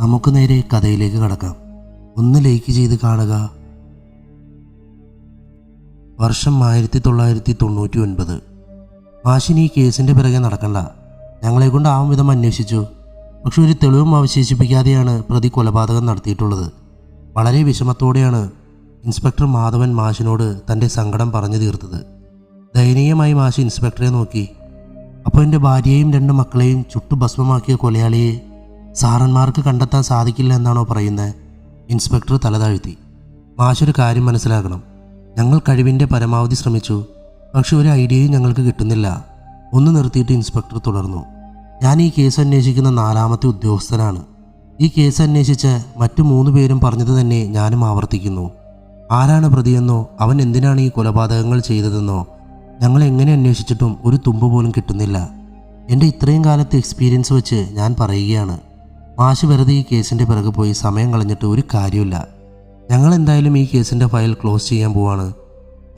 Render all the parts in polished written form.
നമുക്ക് നേരെ കഥയിലേക്ക് കടക്കാം. ഒന്ന് ലൈക്ക് ചെയ്ത് കാണുക. വർഷം 1999. മാഷിനി ഈ കേസിൻ്റെ പിറകെ നടക്കണ്ട, ഞങ്ങളെക്കൊണ്ട് ആവും വിധം അന്വേഷിച്ചു. പക്ഷെ ഒരു തെളിവും അവശേഷിപ്പിക്കാതെയാണ് പ്രതി കൊലപാതകം നടത്തിയിട്ടുള്ളത്. വളരെ വിഷമത്തോടെയാണ് ഇൻസ്പെക്ടർ മാധവൻ മാഷിനോട് തൻ്റെ സങ്കടം പറഞ്ഞു തീർത്തത്. ദയനീയമായി മാഷ് ഇൻസ്പെക്ടറെ നോക്കി. അപ്പോൾ എൻ്റെ ഭാര്യയെയും 2 മക്കളെയും ചുട്ടുഭസ്മമാക്കിയ കൊലയാളിയെ സാറന്മാർക്ക് കണ്ടെത്താൻ സാധിക്കില്ല എന്നാണോ പറയുന്നത്? ഇൻസ്പെക്ടർ തലതാഴ്ത്തി. മാഷൊരു കാര്യം മനസ്സിലാക്കണം, ഞങ്ങൾ കഴിവിൻ്റെ പരമാവധി ശ്രമിച്ചു, പക്ഷെ ഒരു ഐഡിയയും ഞങ്ങൾക്ക് കിട്ടുന്നില്ല. ഒന്ന് നിർത്തിയിട്ട് ഇൻസ്പെക്ടർ തുടർന്നു. ഞാൻ ഈ കേസ് അന്വേഷിക്കുന്ന 4ാമത്തെ ഉദ്യോഗസ്ഥനാണ്. ഈ കേസ് അന്വേഷിച്ച മറ്റു 3 പേരും പറഞ്ഞത് തന്നെ ഞാനും ആവർത്തിക്കുന്നു. ആരാണ് പ്രതിയെന്നോ അവൻ എന്തിനാണ് ഈ കൊലപാതകങ്ങൾ ചെയ്തതെന്നോ ഞങ്ങൾ എങ്ങനെ അന്വേഷിച്ചിട്ടും ഒരു തുമ്പ് പോലും കിട്ടുന്നില്ല. എൻ്റെ ഇത്രയും കാലത്തെ എക്സ്പീരിയൻസ് വെച്ച് ഞാൻ പറയുകയാണ്. മാഷ് വെറുതെ ഈ കേസിൻ്റെ പിറകെ പോയി സമയം കളഞ്ഞിട്ട് ഒരു കാര്യമില്ല. ഞങ്ങൾ എന്തായാലും ഈ കേസിൻ്റെ ഫയൽ ക്ലോസ് ചെയ്യാൻ പോവാണ്.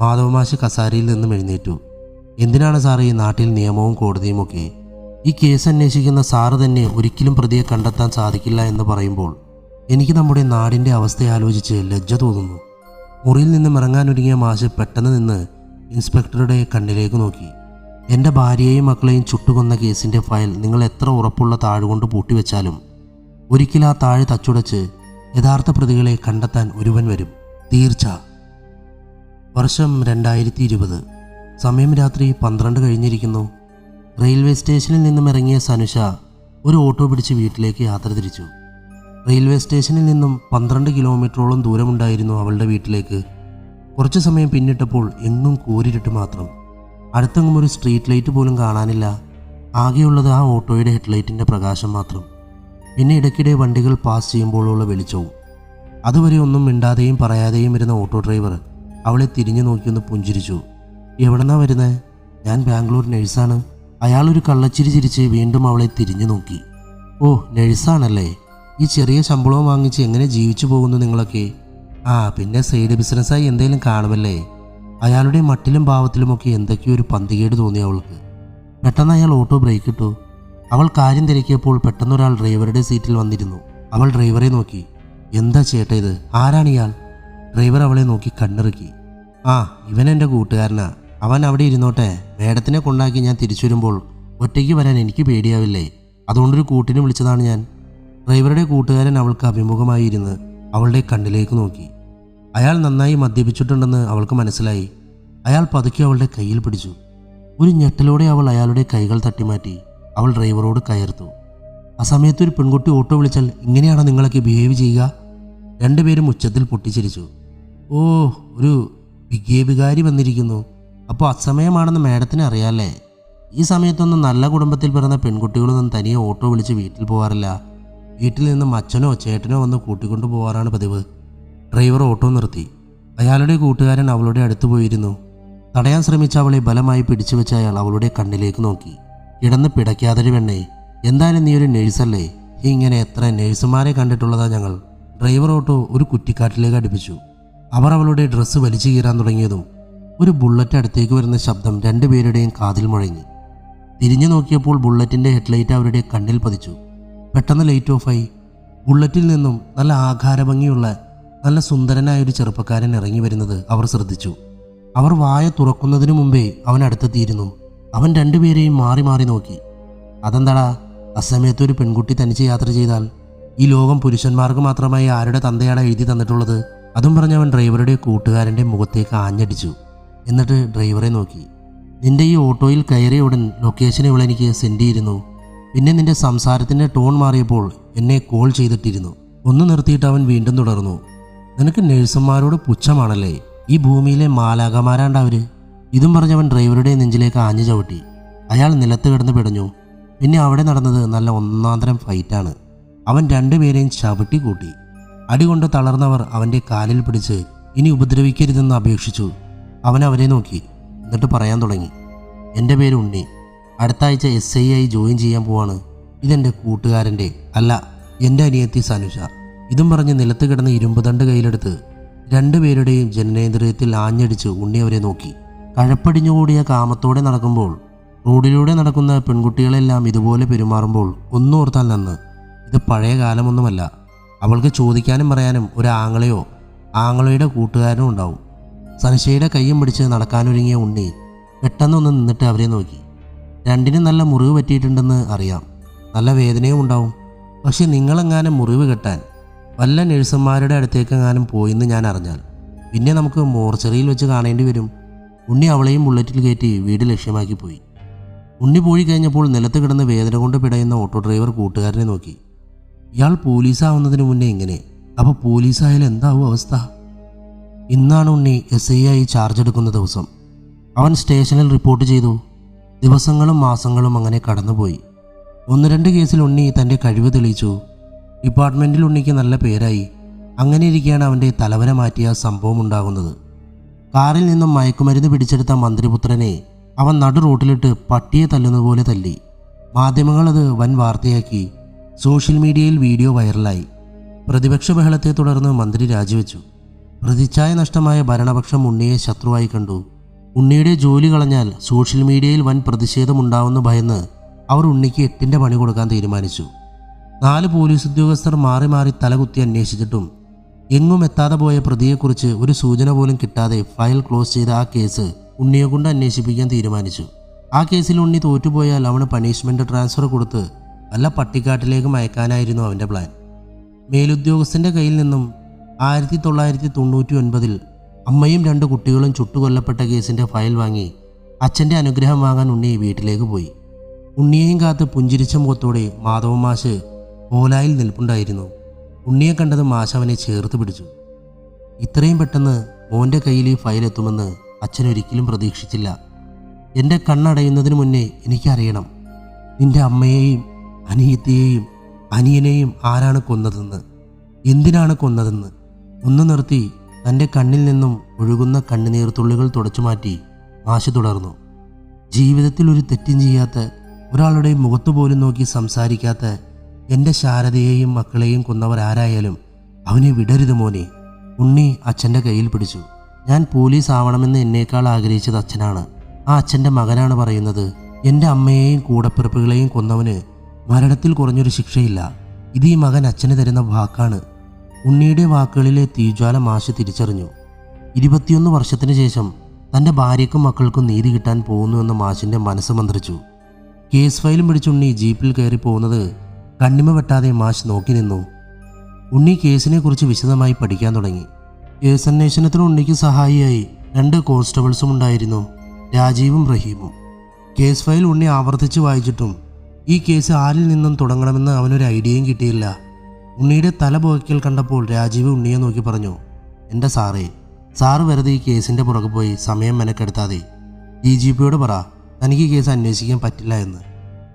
മാധവ മാഷ് കസാരയിൽ നിന്നും എഴുന്നേറ്റു. എന്തിനാണ് സാറ് ഈ നാട്ടിൽ നിയമവും കോടതിയും ഒക്കെ? ഈ കേസ് അന്വേഷിക്കുന്ന സാറ് തന്നെ ഒരിക്കലും പ്രതിയെ കണ്ടെത്താൻ സാധിക്കില്ല എന്ന് പറയുമ്പോൾ എനിക്ക് നമ്മുടെ നാടിൻ്റെ അവസ്ഥ ആലോചിച്ച് ലജ്ജ തോന്നുന്നു. മുറിയിൽ നിന്നും ഇറങ്ങാനൊരുങ്ങിയ മാഷ് പെട്ടെന്ന് നിന്ന് ഇൻസ്പെക്ടറുടെ കണ്ണിലേക്ക് നോക്കി. എൻ്റെ ഭാര്യയെയും മക്കളെയും ചുട്ടുകൊന്ന കേസിൻ്റെ ഫയൽ നിങ്ങൾ എത്ര ഉറപ്പുള്ള താഴുകൊണ്ട് പൂട്ടിവെച്ചാലും ഒരിക്കൽ ആ താഴ് തച്ചുടച്ച് യഥാർത്ഥ പ്രതികളെ കണ്ടെത്താൻ ഒരുവൻ വരും, തീർച്ച. വർഷം 2020. സമയം രാത്രി 12 കഴിഞ്ഞിരിക്കുന്നു. റെയിൽവേ സ്റ്റേഷനിൽ നിന്നും ഇറങ്ങിയ സനുഷ ഒരു ഓട്ടോ പിടിച്ച് വീട്ടിലേക്ക് യാത്ര തിരിച്ചു. റെയിൽവേ സ്റ്റേഷനിൽ നിന്നും 12 കിലോമീറ്ററോളം ദൂരമുണ്ടായിരുന്നു അവളുടെ വീട്ടിലേക്ക്. കുറച്ചു സമയം പിന്നിട്ടപ്പോൾ എങ്ങും കൂരിരുട്ട് മാത്രം. അടുത്തെങ്ങും ഒരു സ്ട്രീറ്റ് ലൈറ്റ് പോലും കാണാനില്ല. ആകെയുള്ളത് ആ ഓട്ടോയുടെ ഹെഡ്ലൈറ്റിൻ്റെ പ്രകാശം മാത്രം. പിന്നെ ഇടയ്ക്കിടെ വണ്ടികൾ പാസ് ചെയ്യുമ്പോഴുള്ള വെളിച്ചവും. അതുവരെ ഒന്നും മിണ്ടാതെയും പറയാതെയും ഇരുന്ന ഓട്ടോ ഡ്രൈവർ അവളെ തിരിഞ്ഞു നോക്കിയൊന്ന് പുഞ്ചിരിച്ചു. എവിടെന്നാ വരുന്നത്? ഞാൻ ബാംഗ്ലൂർ നഴ്സാണ്. അയാളൊരു കള്ളച്ചിരി ചിരിച്ച് വീണ്ടും അവളെ തിരിഞ്ഞു നോക്കി. ഓ, നഴ്സാണല്ലേ? ഈ ചെറിയ ശമ്പളവും വാങ്ങിച്ച് എങ്ങനെ ജീവിച്ചു പോകുന്നു നിങ്ങളൊക്കെ? ആ, പിന്നെ സൈഡ് ബിസിനസ്സായി എന്തെങ്കിലും കാണുമല്ലേ? അയാളുടെ മട്ടിലും ഭാവത്തിലുമൊക്കെ എന്തൊക്കെയോ ഒരു പന്തികേട് തോന്നി അവൾക്ക്. പെട്ടെന്ന് അയാൾ ഓട്ടോ ബ്രേക്ക് ഇട്ടു. അവൾ കാര്യം തിരക്കിയപ്പോൾ പെട്ടെന്നൊരാൾ ഡ്രൈവറുടെ സീറ്റിൽ വന്നിരുന്നു. അവൾ ഡ്രൈവറെ നോക്കി. എന്താ ചേട്ടാ ഇത്? ആരാണ് ഇയാൾ? ഡ്രൈവർ അവളെ നോക്കി കണ്ണിറുക്കി. ആ, ഇവൻ എൻ്റെ കൂട്ടുകാരനാ. അവൻ അവിടെ ഇരുന്നോട്ടെ. മേഡത്തിനെ കൊണ്ടാക്കി ഞാൻ തിരിച്ചു വരുമ്പോൾ ഒറ്റയ്ക്ക് വരാൻ എനിക്ക് പേടിയാവില്ലേ? അതുകൊണ്ടൊരു കൂട്ടിന് വിളിച്ചതാണ് ഞാൻ. ഡ്രൈവറുടെ കൂട്ടുകാരൻ അവൾക്ക് അഭിമുഖമായി ഇരുന്ന് അവളുടെ കണ്ണിലേക്ക് നോക്കി. അയാൾ നന്നായി മദ്യപിച്ചിട്ടുണ്ടെന്ന് അവൾക്ക് മനസ്സിലായി. അയാൾ പതുക്കെ അവളുടെ കയ്യിൽ പിടിച്ചു. ഒരു ഞെട്ടലോടെ അവൾ അയാളുടെ കൈകൾ തട്ടിമാറ്റി. അവൾ ഡ്രൈവറോട് കയർത്തു. ആ സമയത്ത് ഒരു പെൺകുട്ടി ഓട്ടോ വിളിച്ചാൽ ഇങ്ങനെയാണോ നിങ്ങളൊക്കെ ബിഹേവ് ചെയ്യുക? 2 പേരും ഉച്ചത്തിൽ പൊട്ടിച്ചിരിച്ചു. ഓ, ഒരു വികാരി വന്നിരിക്കുന്നു. അപ്പോൾ അസമയമാണെന്ന് മേഡത്തിന് അറിയാമല്ലേ? ഈ സമയത്തൊന്നും നല്ല കുടുംബത്തിൽ പിറന്ന പെൺകുട്ടികളൊന്നും തനിയെ ഓട്ടോ വിളിച്ച് വീട്ടിൽ പോകാറില്ല. വീട്ടിൽ നിന്നും അച്ഛനോ ചേട്ടനോ വന്ന് കൂട്ടിക്കൊണ്ടു പോകാറാണ് പതിവ്. ഡ്രൈവർ ഓട്ടോ നിർത്തി. അയാളുടെ കൂട്ടുകാരൻ അവളുടെ അടുത്ത് പോയിരുന്നു. തടയാൻ ശ്രമിച്ച അവളെ ബലമായി പിടിച്ചു വെച്ച അയാൾ അവളുടെ കണ്ണിലേക്ക് നോക്കി. കിടന്ന് പിടയ്ക്കാതൊരു പെണ്ണേ, എന്തായാലും നീ ഒരു നേഴ്സല്ലേ? ഇങ്ങനെ എത്ര നേഴ്സുമാരെ കണ്ടിട്ടുള്ളതാ ഞങ്ങൾ. ഡ്രൈവർ ഓട്ടോ ഒരു കുറ്റിക്കാട്ടിലേക്ക് അടുപ്പിച്ചു. അവർ അവളുടെ ഡ്രസ്സ് വലിച്ചു കീറാൻ തുടങ്ങിയതും ഒരു ബുള്ളറ്റ് അടുത്തേക്ക് വരുന്ന ശബ്ദം 2 പേരുടെയും കാതിൽ മുഴങ്ങി. തിരിഞ്ഞു നോക്കിയപ്പോൾ ബുള്ളറ്റിൻ്റെ ഹെഡ്ലൈറ്റ് അവരുടെ കണ്ണിൽ പതിച്ചു. പെട്ടെന്ന് ലൈറ്റ് ഓഫായി. ബുള്ളറ്റിൽ നിന്നും നല്ല ആകാരഭംഗിയുള്ള നല്ല സുന്ദരനായ ഒരു ചെറുപ്പക്കാരൻ ഇറങ്ങി വരുന്നത് അവർ ശ്രദ്ധിച്ചു. അവർ വായ തുറക്കുന്നതിനു മുമ്പേ അവൻ അടുത്തെത്തിയിരുന്നു. അവൻ 2 പേരെയും മാറി മാറി നോക്കി. അതെന്താടാ, അസമയത്ത് ഒരു പെൺകുട്ടി തനിച്ച് യാത്ര ചെയ്താൽ ഈ ലോകം പുരുഷന്മാർക്ക് മാത്രമായി ആരുടെ തന്തയാണ് എഴുതി തന്നിട്ടുള്ളത്? അതും പറഞ്ഞ് അവൻ ഡ്രൈവറുടെ കൂട്ടുകാരൻ്റെ മുഖത്തേക്ക് ആഞ്ഞടിച്ചു. എന്നിട്ട് ഡ്രൈവറെ നോക്കി. നിന്റെ ഈ ഓട്ടോയിൽ കയറിയ ഉടൻ ലൊക്കേഷൻ ഇവളെനിക്ക് സെൻഡ് ചെയ്തിരുന്നു. പിന്നെ നിന്റെ സംസാരത്തിൻ്റെ ടോൺ മാറിയപ്പോൾ എന്നെ കോൾ ചെയ്തിട്ടിരുന്നു. ഒന്ന് നിർത്തിയിട്ട് അവൻ വീണ്ടും തുടർന്നു. നിനക്ക് നഴ്സുമാരോട് പുച്ഛമാണല്ലേ? ഈ ഭൂമിയിലെ മാലാകമാരാണ്ടവർ. ഇതും പറഞ്ഞവൻ ഡ്രൈവറുടെ നെഞ്ചിലേക്ക് ആഞ്ഞു ചവിട്ടി. അയാൾ നിലത്ത് കിടന്ന് പിടഞ്ഞു. പിന്നെ അവിടെ നടന്നത് നല്ല ഒന്നാന്തരം ഫൈറ്റാണ്. അവൻ 2 പേരെയും ചവിട്ടി കൂട്ടി. അടികൊണ്ട് തളർന്നവർ അവൻ്റെ കാലിൽ പിടിച്ച് ഇനി ഉപദ്രവിക്കരുതെന്ന് അപേക്ഷിച്ചു. അവൻ അവരെ നോക്കി. എന്നിട്ട് പറയാൻ തുടങ്ങി. എൻ്റെ പേര് ഉണ്ണി. അടുത്ത ആഴ്ച SI ആയി ജോയിൻ ചെയ്യാൻ പോവാണ്. ഇതെൻ്റെ കൂട്ടുകാരൻ്റെ, അല്ല, എൻ്റെ അനിയത്തി സനുഷ. ഇതും പറഞ്ഞ് നിലത്ത് കിടന്ന് ഇരുമ്പ് തണ്ട് കയ്യിലെടുത്ത് 2 പേരുടെയും ജനനേന്ദ്രിയത്തിൽ ആഞ്ഞടിച്ച് ഉണ്ണി അവരെ നോക്കി. കഴപ്പടിഞ്ഞുകൂടിയ കാമത്തോടെ നടക്കുമ്പോൾ റോഡിലൂടെ നടക്കുന്ന പെൺകുട്ടികളെല്ലാം ഇതുപോലെ പെരുമാറുമ്പോൾ ഒന്നോർത്താൽ നന്ന്. ഇത് പഴയ കാലമൊന്നുമല്ല. അവൾക്ക് ചോദിക്കാനും പറയാനും ഒരു ആങ്ങളെയോ ആങ്ങളയുടെ കൂട്ടുകാരനോ ഉണ്ടാവും. സൻഷയുടെ കയ്യും പിടിച്ച് നടക്കാനൊരുങ്ങിയ ഉണ്ണി പെട്ടെന്നൊന്ന് നിന്നിട്ട് അവരെ നോക്കി. രണ്ടിനും നല്ല മുറിവ് പറ്റിയിട്ടുണ്ടെന്ന് അറിയാം, നല്ല വേദനയും ഉണ്ടാവും. പക്ഷെ നിങ്ങളെങ്ങാനും മുറിവ് കെട്ടാൻ വല്ല നഴ്സുമാരുടെ അടുത്തേക്കെങ്ങാനും പോയിന്ന് ഞാൻ അറിഞ്ഞാൽ പിന്നെ നമുക്ക് മോർച്ചറിയിൽ വെച്ച് കാണേണ്ടി വരും. ഉണ്ണി അവളെയും ബുള്ളറ്റിൽ കയറ്റി വീട് ലക്ഷ്യമാക്കി പോയി. ഉണ്ണി പോയി കഴിഞ്ഞപ്പോൾ നിലത്ത് കിടന്ന് വേദന കൊണ്ട് പിടയുന്ന ഓട്ടോ ഡ്രൈവർ കൂട്ടുകാരനെ നോക്കി. ഇയാൾ പോലീസാവുന്നതിന് മുന്നേ ഇങ്ങനെ, അപ്പോൾ പോലീസായാലും എന്താവും അവസ്ഥ? ഇന്നാണ് ഉണ്ണി SI ആയി ചാർജ് എടുക്കുന്ന ദിവസം. അവൻ സ്റ്റേഷനിൽ റിപ്പോർട്ട് ചെയ്തു. ദിവസങ്ങളും മാസങ്ങളും അങ്ങനെ കടന്നുപോയി. 1-2 കേസിൽ ഉണ്ണി തൻ്റെ കഴിവ് തെളിയിച്ചു. ഡിപ്പാർട്ട്മെൻറ്റിൽ ഉണ്ണിക്ക് നല്ല പേരായി. അങ്ങനെ ഇരിക്കുകയാണ് അവൻ്റെ തലവര മാറ്റിയ സംഭവം ഉണ്ടാകുന്നത്. കാറിൽ നിന്നും മയക്കുമരുന്ന് പിടിച്ചെടുത്ത മന്ത്രിപുത്രനെ അവൻ നടു റോട്ടിലിട്ട് പട്ടിയെ തല്ലുന്നതുപോലെ തല്ലി. മാധ്യമങ്ങളത് വൻ വാർത്തയാക്കി. സോഷ്യൽ മീഡിയയിൽ വീഡിയോ വൈറലായി. പ്രതിപക്ഷ ബഹളത്തെ തുടർന്ന് മന്ത്രി രാജിവെച്ചു. പ്രതിച്ഛായ നഷ്ടമായ ഭരണപക്ഷം ഉണ്ണിയെ ശത്രുവായി കണ്ടു. ഉണ്ണിയുടെ ജോലി കളഞ്ഞാൽ സോഷ്യൽ മീഡിയയിൽ വൻ പ്രതിഷേധമുണ്ടാവുമെന്ന് ഭയന്ന് അവർ ഉണ്ണിക്ക് 8ന്റെ പണി കൊടുക്കാൻ തീരുമാനിച്ചു. 4 പോലീസ് ഉദ്യോഗസ്ഥർ മാറി മാറി തലകുത്തി അന്വേഷിച്ചിട്ടും എങ്ങും എത്താതെ പോയ പ്രതിയെക്കുറിച്ച് ഒരു സൂചന പോലും കിട്ടാതെ ഫയൽ ക്ലോസ് ചെയ്ത ആ കേസ് ഉണ്ണിയെ കൊണ്ട് അന്വേഷിപ്പിക്കാൻ തീരുമാനിച്ചു. ആ കേസിൽ ഉണ്ണി തോറ്റുപോയാൽ അവന് പണിഷ്മെൻ്റ് ട്രാൻസ്ഫർ കൊടുത്ത് വല്ല പട്ടിക്കാട്ടിലേക്ക് മയക്കാനായിരുന്നു അവൻ്റെ പ്ലാൻ. മേലുദ്യോഗസ്ഥൻ്റെ കയ്യിൽ നിന്നും 1999-ൽ അമ്മയും 2 കുട്ടികളും ചുട്ടുകൊല്ലപ്പെട്ട കേസിൻ്റെ ഫയൽ വാങ്ങി അച്ഛൻ്റെ അനുഗ്രഹം വാങ്ങാൻ ഉണ്ണി വീട്ടിലേക്ക് പോയി. ഉണ്ണിയെയും കാത്ത് പുഞ്ചിരിച്ച മുഖത്തോടെ മാധവൻ മാഷ് ഓലായിൽ നിൽപ്പുണ്ടായിരുന്നു. ഉണ്ണിയെ കണ്ടത് മാഷ് അവനെ ചേർത്ത് പിടിച്ചു. ഇത്രയും പെട്ടെന്ന് മോൻ്റെ കയ്യിൽ ഈ ഫയൽ എത്തുമെന്ന് അച്ഛൻ ഒരിക്കലും പ്രതീക്ഷിച്ചില്ല. എൻ്റെ കണ്ണടയുന്നതിന് മുന്നേ എനിക്കറിയണം നിൻ്റെ അമ്മയെയും അനിയത്തിയെയും അനിയനെയും ആരാണ് കൊന്നതെന്ന്, എന്തിനാണ് കൊന്നതെന്ന്. ഒന്ന് നിർത്തി തൻ്റെ കണ്ണിൽ നിന്നും ഒഴുകുന്ന കണ്ണുനീർത്തുള്ളികൾ തുടച്ചു മാറ്റി മാഷ് തുടർന്നു. ജീവിതത്തിൽ ഒരു തെറ്റും ചെയ്യാത്ത, ഒരാളുടെ മുഖത്തു പോലും നോക്കി സംസാരിക്കാത്ത എൻ്റെ ശാരദയെയും മക്കളെയും കൊന്നവരാരായാലും അവനെ വിടരുത് മോനെ. ഉണ്ണി അച്ഛൻ്റെ കയ്യിൽ പിടിച്ചു. ഞാൻ പോലീസ് ആവണമെന്ന് എന്നേക്കാൾ ആഗ്രഹിച്ചത് അച്ഛനാണ്. ആ അച്ഛൻ്റെ മകനാണ് പറയുന്നത്. എൻ്റെ അമ്മയെയും കൂടപ്പിറപ്പുകളെയും കൊന്നവന് മരണത്തിൽ കുറഞ്ഞൊരു ശിക്ഷയില്ല. ഇത് ഈ മകൻ അച്ഛന് തരുന്ന വാക്കാണ്. ഉണ്ണിയുടെ വാക്കുകളിലെ തീജ്വാല മാഷ് തിരിച്ചറിഞ്ഞു. 21 വർഷത്തിന് ശേഷം തൻ്റെ ഭാര്യയ്ക്കും മക്കൾക്കും നീതി കിട്ടാൻ പോകുന്നുവെന്ന് മാഷിൻ്റെ മനസ്സ് മന്ത്രിച്ചു. കേസ് ഫയലും പിടിച്ചുണ്ണി ജീപ്പിൽ കയറി പോകുന്നത് കണ്ണിമ വെട്ടാതെ മാഷ് നോക്കി നിന്നു. ഉണ്ണി കേസിനെ കുറിച്ച് വിശദമായി പഠിക്കാൻ തുടങ്ങി. കേസ് അന്വേഷണത്തിന് ഉണ്ണിക്ക് സഹായിയായി 2 കോൺസ്റ്റബിൾസും ഉണ്ടായിരുന്നു, രാജീവും റഹീമും. കേസ് ഫയൽ ഉണ്ണി ആവർത്തിച്ച് വായിച്ചിട്ടും ഈ കേസ് ആരിൽ നിന്നും തുടങ്ങണമെന്ന് അവനൊരു ഐഡിയയും കിട്ടിയില്ല. ഉണ്ണിയുടെ തല പുകയ്ക്കൽ കണ്ടപ്പോൾ രാജീവ് ഉണ്ണിയെ നോക്കി പറഞ്ഞു, എൻ്റെ സാറ് വെറുതെ ഈ കേസിൻ്റെ പുറകെ പോയി സമയം മെനക്കെടുത്താതെ DGPയോട് പറ തനിക്ക് കേസ് അന്വേഷിക്കാൻ പറ്റില്ല എന്ന്.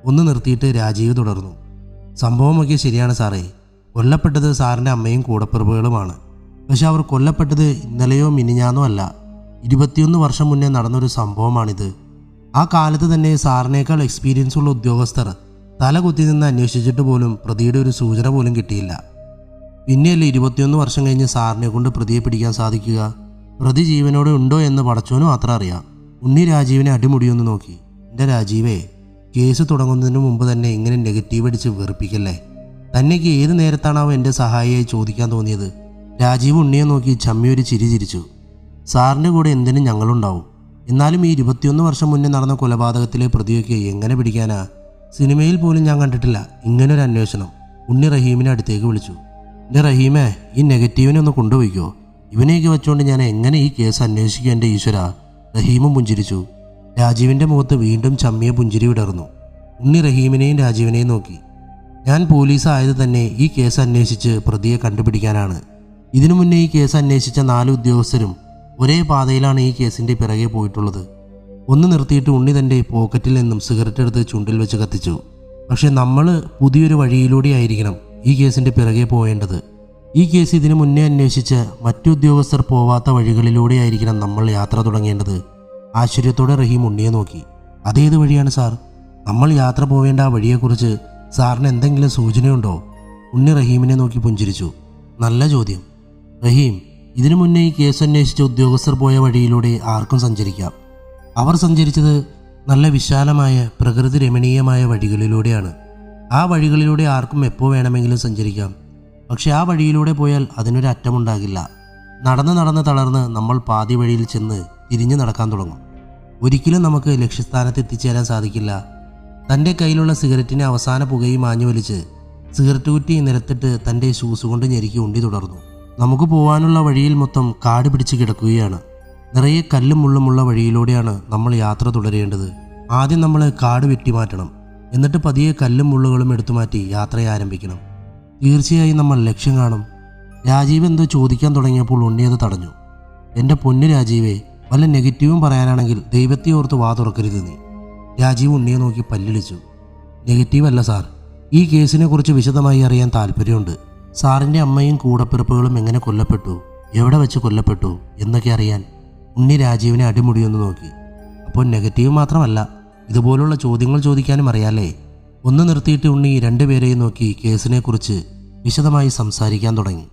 ഒന്ന് നിർത്തിയിട്ട് രാജീവ് തുടർന്നു, സംഭവമൊക്കെ ശരിയാണ് സാറേ. കൊല്ലപ്പെട്ടത് സാറിൻ്റെ അമ്മയും കൂടപ്പിറപ്പുകളുമാണ്. പക്ഷെ അവർ കൊല്ലപ്പെട്ടത് ഇന്നലെയോ മിനിഞ്ഞാന്നോ അല്ല, 21 വർഷം മുന്നേ നടന്നൊരു സംഭവമാണിത്. ആ കാലത്ത് തന്നെ സാറിനേക്കാൾ എക്സ്പീരിയൻസ് ഉള്ള ഉദ്യോഗസ്ഥർ തല കുത്തി നിന്ന് അന്വേഷിച്ചിട്ട് പോലും പ്രതിയുടെ ഒരു സൂചന പോലും കിട്ടിയില്ല. പിന്നെയല്ലേ 21 വർഷം കഴിഞ്ഞ് സാറിനെ കൊണ്ട് പ്രതിയെ പിടിക്കാൻ സാധിക്കുക? പ്രതി ജീവനോടെ ഉണ്ടോ എന്ന് പടച്ചോന് മാത്രം അറിയാം. ഉണ്ണി രാജീവിനെ അടിമുടിയൊന്ന് നോക്കി. എൻ്റെ രാജീവേ, കേസ് തുടങ്ങുന്നതിന് മുമ്പ് തന്നെ ഇങ്ങനെ നെഗറ്റീവ് അടിച്ച് വെറുപ്പിക്കല്ലേ. തന്നേക്ക് ഏത് നേരത്താണാവോ എൻ്റെ സഹായിയായി ചോദിക്കാൻ തോന്നിയത്? രാജീവ് ഉണ്ണിയെ നോക്കി ചമ്മിയൊരു ചിരി ചിരിച്ചു. സാറിൻ്റെ കൂടെ എന്തിനും ഞങ്ങളുണ്ടാവും. എന്നാലും ഈ 21 വർഷം മുന്നേ നടന്ന കൊലപാതകത്തിലെ പ്രതിയൊക്കെ എങ്ങനെ പിടിക്കാനാ? സിനിമയിൽ പോലും ഞാൻ കണ്ടിട്ടില്ല ഇങ്ങനൊരു അന്വേഷണം. ഉണ്ണി റഹീമിനെ അടുത്തേക്ക് വിളിച്ചു. എൻ്റെ റഹീമേ, ഈ നെഗറ്റീവിനെ ഒന്ന് കൊണ്ടുപോയിക്കോ. ഇവനെയൊക്കെ വെച്ചുകൊണ്ട് ഞാൻ എങ്ങനെ ഈ കേസ് അന്വേഷിക്കും എൻ്റെ ഈശ്വര? റഹീമും പുഞ്ചിരിച്ചു. രാജീവിൻ്റെ മുഖത്ത് വീണ്ടും ചമ്മിയ പുഞ്ചിരി വിടർന്നു. ഉണ്ണി റഹീമിനെയും രാജീവിനെയും നോക്കി. ഞാൻ പോലീസ് ആയത് തന്നെ ഈ കേസ് അന്വേഷിച്ച് പ്രതിയെ കണ്ടുപിടിക്കാനാണ്. ഇതിനു മുന്നേ ഈ കേസ് അന്വേഷിച്ച 4 ഉദ്യോഗസ്ഥരും ഒരേ പാതയിലാണ് ഈ കേസിൻ്റെ പിറകെ പോയിട്ടുള്ളത്. ഒന്ന് നിർത്തിയിട്ട് ഉണ്ണി തൻ്റെ പോക്കറ്റിൽ നിന്നും സിഗരറ്റ് എടുത്ത് ചുണ്ടിൽ വെച്ച് കത്തിച്ചു. പക്ഷെ നമ്മൾ പുതിയൊരു വഴിയിലൂടെ ആയിരിക്കണം ഈ കേസിൻ്റെ പിറകെ പോവേണ്ടത്. ഈ കേസ് ഇതിനു മുന്നേ അന്വേഷിച്ച് മറ്റു ഉദ്യോഗസ്ഥർ പോവാത്ത വഴികളിലൂടെ ആയിരിക്കണം നമ്മൾ യാത്ര തുടങ്ങേണ്ടത്. ആശ്ചര്യത്തോടെ റഹീം ഉണ്ണിയെ നോക്കി. അതേത് വഴിയാണ് സാർ? നമ്മൾ യാത്ര പോവേണ്ട ആ വഴിയെക്കുറിച്ച് സാറിന് എന്തെങ്കിലും സൂചനയുണ്ടോ? ഉണ്ണി റഹീമിനെ നോക്കി പുഞ്ചിരിച്ചു. നല്ല ചോദ്യം റഹീം. ഇതിനു മുന്നേ ഈ കേസ് അന്വേഷിച്ച ഉദ്യോഗസ്ഥർ പോയ വഴിയിലൂടെ ആർക്കും സഞ്ചരിക്കാം. അവർ സഞ്ചരിച്ചത് നല്ല വിശാലമായ പ്രകൃതി രമണീയമായ വഴികളിലൂടെയാണ്. ആ വഴികളിലൂടെ ആർക്കും എപ്പോൾ വേണമെങ്കിലും സഞ്ചരിക്കാം. പക്ഷെ ആ വഴിയിലൂടെ പോയാൽ അതിനൊരു അറ്റമുണ്ടാകില്ല. നടന്ന് നടന്ന് തളർന്ന് നമ്മൾ പാതി വഴിയിൽ ചെന്ന് തിരിഞ്ഞു നടക്കാൻ തുടങ്ങും. ഒരിക്കലും നമുക്ക് ലക്ഷ്യസ്ഥാനത്ത് എത്തിച്ചേരാൻ സാധിക്കില്ല. തൻ്റെ കയ്യിലുള്ള സിഗരറ്റിനെ അവസാന പുകയും മാഞ്ഞു വലിച്ച് സിഗരറ്റ് കുറ്റി നിലത്തിട്ട് തൻ്റെ ഷൂസ് കൊണ്ട് ഞെരുക്കി ഉണ്ടി തുടർന്നു. നമുക്ക് പോകാനുള്ള വഴിയിൽ മൊത്തം കാട് പിടിച്ച് കിടക്കുകയാണ്. നിറയെ കല്ലും മുള്ളുമുള്ള വഴിയിലൂടെയാണ് നമ്മൾ യാത്ര തുടരേണ്ടത്. ആദ്യം നമ്മൾ കാട് വെട്ടിമാറ്റണം. എന്നിട്ട് പതിയെ കല്ലും മുള്ളുകളും എടുത്തുമാറ്റി യാത്ര ആരംഭിക്കണം. തീർച്ചയായും നമ്മൾ ലക്ഷ്യം കാണും. രാജീവ് എന്തോ ചോദിക്കാൻ തുടങ്ങിയപ്പോൾ ഉണ്ണി അത് തടഞ്ഞു. എൻ്റെ പൊന്നു രാജീവേ, വല്ല നെഗറ്റീവും പറയാനാണെങ്കിൽ ദൈവത്തെ ഓർത്ത് വാ തുറക്കരുത് നീ. രാജീവ് ഉണ്ണിയെ നോക്കി പല്ലിളിച്ചു. നെഗറ്റീവ് അല്ല സാർ, ഈ കേസിനെ കുറിച്ച് വിശദമായി അറിയാൻ താല്പര്യമുണ്ട്. സാറിൻ്റെ അമ്മയും കൂടപ്പിറപ്പുകളും എങ്ങനെ കൊല്ലപ്പെട്ടു, എവിടെ വെച്ച് കൊല്ലപ്പെട്ടു എന്നൊക്കെ അറിയാൻ ഉണ്ണി രാജീവിനെ അടിമുടിയൊന്ന് നോക്കി. അപ്പോൾ നെഗറ്റീവ് മാത്രമല്ല, ഇതുപോലുള്ള ചോദ്യങ്ങൾ ചോദിക്കാനും അറിയാലേ. ഒന്ന് നിർത്തിയിട്ട് ഉണ്ണി രണ്ടുപേരെയും നോക്കി കേസിനെക്കുറിച്ച് വിശദമായി സംസാരിക്കാൻ തുടങ്ങി.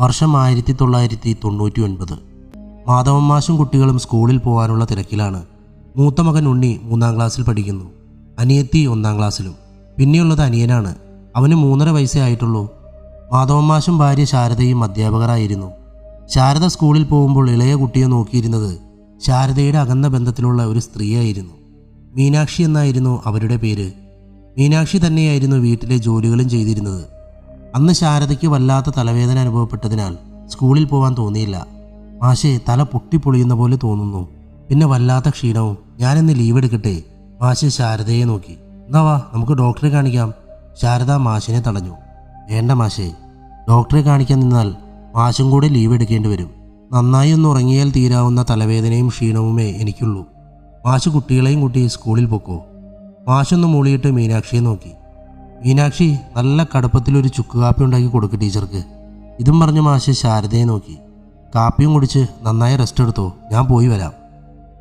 വർഷം 1999. മാധവൻ മാഷും കുട്ടികളും സ്കൂളിൽ പോകാനുള്ള തിരക്കിലാണ്. മൂത്ത മകൻ ഉണ്ണി 3ാം ക്ലാസ്സിൽ പഠിക്കുന്നു. അനിയത്തി 1ാം ക്ലാസ്സിലും. പിന്നെയുള്ളത് അനിയനാണ്. അവന് 3.5 വയസ്സേ ആയിട്ടുള്ളൂ. മാധവൻ മാഷും ഭാര്യ ശാരദയും അധ്യാപകരായിരുന്നു. ശാരദ സ്കൂളിൽ പോകുമ്പോൾ ഇളയ കുട്ടിയെ നോക്കിയിരുന്നത് ശാരദയുടെ അകന്ന ബന്ധത്തിലുള്ള ഒരു സ്ത്രീയായിരുന്നു. മീനാക്ഷി എന്നായിരുന്നു അവരുടെ പേര്. മീനാക്ഷി തന്നെയായിരുന്നു വീട്ടിലെ ജോലികളും ചെയ്തിരുന്നത്. അന്ന് ശാരദയ്ക്ക് വല്ലാത്ത തലവേദന അനുഭവപ്പെട്ടതിനാൽ സ്കൂളിൽ പോകാൻ തോന്നിയില്ല. മാഷേ, തല പൊട്ടിപ്പൊളിയുന്ന പോലെ തോന്നുന്നു, പിന്നെ വല്ലാത്ത ക്ഷീണവും. ഞാനിന്ന് ലീവ് എടുക്കട്ടെ? മാഷെ ശാരദയെ നോക്കി. എന്നാ വാ, നമുക്ക് ഡോക്ടറെ കാണിക്കാം. ശാരദ മാഷിനെ തടഞ്ഞു. വേണ്ട മാഷേ, ഡോക്ടറെ കാണിക്കാൻ നിന്നാൽ മാഷും കൂടെ ലീവ് എടുക്കേണ്ടി വരും. നന്നായി ഒന്ന് ഉറങ്ങിയാൽ തീരാവുന്ന തലവേദനയും ക്ഷീണവുമേ എനിക്കുള്ളൂ. മാഷ് കുട്ടികളെയും കൂട്ടി സ്കൂളിൽ പൊക്കോ. മാഷൊന്ന് മൂളിയിട്ട് മീനാക്ഷിയെ നോക്കി. മീനാക്ഷി, നല്ല കടുപ്പത്തിലൊരു ചുക്ക് കാപ്പി ഉണ്ടാക്കി കൊടുക്ക് ടീച്ചർക്ക്. ഇതും പറഞ്ഞ് മാഷ് ശാരദയെ നോക്കി. കാപ്പിയും കുടിച്ച് നന്നായി റെസ്റ്റ് എടുത്തോ, ഞാൻ പോയി വരാം.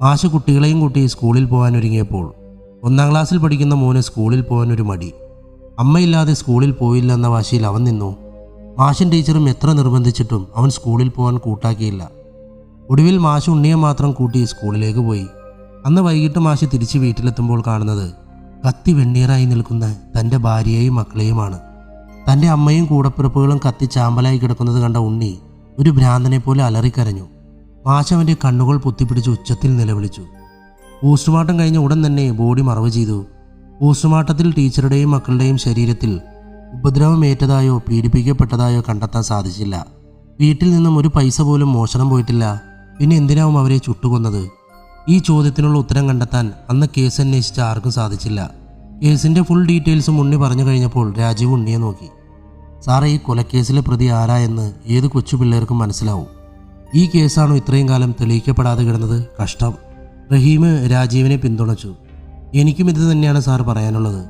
മാഷ് കുട്ടികളെയും കൂട്ടി സ്കൂളിൽ പോകാൻ ഒരുങ്ങിയപ്പോൾ 1ാം ക്ലാസ്സിൽ പഠിക്കുന്ന മോന് സ്കൂളിൽ പോകാൻ ഒരു മടി. അമ്മയില്ലാതെ സ്കൂളിൽ പോയില്ലെന്ന വാശിയിൽ അവൻ നിന്നു. മാഷും ടീച്ചറും എത്ര നിർബന്ധിച്ചിട്ടും അവൻ സ്കൂളിൽ പോകാൻ കൂട്ടാക്കിയില്ല. ഒടുവിൽ മാഷ് ഉണ്ണിയെ മാത്രം കൂട്ടി സ്കൂളിലേക്ക് പോയി. അന്ന് വൈകിട്ട് മാഷ് തിരിച്ച് വീട്ടിലെത്തുമ്പോൾ കാണുന്നത് കത്തി വെണ്ണീറായി നിൽക്കുന്ന തൻ്റെ ഭാര്യയെയും മക്കളെയുമാണ്. തൻ്റെ അമ്മയും കൂടപ്പിറപ്പുകളും കത്തി ചാമ്പലായി കിടക്കുന്നത് കണ്ട ഉണ്ണി ഒരു ഭ്രാന്തനെ പോലെ അലറിക്കരഞ്ഞു. മാഷ് അവൻ്റെ കണ്ണുകൾ പൊത്തിപ്പിടിച്ച് ഉച്ചത്തിൽ നിലവിളിച്ചു. പോസ്റ്റ്മോർട്ടം കഴിഞ്ഞ ഉടൻ തന്നെ ബോഡി മറവ് ചെയ്തു. പോസ്റ്റ്മോർട്ടത്തിൽ ടീച്ചറുടെയും മക്കളുടെയും ശരീരത്തിൽ ഉപദ്രവമേറ്റതായോ പീഡിപ്പിക്കപ്പെട്ടതായോ കണ്ടെത്താൻ സാധിച്ചില്ല. വീട്ടിൽ നിന്നും ഒരു പൈസ പോലും മോഷണം പോയിട്ടില്ല. പിന്നെ എന്തിനാവും അവരെ ചുട്ടുകൊന്നത്? ഈ ചോദ്യത്തിനുള്ള ഉത്തരം കണ്ടെത്താൻ അന്ന് കേസ് അന്വേഷിച്ച ആർക്കും സാധിച്ചില്ല. കേസിൻ്റെ ഫുൾ ഡീറ്റെയിൽസും ഉണ്ണി പറഞ്ഞു കഴിഞ്ഞപ്പോൾ രാജീവ് ഉണ്ണിയെ നോക്കി. സാറേ, ഈ കൊലക്കേസിലെ പ്രതി ആരാ എന്ന് ഏത് കൊച്ചു പിള്ളേർക്കും മനസ്സിലാവും. ഈ കേസാണോ ഇത്രയും കാലം തെളിയിക്കപ്പെടാതെ കിടന്നത്? കഷ്ടം. റഹീം രാജീവിനെ പിന്തുണച്ചു. എനിക്കും ഇത് തന്നെയാണ് സാർ പറയാനുള്ളത്.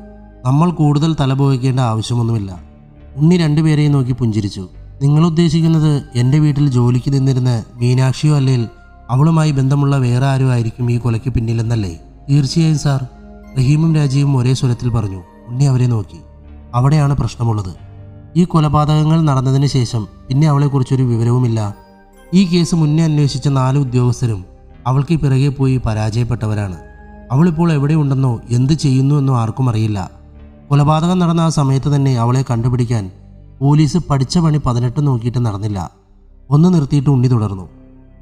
നമ്മൾ കൂടുതൽ തലപോയിക്കേണ്ട ആവശ്യമൊന്നുമില്ല. ഉണ്ണി രണ്ടുപേരെയും നോക്കി പുഞ്ചിരിച്ചു. നിങ്ങൾ ഉദ്ദേശിക്കുന്നത് എൻ്റെ വീട്ടിൽ ജോലിക്ക് നിന്നിരുന്ന മീനാക്ഷിയോ അല്ലെങ്കിൽ അവളുമായി ബന്ധമുള്ള വേറെ ആരും ആയിരിക്കും ഈ കൊലയ്ക്ക് പിന്നിലെന്നല്ലേ? തീർച്ചയായും സാർ, റഹീമും രാജീവും ഒരേ സ്വരത്തിൽ പറഞ്ഞു. ഉണ്ണി അവരെ നോക്കി. അവിടെയാണ് പ്രശ്നമുള്ളത്. ഈ കൊലപാതകങ്ങൾ നടന്നതിന് ശേഷം പിന്നെ അവളെക്കുറിച്ചൊരു വിവരവുമില്ല. ഈ കേസ് മുന്നേ അന്വേഷിച്ച 4 ഉദ്യോഗസ്ഥരും അവൾക്ക് പിറകെ പോയി പരാജയപ്പെട്ടവരാണ്. അവളിപ്പോൾ എവിടെയുണ്ടെന്നോ എന്ത് ചെയ്യുന്നുവെന്നോ ആർക്കും അറിയില്ല. കൊലപാതകം നടന്ന ആ സമയത്ത് തന്നെ അവളെ കണ്ടുപിടിക്കാൻ പോലീസ് പഠിച്ച പണി 18 നോക്കിയിട്ട് നടന്നില്ല. ഒന്ന് നിർത്തിയിട്ട് ഉണ്ണി തുടർന്നു.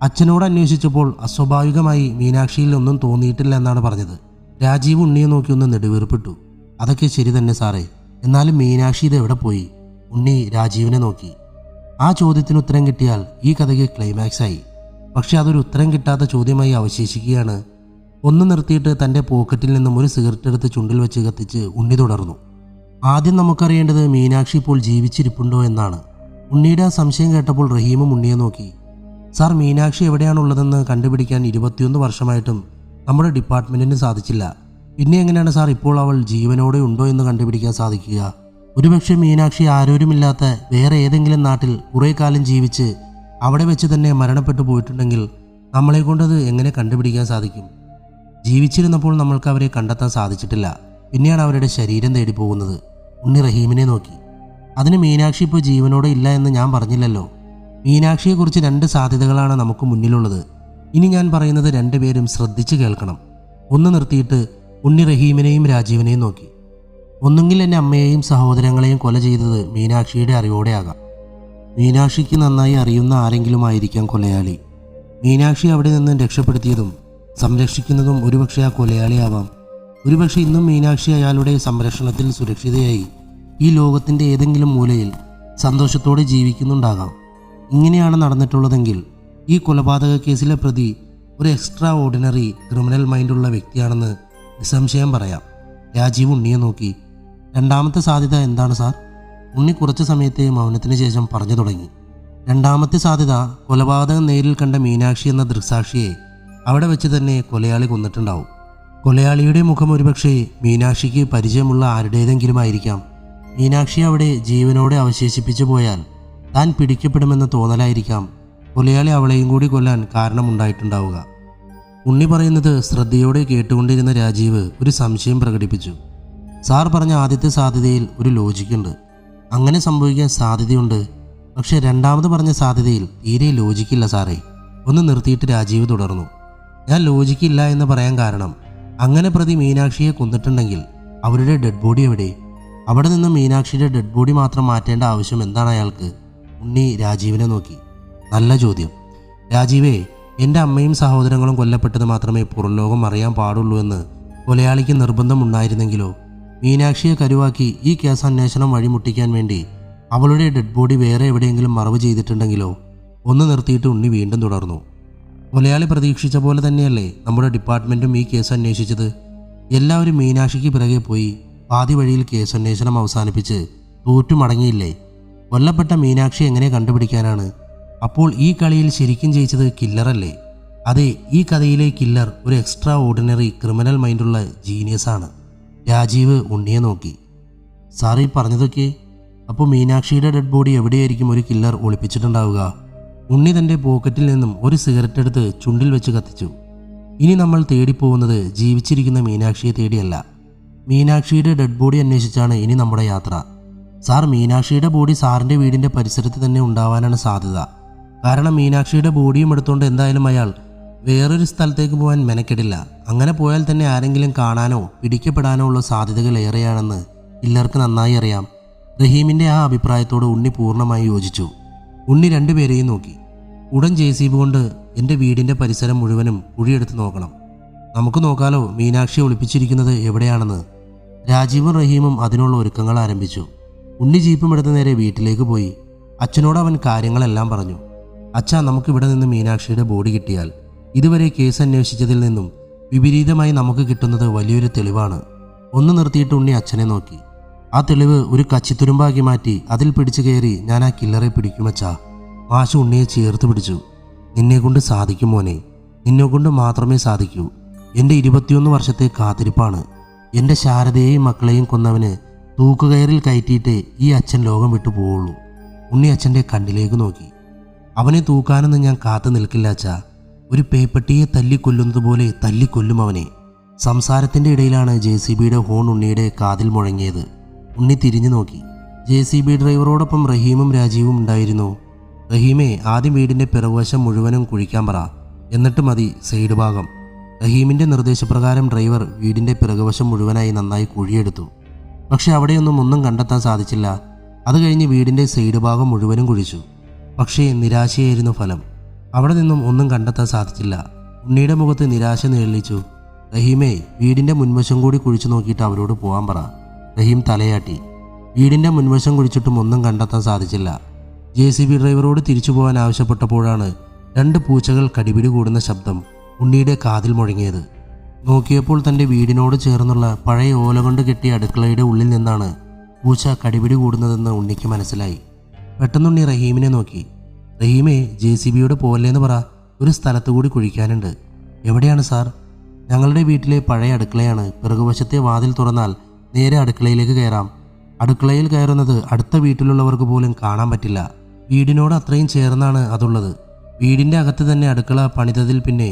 അച്ഛനോട് അന്വേഷിച്ചപ്പോൾ അസ്വാഭാവികമായി മീനാക്ഷിയിൽ ഒന്നും തോന്നിയിട്ടില്ല എന്നാണ് പറഞ്ഞത്. രാജീവ് ഉണ്ണിയെ നോക്കി ഒന്ന് നെടുവീർപ്പിട്ടു. അതൊക്കെ ശരി തന്നെ സാറേ, എന്നാലും മീനാക്ഷി ഇത് എവിടെ പോയി? ഉണ്ണി രാജീവിനെ നോക്കി. ആ ചോദ്യത്തിന് ഉത്തരം കിട്ടിയാൽ ഈ കഥയ്ക്ക് ക്ലൈമാക്സ് ആയി. പക്ഷെ അതൊരു ഉത്തരം കിട്ടാത്ത ചോദ്യമായി അവശേഷിക്കുകയാണ്. ഒന്ന് നിർത്തിയിട്ട് തൻ്റെ പോക്കറ്റിൽ നിന്നും ഒരു സിഗരറ്റ് എടുത്ത് ചുണ്ടിൽ വെച്ച് കത്തിച്ച് ഉണ്ണി തുടർന്നു. ആദ്യം നമുക്കറിയേണ്ടത് മീനാക്ഷി ഇപ്പോൾ ജീവിച്ചിരിപ്പുണ്ടോ എന്നാണ്. ഉണ്ണിയുടെ ആ സംശയം കേട്ടപ്പോൾ റഹീമും ഉണ്ണിയെ നോക്കി. സാർ, മീനാക്ഷി എവിടെയാണുള്ളതെന്ന് കണ്ടുപിടിക്കാൻ 21 വർഷമായിട്ടും നമ്മുടെ ഡിപ്പാർട്ട്മെൻറ്റിന് സാധിച്ചില്ല. പിന്നെ എങ്ങനെയാണ് സാർ ഇപ്പോൾ അവൾ ജീവനോടെ ഉണ്ടോ എന്ന് കണ്ടുപിടിക്കാൻ സാധിക്കുക? ഒരുപക്ഷെ മീനാക്ഷി ആരോരുമില്ലാത്ത വേറെ ഏതെങ്കിലും നാട്ടിൽ കുറേ കാലം ജീവിച്ച് അവിടെ വെച്ച് തന്നെ മരണപ്പെട്ടു പോയിട്ടുണ്ടെങ്കിൽ നമ്മളെ കൊണ്ടത് എങ്ങനെ കണ്ടുപിടിക്കാൻ സാധിക്കും? ജീവിച്ചിരുന്നപ്പോൾ നമ്മൾക്ക് അവരെ കണ്ടെത്താൻ സാധിച്ചിട്ടില്ല. പിന്നെയാണ് അവരുടെ ശരീരം തേടി പോകുന്നത്. ഉണ്ണി റഹീമിനെ നോക്കി. അതിന് മീനാക്ഷി ഇപ്പോൾ ജീവനോടെ ഇല്ല എന്ന് ഞാൻ പറഞ്ഞില്ലല്ലോ. മീനാക്ഷിയെക്കുറിച്ച് 2 സാധ്യതകളാണ് നമുക്ക് മുന്നിലുള്ളത്. ഇനി ഞാൻ പറയുന്നത് രണ്ടുപേരും ശ്രദ്ധിച്ച് കേൾക്കണം. ഒന്ന് നിർത്തിയിട്ട് ഉണ്ണി റഹീമിനെയും രാജീവിനെയും നോക്കി. ഒന്നുകിൽ എൻ്റെ അമ്മയെയും സഹോദരങ്ങളെയും കൊല ചെയ്തത് മീനാക്ഷിയുടെ അറിവോടെയാകാം. മീനാക്ഷിക്ക് നന്നായി അറിയുന്ന ആരെങ്കിലും ആയിരിക്കാം കൊലയാളി. മീനാക്ഷി അവിടെ നിന്ന് രക്ഷപ്പെടുത്തിയതും സംരക്ഷിക്കുന്നതും ഒരുപക്ഷെ ആ കൊലയാളിയാവാം. ഒരുപക്ഷെ ഇന്നും മീനാക്ഷി അയാളുടെ സംരക്ഷണത്തിൽ സുരക്ഷിതയായി ഈ ലോകത്തിൻ്റെ ഏതെങ്കിലും മൂലയിൽ സന്തോഷത്തോടെ ജീവിക്കുന്നുണ്ടാകാം. ഇങ്ങനെയാണ് നടന്നിട്ടുള്ളതെങ്കിൽ ഈ കൊലപാതക കേസിലെ പ്രതി ഒരു എക്സ്ട്രാ ഓർഡിനറി ക്രിമിനൽ മൈൻഡുള്ള വ്യക്തിയാണെന്ന് നിസ്സംശയം പറയാം. രാജീവ് ഉണ്ണിയെ നോക്കി. രണ്ടാമത്തെ സാധ്യത എന്താണ് സാർ? ഉണ്ണി കുറച്ച് സമയത്തെ മൗനത്തിന് ശേഷം പറഞ്ഞു തുടങ്ങി. രണ്ടാമത്തെ സാധ്യത, കൊലപാതകം നേരിൽ കണ്ട മീനാക്ഷി എന്ന ദൃക്സാക്ഷിയെ അവിടെ വെച്ച് തന്നെ കൊലയാളി കൊന്നിട്ടുണ്ടാവും. കൊലയാളിയുടെ മുഖം ഒരുപക്ഷെ മീനാക്ഷിക്ക് പരിചയമുള്ള ആരുടേതെങ്കിലും ആയിരിക്കാം. മീനാക്ഷി അവിടെ ജീവനോടെ അവശേഷിപ്പിച്ചു പോയാൽ താൻ പിടിക്കപ്പെടുമെന്ന തോന്നലായിരിക്കാം കൊലയാളി അവളെയും കൂടി കൊല്ലാൻ കാരണമുണ്ടായിട്ടുണ്ടാവുക. ഉണ്ണി പറയുന്നത് ശ്രദ്ധയോടെ കേട്ടുകൊണ്ടിരുന്ന രാജീവ് ഒരു സംശയം പ്രകടിപ്പിച്ചു. സാർ പറഞ്ഞ ആദ്യത്തെ സാധ്യതയിൽ ഒരു ലോജിക്കുണ്ട്. അങ്ങനെ സംഭവിക്കാൻ സാധ്യതയുണ്ട്. പക്ഷെ രണ്ടാമത് പറഞ്ഞ സാധ്യതയിൽ തീരെ ലോജിക്കില്ല സാറേ. ഒന്ന് നിർത്തിയിട്ട് രാജീവ് തുടർന്നു. ഞാൻ ലോജിക്കില്ല എന്ന് പറയാൻ കാരണം, അങ്ങനെ പ്രതി മീനാക്ഷിയെ കൊന്നിട്ടുണ്ടെങ്കിൽ അവരുടെ ഡെഡ് ബോഡി എവിടെ? അവിടെ നിന്ന് മീനാക്ഷിയുടെ ഡെഡ് ബോഡി മാത്രം മാറ്റേണ്ട ആവശ്യം എന്താണ് അയാൾക്ക്? ഉണ്ണി രാജീവിനെ നോക്കി. നല്ല ചോദ്യം. രാജീവേ, എൻ്റെ അമ്മയും സഹോദരങ്ങളും കൊല്ലപ്പെട്ടത് മാത്രമേ പുറംലോകം അറിയാൻ പാടുള്ളൂ എന്ന് കൊലയാളിക്ക് നിർബന്ധമുണ്ടായിരുന്നെങ്കിലോ? മീനാക്ഷിയെ കരുവാക്കി ഈ കേസ് അന്വേഷണം വഴിമുട്ടിക്കാൻ വേണ്ടി അവളുടെ ഡെഡ് ബോഡി വേറെ എവിടെയെങ്കിലും മറവ് ചെയ്തിട്ടുണ്ടെങ്കിലോ? ഒന്ന് നിർത്തിയിട്ട് ഉണ്ണി വീണ്ടും തുടർന്നു. കൊലയാളി പ്രതീക്ഷിച്ച പോലെ തന്നെയല്ലേ നമ്മുടെ ഡിപ്പാർട്ട്മെൻറ്റും ഈ കേസ് അന്വേഷിച്ചത്? എല്ലാവരും മീനാക്ഷിക്ക് പിറകെ പോയി പാതി വഴിയിൽ കേസ് അന്വേഷണം അവസാനിപ്പിച്ച് തോറ്റുമടങ്ങിയില്ലേ? കൊല്ലപ്പെട്ട മീനാക്ഷി എങ്ങനെ കണ്ടുപിടിക്കാനാണ്? അപ്പോൾ ഈ കളിയിൽ ശരിക്കും ജയിച്ചത് കില്ലറല്ലേ? അതെ, ഈ കഥയിലെ കില്ലർ ഒരു എക്സ്ട്രാ ഓർഡിനറി ക്രിമിനൽ മൈൻഡുള്ള ജീനിയസാണ്. രാജീവ് ഉണ്ണിയെ നോക്കി. സാറി പറഞ്ഞതൊക്കെ? അപ്പോൾ മീനാക്ഷിയുടെ ഡെഡ് ബോഡി എവിടെയായിരിക്കും ഒരു കില്ലർ ഒളിപ്പിച്ചിട്ടുണ്ടാവുക? ഉണ്ണി തൻ്റെ പോക്കറ്റിൽ നിന്നും ഒരു സിഗരറ്റ് എടുത്ത് ചുണ്ടിൽ വെച്ച് കത്തിച്ചു. ഇനി നമ്മൾ തേടിപ്പോകുന്നത് ജീവിച്ചിരിക്കുന്ന മീനാക്ഷിയെ തേടിയല്ല. മീനാക്ഷിയുടെ ഡെഡ് ബോഡി അന്വേഷിച്ചാണ് ഇനി നമ്മുടെ യാത്ര. സാർ, മീനാക്ഷിയുടെ ബോഡി സാറിൻ്റെ വീടിൻ്റെ പരിസരത്ത് തന്നെ ഉണ്ടാവാനാണ് സാധ്യത. കാരണം മീനാക്ഷിയുടെ ബോഡിയും എടുത്തുകൊണ്ട് എന്തായാലും അയാൾ വേറൊരു സ്ഥലത്തേക്ക് പോകാൻ മെനക്കെടില്ല. അങ്ങനെ പോയാൽ തന്നെ ആരെങ്കിലും കാണാനോ പിടിക്കപ്പെടാനോ ഉള്ള സാധ്യതകൾ ഏറെയാണെന്ന് കില്ലർക്ക് നന്നായി അറിയാം. റഹീമിൻ്റെ ആ അഭിപ്രായത്തോട് ഉണ്ണി പൂർണ്ണമായി യോജിച്ചു. ഉണ്ണി രണ്ടുപേരെയും നോക്കി. ഉടൻ JCB കൊണ്ട് എൻ്റെ വീടിൻ്റെ പരിസരം മുഴുവനും കുഴിയെടുത്ത് നോക്കണം. നമുക്ക് നോക്കാലോ മീനാക്ഷി ഒളിപ്പിച്ചിരിക്കുന്നത് എവിടെയാണെന്ന്. രാജീവും റഹീമും അതിനുള്ള ഒരുക്കങ്ങൾ ആരംഭിച്ചു. ഉണ്ണി ജീപ്പും എടുത്ത് നേരെ വീട്ടിലേക്ക് പോയി. അച്ഛനോട് അവൻ കാര്യങ്ങളെല്ലാം പറഞ്ഞു. അച്ഛാ, നമുക്കിവിടെ നിന്ന് മീനാക്ഷിയുടെ ബോഡി കിട്ടിയാൽ ഇതുവരെ കേസ് അന്വേഷിച്ചതിൽ നിന്നും വിപരീതമായി നമുക്ക് കിട്ടുന്നത് വലിയൊരു തെളിവാണ്. ഒന്ന് നിർത്തിയിട്ട് ഉണ്ണി അച്ഛനെ നോക്കി. ആ തെളിവ് ഒരു കച്ചിത്തുരുമ്പാക്കി മാറ്റി അതിൽ പിടിച്ചു കയറി ഞാൻ ആ കില്ലറെ പിടിക്കുമച്ചാ. മാഷ് ഉണ്ണിയെ ചേർത്ത് പിടിച്ചു. നിന്നെക്കൊണ്ട് സാധിക്കും മോനെ, നിന്നെക്കൊണ്ട് മാത്രമേ സാധിക്കൂ. എൻ്റെ 21 വർഷത്തെ കാത്തിരിപ്പാണ്. എൻ്റെ ശാരദയെയും മക്കളെയും കൊന്നവന് തൂക്കുകയറിൽ കയറ്റിയിട്ട് ഈ അച്ഛൻ ലോകം വിട്ടു പോവുള്ളൂ. ഉണ്ണി അച്ഛൻ്റെ കണ്ണിലേക്ക് നോക്കി. അവനെ തൂക്കാനൊന്നും ഞാൻ കാത്തു നിൽക്കില്ല അച്ഛാ. ഒരു പേപ്പട്ടിയെ തല്ലിക്കൊല്ലുന്നത് പോലെ തല്ലിക്കൊല്ലും അവനെ. സംസാരത്തിൻ്റെ ഇടയിലാണ് JCBയുടെ ഹോൺ ഉണ്ണിയുടെ കാതിൽ മുഴങ്ങിയത്. ഉണ്ണി തിരിഞ്ഞു നോക്കി. JCB ഡ്രൈവറോടൊപ്പം റഹീമും രാജീവും ഉണ്ടായിരുന്നു. റഹീമെ, ആദ്യം വീടിൻ്റെ പിറകുവശം മുഴുവനും കുഴിക്കാൻ പറ, എന്നിട്ട് മതി സൈഡ് ഭാഗം. റഹീമിൻ്റെ നിർദ്ദേശപ്രകാരം ഡ്രൈവർ വീടിൻ്റെ പിറകുവശം മുഴുവനായി നന്നായി കുഴിയെടുത്തു. പക്ഷെ അവിടെയൊന്നും ഒന്നും കണ്ടെത്താൻ സാധിച്ചില്ല. അത് കഴിഞ്ഞ് വീടിൻ്റെ സൈഡ് ഭാഗം മുഴുവനും കുഴിച്ചു. പക്ഷേ നിരാശയായിരുന്നു ഫലം. അവിടെ നിന്നും ഒന്നും കണ്ടെത്താൻ സാധിച്ചില്ല. ഉണ്ണിയുടെ മുഖത്ത് നിരാശ നിഴലിച്ചു. റഹീമേ, വീടിൻ്റെ മുൻവശം കൂടി കുഴിച്ചു നോക്കിയിട്ട് അവരോട് പോകാൻ പറ. റഹീം തലയാട്ടി. വീടിൻ്റെ മുൻവശം കുഴിച്ചിട്ടും ഒന്നും കണ്ടെത്താൻ സാധിച്ചില്ല. JCB ഡ്രൈവറോട് തിരിച്ചു പോകാൻ ആവശ്യപ്പെട്ടപ്പോഴാണ് 2 പൂച്ചകൾ കടിപിടി കൂടുന്ന ശബ്ദം ഉണ്ണിയുടെ കാതിൽ മുഴങ്ങിയത്. നോക്കിയപ്പോൾ തൻ്റെ വീടിനോട് ചേർന്നുള്ള പഴയ ഓല കൊണ്ട് കെട്ടിയ അടുക്കളയുടെ ഉള്ളിൽ നിന്നാണ് പൂച്ച കടിപിടി കൂടുന്നതെന്ന് ഉണ്ണിക്ക് മനസ്സിലായി. പെട്ടെന്നുണ്ണി റഹീമിനെ നോക്കി. റഹീമേ, JCBയോട് പോലെന്ന് പറ, ഒരു സ്ഥലത്തു കൂടി കുഴിക്കാനുണ്ട്. എവിടെയാണ് സാർ? ഞങ്ങളുടെ വീട്ടിലെ പഴയ അടുക്കളയാണ്. പിറകുവശത്തെ വാതിൽ തുറന്നാൽ നേരെ അടുക്കളയിലേക്ക് കയറാം. അടുക്കളയിൽ കയറുന്നത് അടുത്ത വീട്ടിലുള്ളവർക്ക് പോലും കാണാൻ പറ്റില്ല. വീടിനോട് അത്രയും ചേർന്നാണ് അതുള്ളത്. വീടിൻ്റെ അകത്ത് തന്നെ അടുക്കള പണിതതിൽ പിന്നെ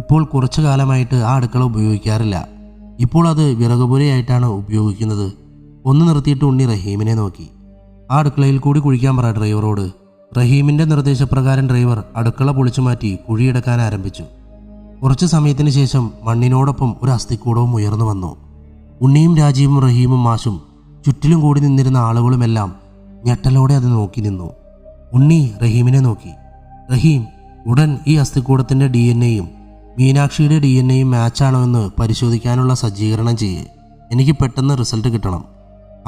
ഇപ്പോൾ കുറച്ചു കാലമായിട്ട് ആ അടുക്കള ഉപയോഗിക്കാറില്ല. ഇപ്പോൾ അത് വിറകുപുരയായിട്ടാണ് ഉപയോഗിക്കുന്നത്. ഒന്ന് നിർത്തിയിട്ട് ഉണ്ണി റഹീമിനെ നോക്കി. ആ അടുക്കളയിൽ കൂടി കുഴിക്കാൻ പറ ഡ്രൈവറോട്. റഹീമിൻ്റെ നിർദ്ദേശപ്രകാരം ഡ്രൈവർ അടുക്കള പൊളിച്ചു മാറ്റി കുഴിയെടുക്കാൻ ആരംഭിച്ചു. കുറച്ചു സമയത്തിന് ശേഷം മണ്ണിനോടൊപ്പം ഒരു അസ്ഥിക്കൂടവും ഉയർന്നു വന്നു. ഉണ്ണിയും രാജീവും റഹീമും മാഷും ചുറ്റിലും കൂടി നിന്നിരുന്ന ആളുകളുമെല്ലാം ഞെട്ടലോടെ അത് നോക്കി നിന്നു. ഉണ്ണി റഹീമിനെ നോക്കി. റഹീം, ഉടൻ ഈ അസ്ഥിക്കൂടത്തിൻ്റെ DNA-യും മീനാക്ഷിയുടെ DNA-യും മാച്ചാണോ എന്ന് പരിശോധിക്കാനുള്ള സജ്ജീകരണം ചെയ്യേ. എനിക്ക് പെട്ടെന്ന് റിസൾട്ട് കിട്ടണം.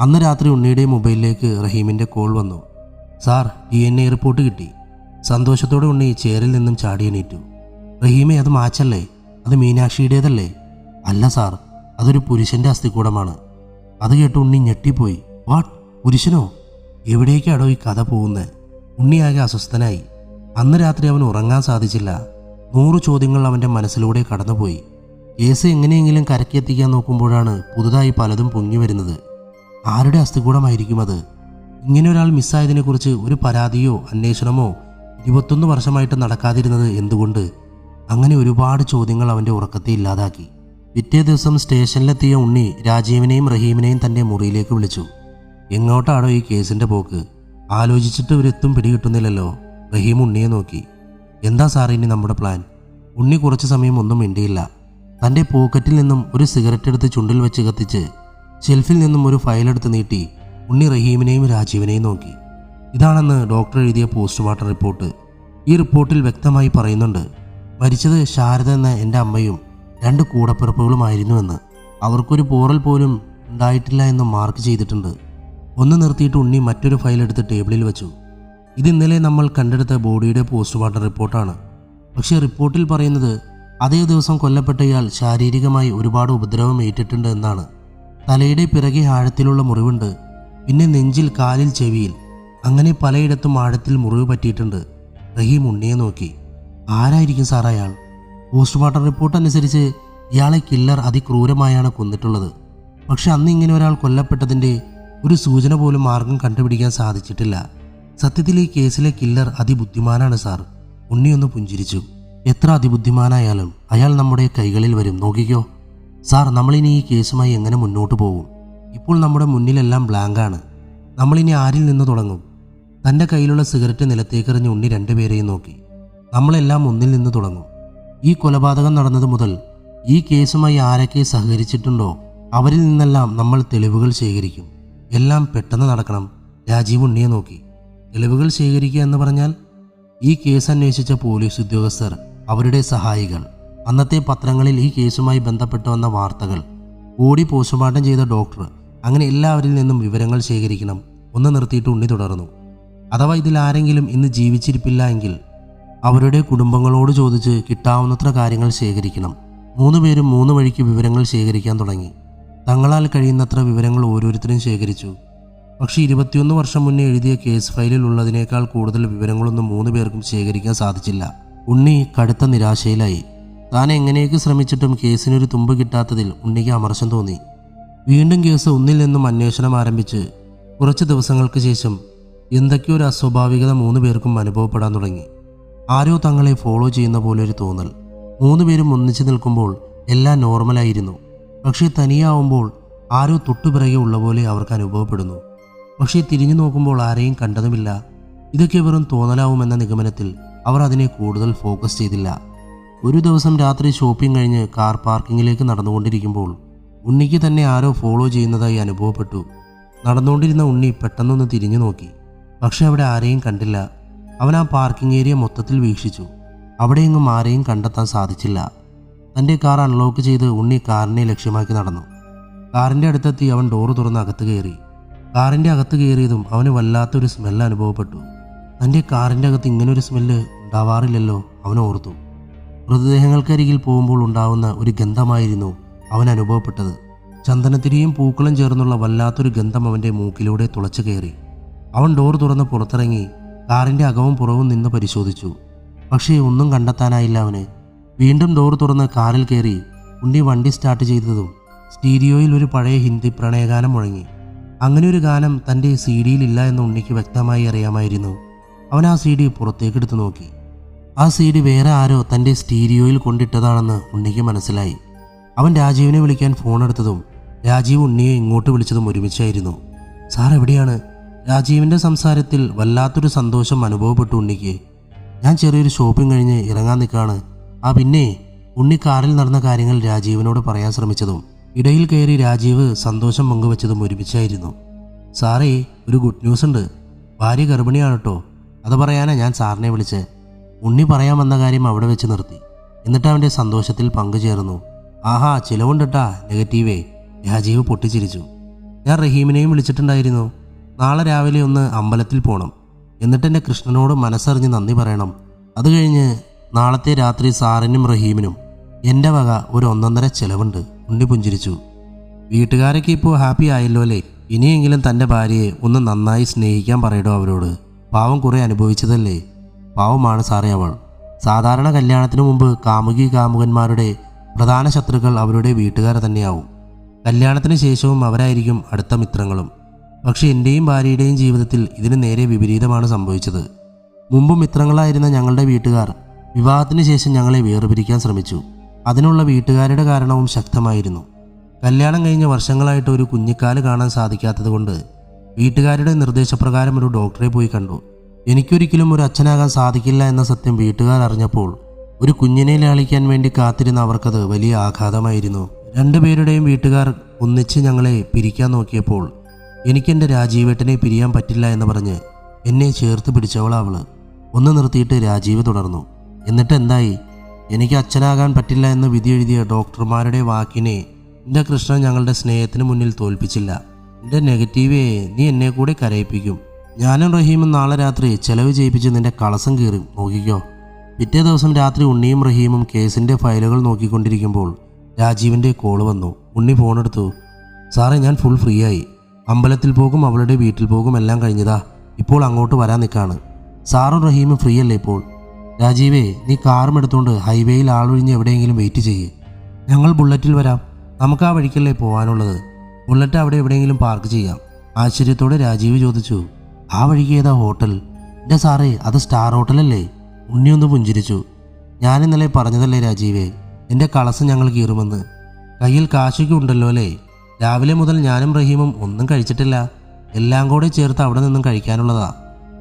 അന്ന് രാത്രി ഉണ്ണിയുടെ മൊബൈലിലേക്ക് റഹീമിൻ്റെ കോൾ വന്നു. സാർ, DNA റിപ്പോർട്ട് കിട്ടി. സന്തോഷത്തോടെ ഉണ്ണി ചെയറിൽ നിന്നും ചാടി എണീറ്റു. റഹീമെ, അത് മാച്ചല്ലേ? അത് മീനാക്ഷിയുടേതല്ലേ? അല്ല സാർ, അതൊരു പുരുഷൻ്റെ അസ്ഥിക്കൂടമാണ്. അത് കേട്ട് ഉണ്ണി ഞെട്ടിപ്പോയി. വാട്ട്, പുരുഷനോ? എവിടേക്കാടോ ഈ കഥ പോകുന്നത്? ഉണ്ണിയാകെ അസ്വസ്ഥനായി. അന്ന് രാത്രി അവൻ ഉറങ്ങാൻ സാധിച്ചില്ല. 100 ചോദ്യങ്ങൾ അവൻ്റെ മനസ്സിലൂടെ കടന്നുപോയി. കേസ് എങ്ങനെയെങ്കിലും കരക്കെത്തിക്കാൻ നോക്കുമ്പോഴാണ് പുതുതായി പലതും പൊങ്ങി വരുന്നത്. ആരുടെ അസ്ഥികൂടമായിരിക്കും അത്? ഇങ്ങനെ ഒരാൾ മിസ്സായതിനെക്കുറിച്ച് ഒരു പരാതിയോ അന്വേഷണമോ 21 വർഷമായിട്ട് നടക്കാതിരുന്നത് എന്തുകൊണ്ട്? അങ്ങനെ ഒരുപാട് ചോദ്യങ്ങൾ അവൻ്റെ ഉറക്കത്തെ ഇല്ലാതാക്കി. പിറ്റേ ദിവസം സ്റ്റേഷനിലെത്തിയ ഉണ്ണി രാജീവിനെയും റഹീമിനെയും തൻ്റെ മുറിയിലേക്ക് വിളിച്ചു. എങ്ങോട്ടാണോ ഈ കേസിൻ്റെ പോക്ക്? ആലോചിച്ചിട്ട് ഒരെത്തും പിടികിട്ടുന്നില്ലല്ലോ. റഹീം ഉണ്ണിയെ നോക്കി. എന്താ സാർ ഇനി നമ്മുടെ പ്ലാൻ? ഉണ്ണി കുറച്ച് സമയം ഒന്നും മിണ്ടിയില്ല. തൻ്റെ പോക്കറ്റിൽ നിന്നും ഒരു സിഗരറ്റ് എടുത്ത് ചുണ്ടിൽ വെച്ച് കത്തിച്ച് ഷെൽഫിൽ നിന്നും ഒരു ഫയലെടുത്ത് നീട്ടി ഉണ്ണി റഹീമിനെയും രാജീവിനെയും നോക്കി. ഇതാണെന്ന് ഡോക്ടർ എഴുതിയ പോസ്റ്റ്മോർട്ടം റിപ്പോർട്ട്. ഈ റിപ്പോർട്ടിൽ വ്യക്തമായി പറയുന്നുണ്ട്, മരിച്ചത് ശാരദ എന്ന എൻ്റെ അമ്മയും 2 കൂടപ്പിറപ്പുകളുമായിരുന്നുവെന്ന്. അവർക്കൊരു പോറൽ പോലും ഉണ്ടായിട്ടില്ല എന്ന് മാർക്ക് ചെയ്തിട്ടുണ്ട്. ഒന്ന് നിർത്തിയിട്ട് ഉണ്ണി മറ്റൊരു ഫയൽ എടുത്ത് ടേബിളിൽ വെച്ചു. ഇത് ഇന്നലെ നമ്മൾ കണ്ടെടുത്ത ബോഡിയുടെ പോസ്റ്റ്മോർട്ടം റിപ്പോർട്ടാണ്. പക്ഷേ റിപ്പോർട്ടിൽ പറയുന്നത് അതേ ദിവസം കൊല്ലപ്പെട്ടയാൾ ശാരീരികമായി ഒരുപാട് ഉപദ്രവം ഏറ്റിട്ടുണ്ട് എന്നാണ്. തലയുടെ പിറകെ ആഴത്തിലുള്ള മുറിവുണ്ട്. പിന്നെ നെഞ്ചിൽ, കാലിൽ, ചെവിയിൽ, അങ്ങനെ പലയിടത്തും ആഴത്തിൽ മുറിവ് പറ്റിയിട്ടുണ്ട്. റഹീം ഉണ്ണിയെ നോക്കി. ആരായിരിക്കും സാർ അയാൾ? പോസ്റ്റ്മോർട്ടം റിപ്പോർട്ട് അനുസരിച്ച് ഇയാളെ കില്ലർ അതിക്രൂരമായാണ് കൊന്നിട്ടുള്ളത്. പക്ഷെ അന്ന് ഇങ്ങനെ ഒരാൾ കൊല്ലപ്പെട്ടതിൻ്റെ ഒരു സൂചന പോലും മാർഗം കണ്ടുപിടിക്കാൻ സാധിച്ചിട്ടില്ല. സത്യത്തിൽ ഈ കേസിലെ കില്ലർ അതിബുദ്ധിമാനാണ് സാർ. ഉണ്ണിയൊന്ന് പുഞ്ചിരിച്ചു. എത്ര അതിബുദ്ധിമാനായാലും അയാൾ നമ്മുടെ കൈകളിൽ വരും. നോക്കിക്കോ സാർ, നമ്മളിനി ഈ കേസുമായി എങ്ങനെ മുന്നോട്ട് പോകും? ഇപ്പോൾ നമ്മുടെ മുന്നിലെല്ലാം ബ്ലാങ്കാണ്. നമ്മളിനി ആരിൽ നിന്ന് തുടങ്ങും? തൻ്റെ കയ്യിലുള്ള സിഗരറ്റ് നിലത്തേക്കെറിഞ്ഞ് ഉണ്ണി 2 പേരെയും നോക്കി. നമ്മളെല്ലാം ഒന്നിൽ നിന്ന് തുടങ്ങും. ഈ കൊലപാതകം നടന്നത് മുതൽ ഈ കേസുമായി ആരൊക്കെ സഹകരിച്ചിട്ടുണ്ടോ അവരിൽ നിന്നെല്ലാം നമ്മൾ തെളിവുകൾ ശേഖരിക്കും. എല്ലാം പെട്ടെന്ന് നടക്കണം. രാജീവ് ഉണ്ണിയെ നോക്കി. തെളിവുകൾ ശേഖരിക്കുക എന്ന് പറഞ്ഞാൽ ഈ കേസ് അന്വേഷിച്ച പോലീസ് ഉദ്യോഗസ്ഥർ, അവരുടെ സഹായികൾ, അന്നത്തെ പത്രങ്ങളിൽ ഈ കേസുമായി ബന്ധപ്പെട്ട് വന്ന വാർത്തകൾ, ബോഡി പോസ്റ്റ്മോർട്ടം ചെയ്ത ഡോക്ടർ, അങ്ങനെ എല്ലാവരിൽ നിന്നും വിവരങ്ങൾ ശേഖരിക്കണം. ഒന്ന് നിർത്തിയിട്ട് ഉണ്ണി തുടർന്നു. അഥവാ ഇതിൽ ആരെങ്കിലും ഇന്ന് ജീവിച്ചിരിപ്പില്ല എങ്കിൽ അവരുടെ കുടുംബങ്ങളോട് ചോദിച്ച് കിട്ടാവുന്നത്ര കാര്യങ്ങൾ ശേഖരിക്കണം. 3 പേരും 3 വഴിക്ക് വിവരങ്ങൾ ശേഖരിക്കാൻ തുടങ്ങി. തങ്ങളാൽ കഴിയുന്നത്ര വിവരങ്ങൾ ഓരോരുത്തരും ശേഖരിച്ചു. പക്ഷേ 21 വർഷം മുന്നേ എഴുതിയ കേസ് ഫയലിൽ ഉള്ളതിനേക്കാൾ കൂടുതൽ വിവരങ്ങളൊന്നും 3 പേർക്കും ശേഖരിക്കാൻ സാധിച്ചില്ല. ഉണ്ണി കടുത്ത നിരാശയിലായി. താൻ എങ്ങനെയൊക്കെ ശ്രമിച്ചിട്ടും കേസിനൊരു തുമ്പ് കിട്ടാത്തതിൽ ഉണ്ണിക്ക് അമർഷം തോന്നി. വീണ്ടും കേസ് ഒന്നിൽ നിന്നും അന്വേഷണം ആരംഭിച്ച് കുറച്ച് ദിവസങ്ങൾക്ക് ശേഷം എന്തൊക്കെയോ ഒരു അസ്വാഭാവികത 3 പേർക്കും അനുഭവപ്പെടാൻ തുടങ്ങി. ആരോ തങ്ങളെ ഫോളോ ചെയ്യുന്ന പോലെ ഒരു തോന്നൽ. 3 പേരും ഒന്നിച്ചു നിൽക്കുമ്പോൾ എല്ലാം നോർമലായിരുന്നു. പക്ഷേ തനിയാവുമ്പോൾ ആരോ തൊട്ടുപിറകെ ഉള്ള പോലെ അവർക്ക് അനുഭവപ്പെടുന്നു. പക്ഷേ തിരിഞ്ഞു നോക്കുമ്പോൾ ആരെയും കണ്ടതുമില്ല. ഇതൊക്കെ വെറും തോന്നലാവുമെന്ന നിഗമനത്തിൽ അവർ അതിനെ കൂടുതൽ ഫോക്കസ് ചെയ്തില്ല. ഒരു ദിവസം രാത്രി ഷോപ്പിംഗ് കഴിഞ്ഞ് കാർ പാർക്കിങ്ങിലേക്ക് നടന്നുകൊണ്ടിരിക്കുമ്പോൾ ഉണ്ണിക്ക് തന്നെ ആരോ ഫോളോ ചെയ്യുന്നതായി അനുഭവപ്പെട്ടു. നടന്നുകൊണ്ടിരുന്ന ഉണ്ണി പെട്ടെന്നൊന്ന് തിരിഞ്ഞു നോക്കി. പക്ഷെ അവിടെ ആരെയും കണ്ടില്ല. അവൻ ആ പാർക്കിംഗ് ഏരിയ മൊത്തത്തിൽ വീക്ഷിച്ചു. അവിടെയെങ്ങും ആരെയും കണ്ടെത്താൻ സാധിച്ചില്ല. തൻ്റെ കാർ അൺലോക്ക് ചെയ്ത് ഉണ്ണി കാറിനെ ലക്ഷ്യമാക്കി നടന്നു. കാറിൻ്റെ അടുത്തെത്തി അവൻ ഡോറ് തുറന്ന് അകത്ത് കയറി. കാറിൻ്റെ അകത്ത് കയറിയതും അവന് വല്ലാത്തൊരു സ്മെല്ല് അനുഭവപ്പെട്ടു. തൻ്റെ കാറിൻ്റെ അകത്ത് ഇങ്ങനൊരു സ്മെല്ല് ഉണ്ടാവാറില്ലല്ലോ അവൻ ഓർത്തു. മൃതദേഹങ്ങൾക്കരികിൽ പോകുമ്പോൾ ഉണ്ടാവുന്ന ഒരു ഗന്ധമായിരുന്നു അവൻ അനുഭവപ്പെട്ടത്. ചന്ദനത്തിരിയും പൂക്കളും ചേർന്നുള്ള വല്ലാത്തൊരു ഗന്ധം അവൻ്റെ മൂക്കിലൂടെ തുളച്ചു കയറി. അവൻ ഡോർ തുറന്ന് പുറത്തിറങ്ങി കാറിൻ്റെ അകവും പുറവും നിന്ന് പരിശോധിച്ചു. പക്ഷേ ഒന്നും കണ്ടെത്താനായില്ല അവന്. വീണ്ടും ഡോർ തുറന്ന് കാറിൽ കയറി ഉണ്ണി വണ്ടി സ്റ്റാർട്ട് ചെയ്തതും സ്റ്റീരിയോയിൽ ഒരു പഴയ ഹിന്ദി പ്രണയഗാനം മുഴങ്ങി. അങ്ങനെ ഒരു ഗാനം തൻ്റെ CD-യിൽ ഇല്ല എന്ന് ഉണ്ണിക്ക് വ്യക്തമായി അറിയാമായിരുന്നു. അവൻ ആ CD പുറത്തേക്കെടുത്ത് നോക്കി. ആ CD വേറെ ആരോ തൻ്റെ സ്റ്റീരിയോയിൽ കൊണ്ടിട്ടതാണെന്ന് ഉണ്ണിക്ക് മനസ്സിലായി. അവൻ രാജീവിനെ വിളിക്കാൻ ഫോൺ എടുത്തതും രാജീവ് ഉണ്ണിയെ ഇങ്ങോട്ട് വിളിച്ചതും ഒരുമിച്ചായിരുന്നു. സാർ എവിടെയാണ്? രാജീവിൻ്റെ സംസാരത്തിൽ വല്ലാത്തൊരു സന്തോഷം അനുഭവപ്പെട്ടു ഉണ്ണിക്ക്. ഞാൻ ചെറിയൊരു ഷോപ്പിംഗ് കഴിഞ്ഞ് ഇറങ്ങാൻ നിൽക്കാണ്. പിന്നെ ഉണ്ണി കാറിൽ നടന്ന കാര്യങ്ങൾ രാജീവിനോട് പറയാൻ ശ്രമിച്ചതും ഇടയിൽ കയറി രാജീവ് സന്തോഷം പങ്കുവച്ചതും ഒരുമിച്ചായിരുന്നു. സാറേ, ഒരു ഗുഡ് ന്യൂസ് ഉണ്ട്. ഭാര്യ ഗർഭിണിയാണ് കേട്ടോ. അത് പറയാനാ ഞാൻ സാറിനെ വിളിച്ചേ. ഉണ്ണി പറയാൻ വന്ന കാര്യം അവിടെ വെച്ച് നിർത്തി. എന്നിട്ട് അവൻ്റെ സന്തോഷത്തിൽ പങ്കുചേർന്നു. ആഹാ, ചിലവുണ്ടിട്ടാ നെഗറ്റീവേ. രാജീവ് പൊട്ടിച്ചിരിച്ചു. ഞാൻ റഹീമിനെയും വിളിച്ചിട്ടുണ്ടായിരുന്നു. നാളെ രാവിലെ ഒന്ന് അമ്പലത്തിൽ പോകണം. എന്നിട്ട് എൻ്റെ കൃഷ്ണനോട് മനസ്സറിഞ്ഞ് നന്ദി പറയണം. അത് കഴിഞ്ഞ് നാളത്തെ രാത്രി സാറിനും റഹീമിനും എൻ്റെ വക ഒരു 1.5 ചിലവുണ്ട്. ഉണ്ണി പുഞ്ചിരിച്ചു. വീട്ടുകാരൊക്കെ ഇപ്പോൾ ഹാപ്പി ആയല്ലോ അല്ലേ? ഇനിയെങ്കിലും തൻ്റെ ഭാര്യയെ ഒന്ന് നന്നായി സ്നേഹിക്കാൻ പറയടോ അവരോട്. പാവം കുറേ അനുഭവിച്ചതല്ലേ. പാവമാണ് സാറേ അവൾ. സാധാരണ കല്യാണത്തിന് മുമ്പ് കാമുകി കാമുകന്മാരുടെ പ്രധാന ശത്രുക്കൾ അവരുടെ വീട്ടുകാർ തന്നെയാവും. കല്യാണത്തിന് ശേഷവും അവരായിരിക്കും അടുത്ത മിത്രങ്ങളും. പക്ഷെ എൻ്റെയും ഭാര്യയുടെയും ജീവിതത്തിൽ ഇതിന് നേരെ വിപരീതമാണ് സംഭവിച്ചത്. മുമ്പ് മിത്രങ്ങളായിരുന്ന ഞങ്ങളുടെ വീട്ടുകാർ വിവാഹത്തിന് ശേഷം ഞങ്ങളെ വേർപിരിക്കാൻ ശ്രമിച്ചു. അതിനുള്ള വീട്ടുകാരുടെ കാരണവും ശക്തമായിരുന്നു. കല്യാണം കഴിഞ്ഞ വർഷങ്ങളായിട്ട് ഒരു കുഞ്ഞിക്കാല് കാണാൻ സാധിക്കാത്തതുകൊണ്ട് വീട്ടുകാരുടെ നിർദ്ദേശപ്രകാരം ഒരു ഡോക്ടറെ പോയി കണ്ടു. എനിക്കൊരിക്കലും ഒരു അച്ഛനാകാൻ സാധിക്കില്ല എന്ന സത്യം വീട്ടുകാർ അറിഞ്ഞപ്പോൾ ഒരു കുഞ്ഞിനെ ലാളിക്കാൻ വേണ്ടി കാത്തിരുന്ന അവർക്കത് വലിയ ആഘാതമായിരുന്നു. രണ്ടുപേരുടെയും വീട്ടുകാർ ഒന്നിച്ച് ഞങ്ങളെ പിരിക്കാൻ നോക്കിയപ്പോൾ എനിക്കെൻ്റെ രാജീവേട്ടനെ പിരിയാൻ പറ്റില്ല എന്ന് പറഞ്ഞ് എന്നെ ചേർത്ത് പിടിച്ചവളവള്. ഒന്ന് നിർത്തിയിട്ട് രാജീവ് തുടർന്നു. എന്നിട്ട് എന്തായി? എനിക്ക് അച്ഛനാകാൻ പറ്റില്ല എന്ന് വിധി എഴുതിയ ഡോക്ടർമാരുടെ വാക്കിനെ എൻ്റെ കൃഷ്ണൻ ഞങ്ങളുടെ സ്നേഹത്തിന് മുന്നിൽ തോൽപ്പിച്ചില്ല. എൻ്റെ നെഗറ്റീവേ, നീ എന്നെ കൂടെ കരയിപ്പിക്കും. ഞാനും റഹീമും നാളെ രാത്രി ചെലവ് ചെയ്യിപ്പിച്ച് നിന്റെ കളസം കീറും, നോക്കിക്കോ. പിറ്റേ ദിവസം രാത്രി ഉണ്ണിയും റഹീമും കേസിൻ്റെ ഫയലുകൾ നോക്കിക്കൊണ്ടിരിക്കുമ്പോൾ രാജീവിൻ്റെ കോള് വന്നു. ഉണ്ണി ഫോണെടുത്തു. സാറേ, ഞാൻ ഫുൾ ഫ്രീ ആയി. അമ്പലത്തിൽ പോകും അവളുടെ വീട്ടിൽ പോകും എല്ലാം കഴിഞ്ഞതാ. ഇപ്പോൾ അങ്ങോട്ട് വരാൻ നിൽക്കാണ്. സാറും റഹീമും ഫ്രീ അല്ലേ ഇപ്പോൾ? രാജീവേ, നീ കാറും എടുത്തുകൊണ്ട് ഹൈവേയിൽ ആളൊഴിഞ്ഞ് എവിടെയെങ്കിലും വെയിറ്റ് ചെയ്യേ. ഞങ്ങൾ ബുള്ളറ്റിൽ വരാം. നമുക്ക് ആ വഴിക്കല്ലേ പോകാനുള്ളത്. ബുള്ളറ്റ് അവിടെ എവിടെയെങ്കിലും പാർക്ക് ചെയ്യാം. ആശ്ചര്യത്തോടെ രാജീവ് ചോദിച്ചു. ആ വഴിക്ക് ഏതാ ഹോട്ടൽ? എൻ്റെ സാറേ, അത് സ്റ്റാർ ഹോട്ടലല്ലേ? ഉണ്ണിയൊന്ന് പുഞ്ചിരിച്ചു. ഞാൻ ഇന്നലെ പറഞ്ഞതല്ലേ രാജീവേ, എൻ്റെ കളസം ഞങ്ങൾ കീറുമെന്ന്. കയ്യിൽ കാശൊക്കെ ഉണ്ടല്ലോ അല്ലേ? രാവിലെ മുതൽ ഞാനും റഹീമും ഒന്നും കഴിച്ചിട്ടില്ല. എല്ലാം കൂടെ ചേർത്ത് അവിടെ നിന്നും കഴിക്കാനുള്ളതാ.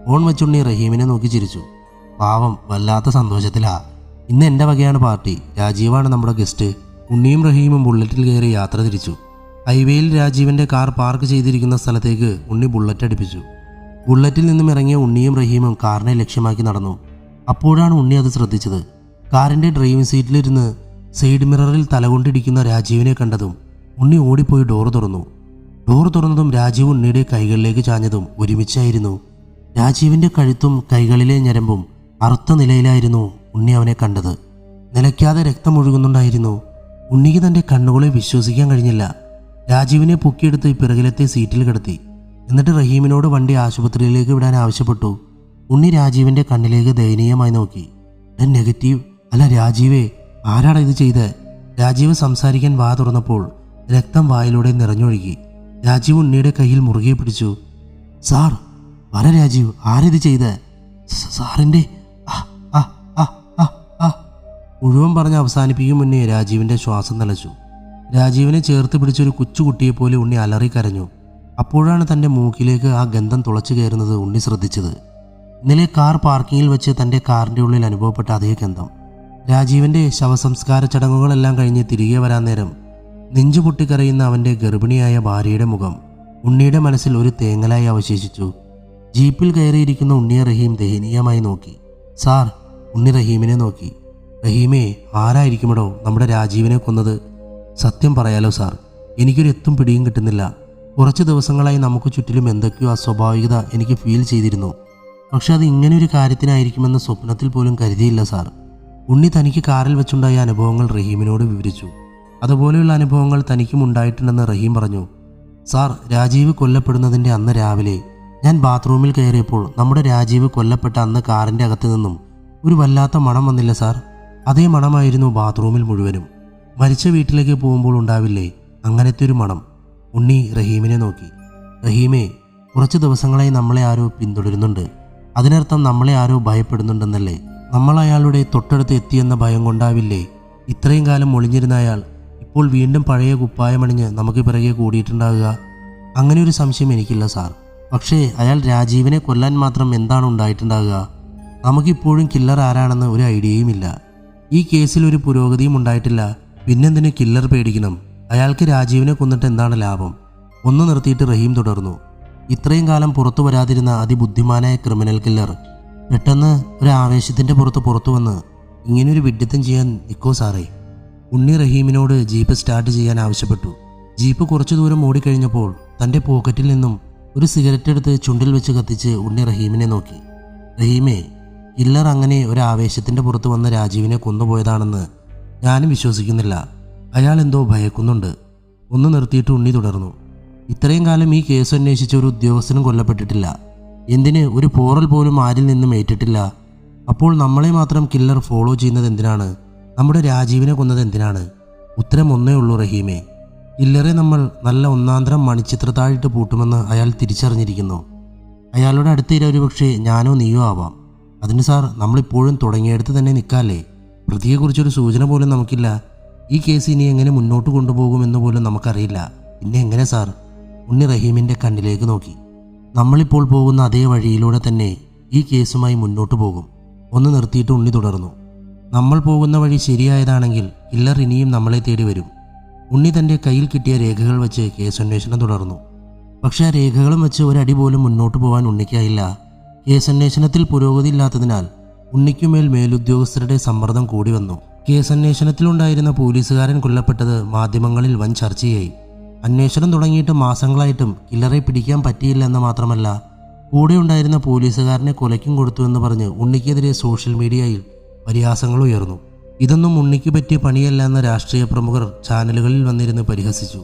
ഫോൺ വെച്ചുണ്ണി റഹീമിനെ നോക്കി ചിരിച്ചു. പാവം, വല്ലാത്ത സന്തോഷത്തിലാ. ഇന്ന് എൻ്റെ വകയാണ് പാർട്ടി. രാജീവാണ് നമ്മുടെ ഗസ്റ്റ്. ഉണ്ണിയും റഹീമും ബുള്ളറ്റിൽ കയറി യാത്ര തിരിച്ചു. ഹൈവേയിൽ രാജീവിൻ്റെ കാർ പാർക്ക് ചെയ്തിരിക്കുന്ന സ്ഥലത്തേക്ക് ഉണ്ണി ബുള്ളറ്റ് അടുപ്പിച്ചു. ബുള്ളറ്റിൽ നിന്നും ഇറങ്ങിയ ഉണ്ണിയും റഹീമും കാറിനെ ലക്ഷ്യമാക്കി നടന്നു. അപ്പോഴാണ് ഉണ്ണി അത് ശ്രദ്ധിച്ചത്. കാറിൻ്റെ ഡ്രൈവിംഗ് സീറ്റിലിരുന്ന് സൈഡ് മിററിൽ തലകൊണ്ടിരിക്കുന്ന രാജീവിനെ കണ്ടതും ഉണ്ണി ഓടിപ്പോയി ഡോറ് തുറന്നു. ഡോറ് തുറന്നതും രാജീവ് ഉണ്ണിയുടെ കൈകളിലേക്ക് ചാഞ്ഞതും ഒരുമിച്ചായിരുന്നു. രാജീവിൻ്റെ കഴുത്തും കൈകളിലെ ഞരമ്പും അറുത്ത നിലയിലായിരുന്നു ഉണ്ണി അവനെ കണ്ടത്. നിലയ്ക്കാതെ രക്തം ഒഴുകുന്നുണ്ടായിരുന്നു. ഉണ്ണിക്ക് തൻ്റെ കണ്ണുകളെ വിശ്വസിക്കാൻ കഴിഞ്ഞില്ല. രാജീവിനെ പൊക്കിയെടുത്ത് പിറകിലത്തെ സീറ്റിൽ കിടത്തി. എന്നിട്ട് റഹീമിനോട് വണ്ടി ആശുപത്രിയിലേക്ക് വിടാൻ ആവശ്യപ്പെട്ടു. ഉണ്ണി രാജീവിൻ്റെ കണ്ണിലേക്ക് ദയനീയമായി നോക്കി. നെഗറ്റീവ് അല്ല രാജീവേ, ആരാടാ ഇത് ചെയ്ത്? രാജീവ് സംസാരിക്കാൻ വാ തുറന്നപ്പോൾ രക്തം വായിലൂടെ നിറഞ്ഞൊഴുകി. രാജീവ് ഉണ്ണിയുടെ കയ്യിൽ മുറുകെ പിടിച്ചു. സാർ, വര രാജീവ്, ആരിത് ചെയ്ത്? സാറിൻ്റെ മുഴുവൻ പറഞ്ഞ് അവസാനിപ്പിക്കും മുന്നേ രാജീവിൻ്റെ ശ്വാസം നിലച്ചു. രാജീവിനെ ചേർത്ത് പിടിച്ചൊരു കൊച്ചുകുട്ടിയെപ്പോലെ ഉണ്ണി അലറിക്കരഞ്ഞു. അപ്പോഴാണ് തൻ്റെ മൂക്കിലേക്ക് ആ ഗന്ധം തുളച്ചു കയറുന്നത് ഉണ്ണി ശ്രദ്ധിച്ചത്. ഇന്നലെ കാർ പാർക്കിങ്ങിൽ വെച്ച് തൻ്റെ കാറിൻ്റെ ഉള്ളിൽ അനുഭവപ്പെട്ട അതേ ഗന്ധം. രാജീവിൻ്റെ ശവസംസ്കാര ചടങ്ങുകളെല്ലാം കഴിഞ്ഞ് തിരികെ വരാൻ നേരം നെഞ്ചു പൊട്ടിക്കരയുന്ന അവൻ്റെ ഗർഭിണിയായ ഭാര്യയുടെ മുഖം ഉണ്ണിയുടെ മനസ്സിൽ ഒരു തേങ്ങലായി അവശേഷിച്ചു. ജീപ്പിൽ കയറിയിരിക്കുന്ന ഉണ്ണിയെ റഹീം ദയനീയമായി നോക്കി. സാർ, ഉണ്ണി റഹീമിനെ നോക്കി. റഹീമേ, ആരായിരിക്കുമടോ നമ്മുടെ രാജീവിനെ കൊന്നത്? സത്യം പറയാലോ സാർ, എനിക്കൊരു എത്തും പിടിയും കിട്ടുന്നില്ല. കുറച്ച് ദിവസങ്ങളായി നമുക്ക് ചുറ്റിലും എന്തൊക്കെയോ അസ്വാഭാവികത എനിക്ക് ഫീൽ ചെയ്തിരുന്നു. പക്ഷെ അത് ഇങ്ങനെയൊരു കാര്യത്തിനായിരിക്കുമെന്ന് സ്വപ്നത്തിൽ പോലും കരുതിയില്ല സാർ. ഉണ്ണി തനിക്ക് കാറിൽ വെച്ചുണ്ടായ അനുഭവങ്ങൾ റഹീമിനോട് വിവരിച്ചു. അതുപോലെയുള്ള അനുഭവങ്ങൾ തനിക്കും ഉണ്ടായിട്ടുണ്ടെന്ന് റഹീം പറഞ്ഞു. സാർ, രാജീവ് കൊല്ലപ്പെടുന്നതിൻ്റെ അന്ന് രാവിലെ ഞാൻ ബാത്റൂമിൽ കയറിയപ്പോൾ നമ്മുടെ രാജീവ് കൊല്ലപ്പെട്ട അന്ന് കാറിൻ്റെ അകത്ത് നിന്നും ഒരു വല്ലാത്ത മണം വന്നില്ല സാർ? അതേ മണമായിരുന്നു ബാത്റൂമിൽ മുഴുവനും. മരിച്ച വീട്ടിലേക്ക് പോകുമ്പോൾ ഉണ്ടാവില്ലേ അങ്ങനത്തെ ഒരു മണം. ഉണ്ണി റഹീമിനെ നോക്കി. റഹീമേ, കുറച്ച് ദിവസങ്ങളായി നമ്മളെ ആരോ പിന്തുടരുന്നുണ്ട്. അതിനർത്ഥം നമ്മളെ ആരോ ഭയപ്പെടുന്നുണ്ടെന്നല്ലേ? നമ്മൾ അയാളുടെ തൊട്ടടുത്ത് എത്തിയെന്ന ഭയം കൊണ്ടാവില്ലേ ഇത്രയും കാലം ഒളിഞ്ഞിരുന്ന അയാൾ ഇപ്പോൾ വീണ്ടും പഴയ കുപ്പായമണിഞ്ഞ് നമുക്ക് പിറകെ കൂടിയിട്ടുണ്ടാവുക? അങ്ങനെ ഒരു സംശയം എനിക്കില്ല സാർ. പക്ഷേ അയാൾ രാജീവിനെ കൊല്ലാൻ മാത്രം എന്താണ് ഉണ്ടായിട്ടുണ്ടാവുക? നമുക്കിപ്പോഴും കില്ലർ ആരാണെന്ന് ഒരു ഐഡിയയും ഇല്ല. ഈ കേസിൽ ഒരു പുരോഗതിയും ഉണ്ടായിട്ടില്ല. പിന്നെന്തിന് കില്ലർ പേടിക്കണം? അയാൾക്ക് രാജീവിനെ കൊന്നിട്ട് എന്താണ് ലാഭം? ഒന്ന് നിർത്തിയിട്ട് റഹീം തുടർന്നു. ഇത്രയും കാലം പുറത്തു വരാതിരുന്ന അതിബുദ്ധിമാനായ ക്രിമിനൽ കില്ലർ പെട്ടെന്ന് ഒരു ആവേശത്തിൻ്റെ പുറത്തു വന്ന് ഇങ്ങനെയൊരു വിഡ്ഢിത്തം ചെയ്യാൻ നിൽക്കോ സാറേ? ഉണ്ണി റഹീമിനോട് ജീപ്പ് സ്റ്റാർട്ട് ചെയ്യാൻ ആവശ്യപ്പെട്ടു. ജീപ്പ് കുറച്ചു ദൂരം ഓടിക്കഴിഞ്ഞപ്പോൾ തൻ്റെ പോക്കറ്റിൽ നിന്നും ഒരു സിഗരറ്റ് എടുത്ത് ചുണ്ടിൽ വെച്ച് കത്തിച്ച് ഉണ്ണി റഹീമിനെ നോക്കി. റഹീമേ, കില്ലർ അങ്ങനെ ഒരു ആവേശത്തിൻ്റെ പുറത്ത് വന്ന രാജീവിനെ കൊന്നുപോയതാണെന്ന് ഞാനും വിശ്വസിക്കുന്നില്ല. അയാൾ എന്തോ ഭയക്കുന്നുണ്ട്. ഒന്ന് നിർത്തിയിട്ട് ഉണ്ണി തുടർന്നു. ഇത്രയും കാലം ഈ കേസ് അന്വേഷിച്ച ഒരു ഉദ്യോഗസ്ഥനും കൊല്ലപ്പെട്ടിട്ടില്ല. എന്തിന് ഒരു പോറൽ പോലും ആരിൽ നിന്നും ഏറ്റിട്ടില്ല. അപ്പോൾ നമ്മളെ മാത്രം കില്ലർ ഫോളോ ചെയ്യുന്നത് എന്തിനാണ്? നമ്മുടെ രാജീവിനെ കൊന്നത് എന്തിനാണ്? ഉത്തരം ഒന്നേ ഉള്ളൂ റഹീമേ, കില്ലറെ നമ്മൾ നല്ല ഒന്നാന്തരം മണിച്ചിത്രത്താഴിട്ട് പൂട്ടുമെന്ന് അയാൾ തിരിച്ചറിഞ്ഞിരിക്കുന്നു. അയാളുടെ അടുത്തിര ഒരുപക്ഷെ ഞാനോ നീയോ ആവാം. അതിന് സാർ നമ്മളിപ്പോഴും തുടങ്ങിയെടുത്ത് തന്നെ നിൽക്കാല്ലേ? പ്രതിയെക്കുറിച്ചൊരു സൂചന പോലും നമുക്കില്ല. ഈ കേസ് ഇനി എങ്ങനെ മുന്നോട്ട് കൊണ്ടുപോകുമെന്ന് പോലും നമുക്കറിയില്ല. പിന്നെ എങ്ങനെ സാർ? ഉണ്ണി റഹീമിൻ്റെ കണ്ണിലേക്ക് നോക്കി. നമ്മളിപ്പോൾ പോകുന്ന അതേ വഴിയിലൂടെ തന്നെ ഈ കേസുമായി മുന്നോട്ട് പോകും. ഒന്ന് നിർത്തിയിട്ട് ഉണ്ണി തുടർന്നു. നമ്മൾ പോകുന്ന വഴി ശരിയായതാണെങ്കിൽ കില്ലർ ഇനിയും നമ്മളെ തേടി വരും. ഉണ്ണി തൻ്റെ കയ്യിൽ കിട്ടിയ രേഖകൾ വെച്ച് കേസന്വേഷണം തുടർന്നു. പക്ഷേ ആ രേഖകളും വെച്ച് ഒരടി പോലും മുന്നോട്ട് പോകാൻ ഉണ്ണിക്കായില്ല. കേസന്വേഷണത്തിൽ പുരോഗതിയില്ലാത്തതിനാൽ ഉണ്ണിക്കുമേൽ മേലുദ്യോഗസ്ഥരുടെ സമ്മർദ്ദം കൂടി വന്നു. കേസന്വേഷണത്തിലുണ്ടായിരുന്ന പോലീസുകാരൻ കൊല്ലപ്പെട്ടത് മാധ്യമങ്ങളിൽ വൻ ചർച്ചയായി. അന്വേഷണം തുടങ്ങിയിട്ട് മാസങ്ങളായിട്ടും കില്ലറെ പിടിക്കാൻ പറ്റിയില്ല എന്ന് മാത്രമല്ല, കൂടെ ഉണ്ടായിരുന്ന പോലീസുകാരനെ കൊലയ്ക്കും കൊടുത്തു എന്ന് പറഞ്ഞ് ഉണ്ണിക്കെതിരെ സോഷ്യൽ മീഡിയയിൽ പരിഹാസങ്ങൾ ഉയർന്നു. ഇതൊന്നും ഉണ്ണിക്ക് പറ്റിയ പണിയല്ല എന്ന രാഷ്ട്രീയ പ്രമുഖർ ചാനലുകളിൽ വന്നിരുന്ന് പരിഹസിച്ചു.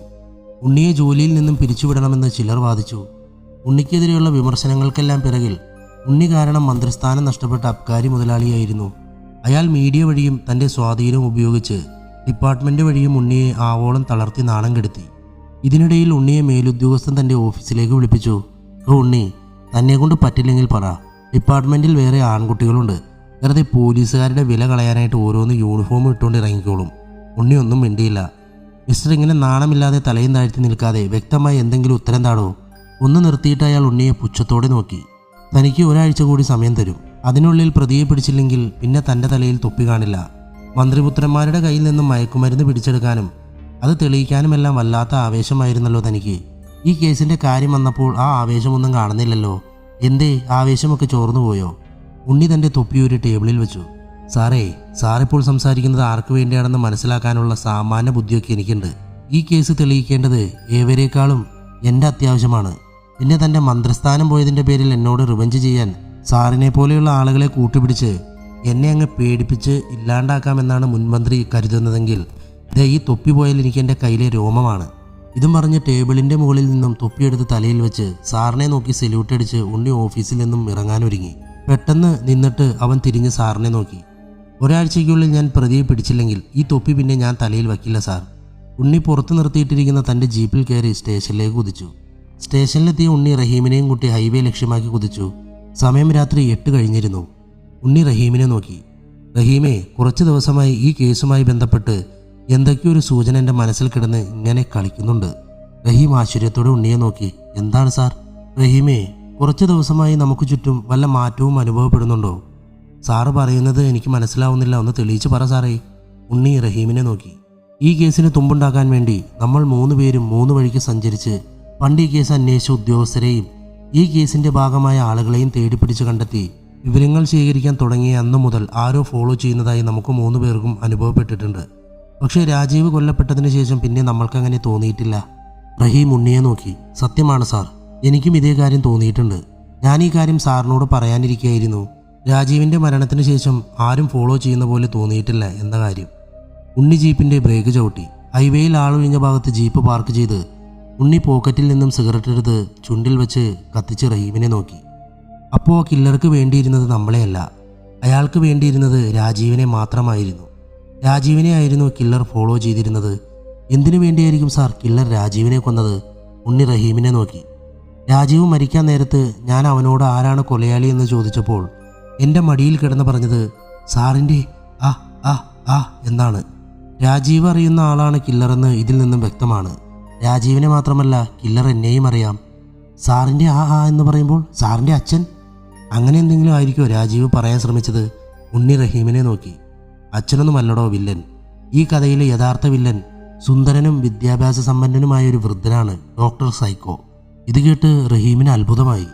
ഉണ്ണിയെ ജോലിയിൽ നിന്നും പിരിച്ചുവിടണമെന്ന് ചിലർ വാദിച്ചു. ഉണ്ണിക്കെതിരെയുള്ള വിമർശനങ്ങൾക്കെല്ലാം പിറകിൽ ഉണ്ണി കാരണം മന്ത്രിസ്ഥാനം നഷ്ടപ്പെട്ട അബ്കാരി മുതലാളിയായിരുന്നു. അയാൾ മീഡിയ വഴിയും തൻ്റെ സ്വാധീനം ഉപയോഗിച്ച് ഡിപ്പാർട്ട്മെൻറ്റ് വഴിയും ഉണ്ണിയെ ആവോളം തളർത്തി നാണം കെടുത്തി. ഇതിനിടയിൽ ഉണ്ണിയെ മേലുദ്യോഗസ്ഥൻ തൻ്റെ ഓഫീസിലേക്ക് വിളിപ്പിച്ചു. ഉണ്ണി, തന്നെ കൊണ്ട് പറ്റില്ലെങ്കിൽ പറ. ഡിപ്പാർട്ട്മെൻറ്റിൽ വേറെ ആൺകുട്ടികളുണ്ട്. വെറുതെ പോലീസുകാരുടെ വില കളയാനായിട്ട് ഓരോന്ന് യൂണിഫോം ഇട്ടുകൊണ്ട് ഇറങ്ങിക്കോളും. ഉണ്ണി ഒന്നും മിണ്ടിയില്ല. മിസ്റ്റർ, ഇങ്ങനെ നാണമില്ലാതെ തലയും താഴ്ത്തി നിൽക്കാതെ വ്യക്തമായി എന്തെങ്കിലും ഉത്തരം താടോ. ഒന്ന് നിർത്തിയിട്ട് അയാൾ ഉണ്ണിയെ പുച്ഛത്തോടെ നോക്കി. തനിക്ക് ഒരാഴ്ച കൂടി സമയം തരും. അതിനുള്ളിൽ പ്രതിയെ പിടിച്ചില്ലെങ്കിൽ പിന്നെ തൻ്റെ തലയിൽ തൊപ്പി കാണില്ല. മന്ത്രിപുത്രന്മാരുടെ കയ്യിൽ നിന്നും മയക്കുമരുന്ന് പിടിച്ചെടുക്കാനും അത് തെളിയിക്കാനുമെല്ലാം വല്ലാത്ത ആവേശമായിരുന്നല്ലോ തനിക്ക്. ഈ കേസിൻ്റെ കാര്യം വന്നപ്പോൾ ആ ആവേശമൊന്നും കാണുന്നില്ലല്ലോ. എന്തേ, ആവേശമൊക്കെ ചോർന്നു പോയോ? ഉണ്ണി തൻ്റെ തൊപ്പിയൊരു ടേബിളിൽ വെച്ചു. സാറിപ്പോൾ സംസാരിക്കുന്നത് ആർക്ക് വേണ്ടിയാണെന്ന് മനസ്സിലാക്കാനുള്ള സാമാന്യ ബുദ്ധിയൊക്കെ എനിക്കുണ്ട്. ഈ കേസ് തെളിയിക്കേണ്ടത് ഏവരേക്കാളും എൻ്റെ അത്യാവശ്യമാണ്. പിന്നെ തൻ്റെ മന്ത്രിസ്ഥാനം പോയതിൻ്റെ പേരിൽ എന്നോട് റിവഞ്ച് ചെയ്യാൻ സാറിനെ പോലെയുള്ള ആളുകളെ കൂട്ടുപിടിച്ച് എന്നെ അങ്ങ് പേടിപ്പിച്ച് ഇല്ലാണ്ടാക്കാമെന്നാണ് മുൻമന്ത്രി കരുതുന്നതെങ്കിൽ ഈ തൊപ്പി പോയാൽ എനിക്ക് എൻ്റെ കയ്യിലെ രോമമാണ്. ഇതും പറഞ്ഞ് ടേബിളിൻ്റെ മുകളിൽ നിന്നും തൊപ്പിയെടുത്ത് തലയിൽ വെച്ച് സാറിനെ നോക്കി സല്യൂട്ട് അടിച്ച് ഉണ്ണി ഓഫീസിൽ നിന്നും ഇറങ്ങാനൊരുങ്ങി. പെട്ടെന്ന് നിന്നിട്ട് അവൻ തിരിഞ്ഞ് സാറിനെ നോക്കി. ഒരാഴ്ചയ്ക്കുള്ളിൽ ഞാൻ പ്രതിയെ പിടിച്ചില്ലെങ്കിൽ ഈ തൊപ്പി പിന്നെ ഞാൻ തലയിൽ വയ്ക്കില്ല സാർ. ഉണ്ണി പുറത്ത് നിർത്തിയിട്ടിരിക്കുന്ന തൻ്റെ ജീപ്പിൽ കയറി സ്റ്റേഷനിലേക്ക് കുതിച്ചു. സ്റ്റേഷനിലെത്തിയ ഉണ്ണി റഹീമിനെയും കൂട്ടി ഹൈവേ ലക്ഷ്യമാക്കി കുതിച്ചു. സമയം രാത്രി 8 കഴിഞ്ഞിരുന്നു. ഉണ്ണി റഹീമിനെ നോക്കി. റഹീമേ, കുറച്ച് ദിവസമായി ഈ കേസുമായി ബന്ധപ്പെട്ട് എന്തൊക്കെയോ ഒരു സൂചന എൻ്റെ മനസ്സിൽ കിടന്ന് ഇങ്ങനെ കളിക്കുന്നുണ്ട്. റഹീം ആശ്ചര്യത്തോടെ ഉണ്ണിയെ നോക്കി. എന്താണ് സാർ? റഹീമേ, കുറച്ച് ദിവസമായി നമുക്ക് ചുറ്റും വല്ല മാറ്റവും അനുഭവപ്പെടുന്നുണ്ടോ? സാറ് പറയുന്നത് എനിക്ക് മനസ്സിലാവുന്നില്ല, ഒന്ന് തെളിയിച്ച് പറ സാറേ. ഉണ്ണി റഹീമിനെ നോക്കി. ഈ കേസിന് തുമ്പുണ്ടാക്കാൻ വേണ്ടി നമ്മൾ 3 പേരും 3 വഴിക്ക് സഞ്ചരിച്ച് പണ്ട് ഈ കേസ് അന്വേഷിച്ച ഉദ്യോഗസ്ഥരെയും ഈ കേസിൻ്റെ ഭാഗമായ ആളുകളെയും തേടിപ്പിടിച്ച് കണ്ടെത്തി വിവരങ്ങൾ ശേഖരിക്കാൻ തുടങ്ങിയ അന്നു മുതൽ ആരോ ഫോളോ ചെയ്യുന്നതായി നമുക്ക് 3 പേർക്കും അനുഭവപ്പെട്ടിട്ടുണ്ട്. പക്ഷേ രാജീവ് കൊല്ലപ്പെട്ടതിന് ശേഷം പിന്നെ നമ്മൾക്കങ്ങനെ തോന്നിയിട്ടില്ല. റഹീം ഉണ്ണിയെ നോക്കി. സത്യമാണ് സാർ, എനിക്കും ഇതേ കാര്യം തോന്നിയിട്ടുണ്ട്. ഞാൻ ഈ കാര്യം സാറിനോട് പറയാനിരിക്കുകയായിരുന്നു. രാജീവിൻ്റെ മരണത്തിന് ശേഷം ആരും ഫോളോ ചെയ്യുന്ന പോലെ തോന്നിയിട്ടില്ല എന്ന കാര്യം. ഉണ്ണി ജീപ്പിൻ്റെ ബ്രേക്ക് ചവിട്ടി. ഹൈവേയിൽ ആളൊഴിഞ്ഞ ഭാഗത്ത് ജീപ്പ് പാർക്ക് ചെയ്ത് ഉണ്ണി പോക്കറ്റിൽ നിന്നും സിഗരറ്റ് എടുത്ത് ചുണ്ടിൽ വെച്ച് കത്തിച്ച് റഹീമിനെ നോക്കി. അപ്പോൾ ആ കില്ലർക്ക് വേണ്ടിയിരുന്നത് നമ്മളെയല്ല, അയാൾക്ക് വേണ്ടിയിരുന്നത് രാജീവിനെ മാത്രമായിരുന്നു. രാജീവിനെ ആയിരുന്നു കില്ലർ ഫോളോ ചെയ്തിരുന്നത്. എന്തിനു വേണ്ടിയായിരിക്കും സാർ കില്ലർ രാജീവിനെ കൊന്നത്? ഉണ്ണി റഹീമിനെ നോക്കി. രാജീവ് മരിക്കാൻ നേരത്ത് ഞാൻ അവനോട് ആരാണ് കൊലയാളി എന്ന് ചോദിച്ചപ്പോൾ എൻ്റെ മടിയിൽ കിടന്ന് പറഞ്ഞത് സാറിൻ്റെ ആ എന്നാണ്. രാജീവ് അറിയുന്ന ആളാണ് കില്ലറെന്ന് ഇതിൽ നിന്നും വ്യക്തമാണ്. രാജീവിനെ മാത്രമല്ല, കില്ലർ എന്നെയും അറിയാം. സാറിൻ്റെ ആ എന്ന് പറയുമ്പോൾ സാറിൻ്റെ അച്ഛൻ? അങ്ങനെ എന്തെങ്കിലും ആയിരിക്കുമോ രാജീവ് പറയാൻ ശ്രമിച്ചത്? ഉണ്ണി റഹീമിനെ നോക്കി. അച്ഛനൊന്നുമല്ലടോ വില്ലൻ. ഈ കഥയിലെ യഥാർത്ഥ വില്ലൻ സുന്ദരനും വിദ്യാഭ്യാസ സമ്പന്നനുമായ ഒരു വൃദ്ധനാണ് ഡോക്ടർ സൈക്കോ. ഇത് കേട്ട് റഹീമിന് അത്ഭുതമായി.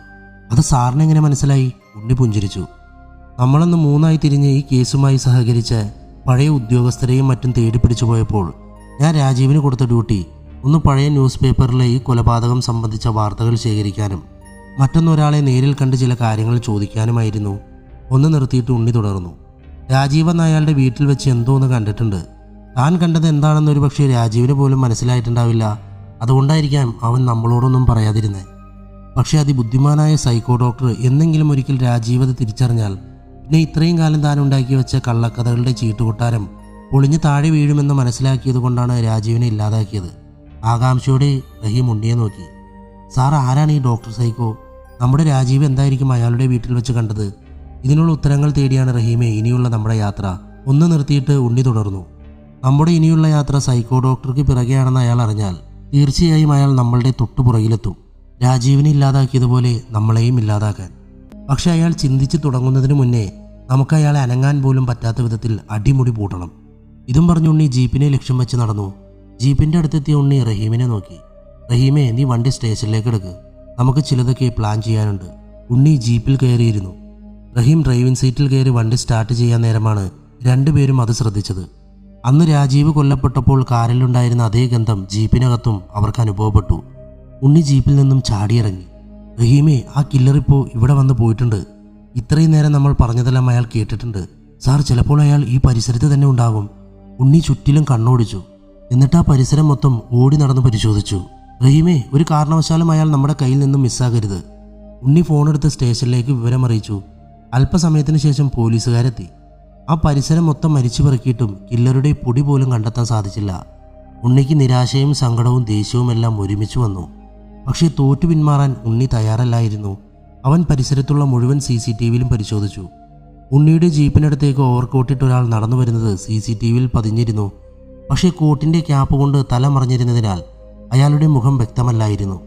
അത് സാറിന് എങ്ങനെ മനസ്സിലായി? ഉണ്ണി പുഞ്ചിരിച്ചു. നമ്മളന്ന് മൂന്നായി തിരിഞ്ഞ് ഈ കേസുമായി സഹകരിച്ച പഴയ ഉദ്യോഗസ്ഥരെയും മറ്റും തേടി പിടിച്ചു പോയപ്പോൾ ഞാൻ രാജീവിന് കൊടുത്ത ഡ്യൂട്ടി ഒന്ന് പഴയ ന്യൂസ് പേപ്പറിലെ ഈ കൊലപാതകം സംബന്ധിച്ച വാർത്തകൾ ശേഖരിക്കാനും മറ്റൊന്നൊരാളെ നേരിൽ കണ്ട് ചില കാര്യങ്ങൾ ചോദിക്കാനുമായിരുന്നു. ഒന്ന് നിർത്തിയിട്ട് ഉണ്ണി തുടർന്നു. രാജീവ് എന്ന അയാളുടെ വീട്ടിൽ വെച്ച് എന്തോ ഒന്ന് കണ്ടിട്ടുണ്ട്. താൻ കണ്ടത് എന്താണെന്നൊരു പക്ഷേ രാജീവിന് പോലും മനസ്സിലായിട്ടുണ്ടാവില്ല. അതുകൊണ്ടായിരിക്കാം അവൻ നമ്മളോടൊന്നും പറയാതിരുന്നത്. പക്ഷേ അതിബുദ്ധിമാനായ സൈക്കോ ഡോക്ടർ എന്നെങ്കിലും ഒരിക്കൽ രാജീവ് അത് തിരിച്ചറിഞ്ഞാൽ പിന്നെ ഇത്രയും കാലം താൻ ഉണ്ടാക്കി വെച്ച കള്ളക്കഥകളുടെ ചീട്ടുകൊട്ടാരം പൊളിഞ്ഞ് താഴെ വീഴുമെന്ന് മനസ്സിലാക്കിയത് കൊണ്ടാണ് രാജീവിനെ ഇല്ലാതാക്കിയത്. ആകാംക്ഷയോടെ റഹീം ഉണ്ണിയെ നോക്കി. സാർ, ആരാണ് ഈ ഡോക്ടർ സൈക്കോ? നമ്മുടെ രാജീവ് എന്തായിരിക്കും അയാളുടെ വീട്ടിൽ വെച്ച് കണ്ടത്? ഇതിനുള്ള ഉത്തരങ്ങൾ തേടിയാണ് റഹീമെ ഇനിയുള്ള നമ്മുടെ യാത്ര. ഒന്ന് നിർത്തിയിട്ട് ഉണ്ണി തുടർന്നു. നമ്മുടെ ഇനിയുള്ള യാത്ര സൈക്കോ ഡോക്ടർക്ക് പിറകെയാണെന്ന് അയാൾ അറിഞ്ഞാൽ തീർച്ചയായും അയാൾ നമ്മളുടെ തൊട്ടുപുറകിലെത്തും, രാജീവിനെ ഇല്ലാതാക്കിയതുപോലെ നമ്മളെയും ഇല്ലാതാക്കാൻ. പക്ഷെ അയാൾ ചിന്തിച്ച് തുടങ്ങുന്നതിന് മുന്നേ നമുക്ക് അയാളെ അനങ്ങാൻ പോലും പറ്റാത്ത വിധത്തിൽ അടിമുടി പൂട്ടണം. ഇതും പറഞ്ഞ് ഉണ്ണി ജീപ്പിനെ ലക്ഷ്യം വെച്ച് നടന്നു. ജീപ്പിന്റെ അടുത്തെത്തിയ ഉണ്ണി റഹീമിനെ നോക്കി. റഹീമെ, നീ വണ്ടി സ്റ്റേഷനിലേക്ക് എടുക്ക്, നമുക്ക് ചിലതൊക്കെ പ്ലാൻ ചെയ്യാനുണ്ട്. ഉണ്ണി ജീപ്പിൽ കയറിയിരുന്നു. റഹീം ഡ്രൈവിംഗ് സീറ്റിൽ കയറി വണ്ടി സ്റ്റാർട്ട് ചെയ്യാൻ നേരമാണ് രണ്ടുപേരും അത് ശ്രദ്ധിച്ചത്. അന്ന് രാജീവ് കൊല്ലപ്പെട്ടപ്പോൾ കാറിലുണ്ടായിരുന്ന അതേ ഗന്ധം ജീപ്പിനകത്തും അവർക്ക് അനുഭവപ്പെട്ടു. ഉണ്ണി ജീപ്പിൽ നിന്നും ചാടിയിറങ്ങി. റഹീമെ, ആ കില്ലറിപ്പോൾ ഇവിടെ വന്ന് പോയിട്ടുണ്ട്. ഇത്രയും നേരം നമ്മൾ പറഞ്ഞതെല്ലാം അയാൾ കേട്ടിട്ടുണ്ട്. സാർ, ചിലപ്പോൾ അയാൾ ഈ പരിസരത്ത് തന്നെ ഉണ്ടാകും. ഉണ്ണി ചുറ്റിലും കണ്ണോടിച്ചു. എന്നിട്ട് ആ പരിസരം മൊത്തം ഓടി നടന്ന് പരിശോധിച്ചു. റഹീമെ, ഒരു കാരണവശാലും അയാൾ നമ്മുടെ കയ്യിൽ നിന്നും മിസ്സാകരുത്. ഉണ്ണി ഫോണെടുത്ത് സ്റ്റേഷനിലേക്ക് വിവരമറിയിച്ചു. അല്പസമയത്തിന് ശേഷം പോലീസുകാരെത്തി. ആ പരിസരം മൊത്തം മരിച്ചു പെറുക്കിയിട്ടും കില്ലറുടെ പൊടി പോലും കണ്ടെത്താൻ സാധിച്ചില്ല. ഉണ്ണിക്ക് നിരാശയും സങ്കടവും ദേഷ്യവും എല്ലാം ഒരുമിച്ച് വന്നു. പക്ഷേ തോറ്റു പിന്മാറാൻ ഉണ്ണി തയ്യാറല്ലായിരുന്നു. അവൻ പരിസരത്തുള്ള മുഴുവൻ CCTVയിലും പരിശോധിച്ചു. ഉണ്ണിയുടെ ജീപ്പിനടുത്തേക്ക് ഓവർകോട്ടിട്ട് ഒരാൾ നടന്നു വരുന്നത് CCTVയിൽ പതിഞ്ഞിരുന്നു. പക്ഷേ കോട്ടിൻ്റെ ക്യാപ്പ് കൊണ്ട് തല മറഞ്ഞിരുന്നതിനാൽ അയാളുടെ മുഖം വ്യക്തമല്ലായിരുന്നു.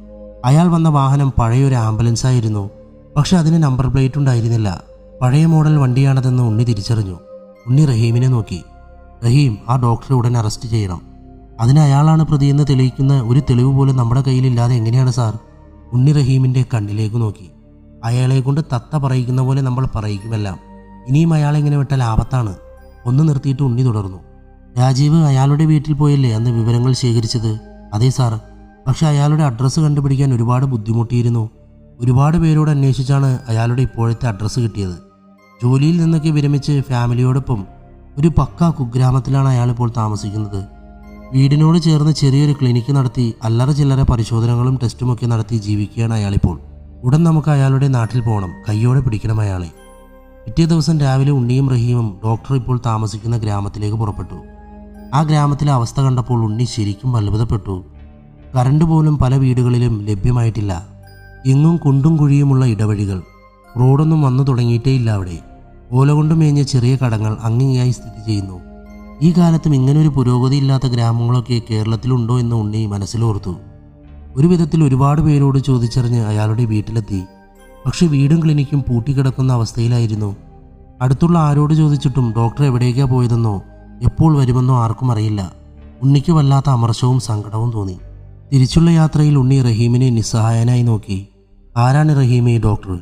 അയാൾ വന്ന വാഹനം പഴയൊരു ആംബുലൻസ് ആയിരുന്നു. പക്ഷെ അതിന് നമ്പർ പ്ലേറ്റ് ഉണ്ടായിരുന്നില്ല. പഴയ മോഡൽ വണ്ടിയാണതെന്ന് ഉണ്ണി തിരിച്ചറിഞ്ഞു. ഉണ്ണി റഹീമിനെ നോക്കി. റഹീം, ആ ഡോക്ടറെ ഉടൻ അറസ്റ്റ് ചെയ്യണം. അതിന് അയാളാണ് പ്രതിയെന്ന് തെളിയിക്കുന്ന ഒരു തെളിവ് പോലും നമ്മുടെ കയ്യിലില്ലാതെ എങ്ങനെയാണ് സാർ? ഉണ്ണി റഹീമിൻ്റെ കണ്ണിലേക്ക് നോക്കി. അയാളെ കൊണ്ട് തത്ത പറയിക്കുന്ന പോലെ നമ്മൾ പറയിക്കുമെല്ലാം. ഇനിയും അയാളെങ്ങനെ വിട്ടാൽ ആപത്താണ്. ഒന്ന് നിർത്തിയിട്ട് ഉണ്ണി തുടർന്നു. രാജീവ് അയാളുടെ വീട്ടിൽ പോയല്ലേ അന്ന് വിവരങ്ങൾ ശേഖരിച്ചത്? അതെ സാർ. പക്ഷെ അയാളുടെ അഡ്രസ്സ് കണ്ടുപിടിക്കാൻ ഒരുപാട് ബുദ്ധിമുട്ടിയിരുന്നു. ഒരുപാട് പേരോട് അന്വേഷിച്ചാണ് അയാളുടെ ഇപ്പോഴത്തെ അഡ്രസ്സ് കിട്ടിയത്. ജോലിയിൽ നിന്നൊക്കെ വിരമിച്ച് ഫാമിലിയോടൊപ്പം ഒരു പക്കാ കുഗ്രാമത്തിലാണ് അയാളിപ്പോൾ താമസിക്കുന്നത്. വീടിനോട് ചേർന്ന് ചെറിയൊരു ക്ലിനിക്ക് നടത്തി അല്ലറ ചില്ലറ പരിശോധനകളും ടെസ്റ്റുമൊക്കെ നടത്തി ജീവിക്കുകയാണ് അയാളിപ്പോൾ. ഉടൻ നമുക്ക് അയാളുടെ നാട്ടിൽ പോകണം, കയ്യോടെ പിടിക്കണം അയാളെ. പിറ്റേ ദിവസം രാവിലെ ഉണ്ണിയും റഹീമും ഡോക്ടർ ഇപ്പോൾ താമസിക്കുന്ന ഗ്രാമത്തിലേക്ക് പുറപ്പെട്ടു. ആ ഗ്രാമത്തിലെ അവസ്ഥ കണ്ടപ്പോൾ ഉണ്ണി ശരിക്കും അത്ഭുതപ്പെട്ടു. കറണ്ട് പോലും പല വീടുകളിലും ലഭ്യമായിട്ടില്ല. എങ്ങും കുണ്ടും കുഴിയുമുള്ള ഇടവഴികൾ. റോഡൊന്നും വന്നു തുടങ്ങിയിട്ടേയില്ല അവിടെ. ഓല കൊണ്ട് മേഞ്ഞ ചെറിയ കടങ്ങൾ അങ്ങിങ്ങായി സ്ഥിതി ചെയ്യുന്നു. ഈ കാലത്തും ഇങ്ങനൊരു പുരോഗതിയില്ലാത്ത ഗ്രാമങ്ങളൊക്കെ കേരളത്തിലുണ്ടോ എന്ന് ഉണ്ണി മനസ്സിലോർത്തു. ഒരു വിധത്തിൽ ഒരുപാട് പേരോട് ചോദിച്ചറിഞ്ഞ് അയാളുടെ വീട്ടിലെത്തി. പക്ഷെ വീടും ക്ലിനിക്കും പൂട്ടിക്കിടക്കുന്ന അവസ്ഥയിലായിരുന്നു. അടുത്തുള്ള ആരോട് ചോദിച്ചിട്ടും ഡോക്ടർ എവിടേക്കാണ് പോയതെന്നോ എപ്പോൾ വരുമെന്നോ ആർക്കും അറിയില്ല. ഉണ്ണിക്ക് വല്ലാത്ത അമർഷവും സങ്കടവും തോന്നി. തിരിച്ചുള്ള യാത്രയിൽ ഉണ്ണി റഹീമിനെ നിസ്സഹായനായി നോക്കി. ആരാണ് റഹീമെ ഈ ഡോക്ടർ?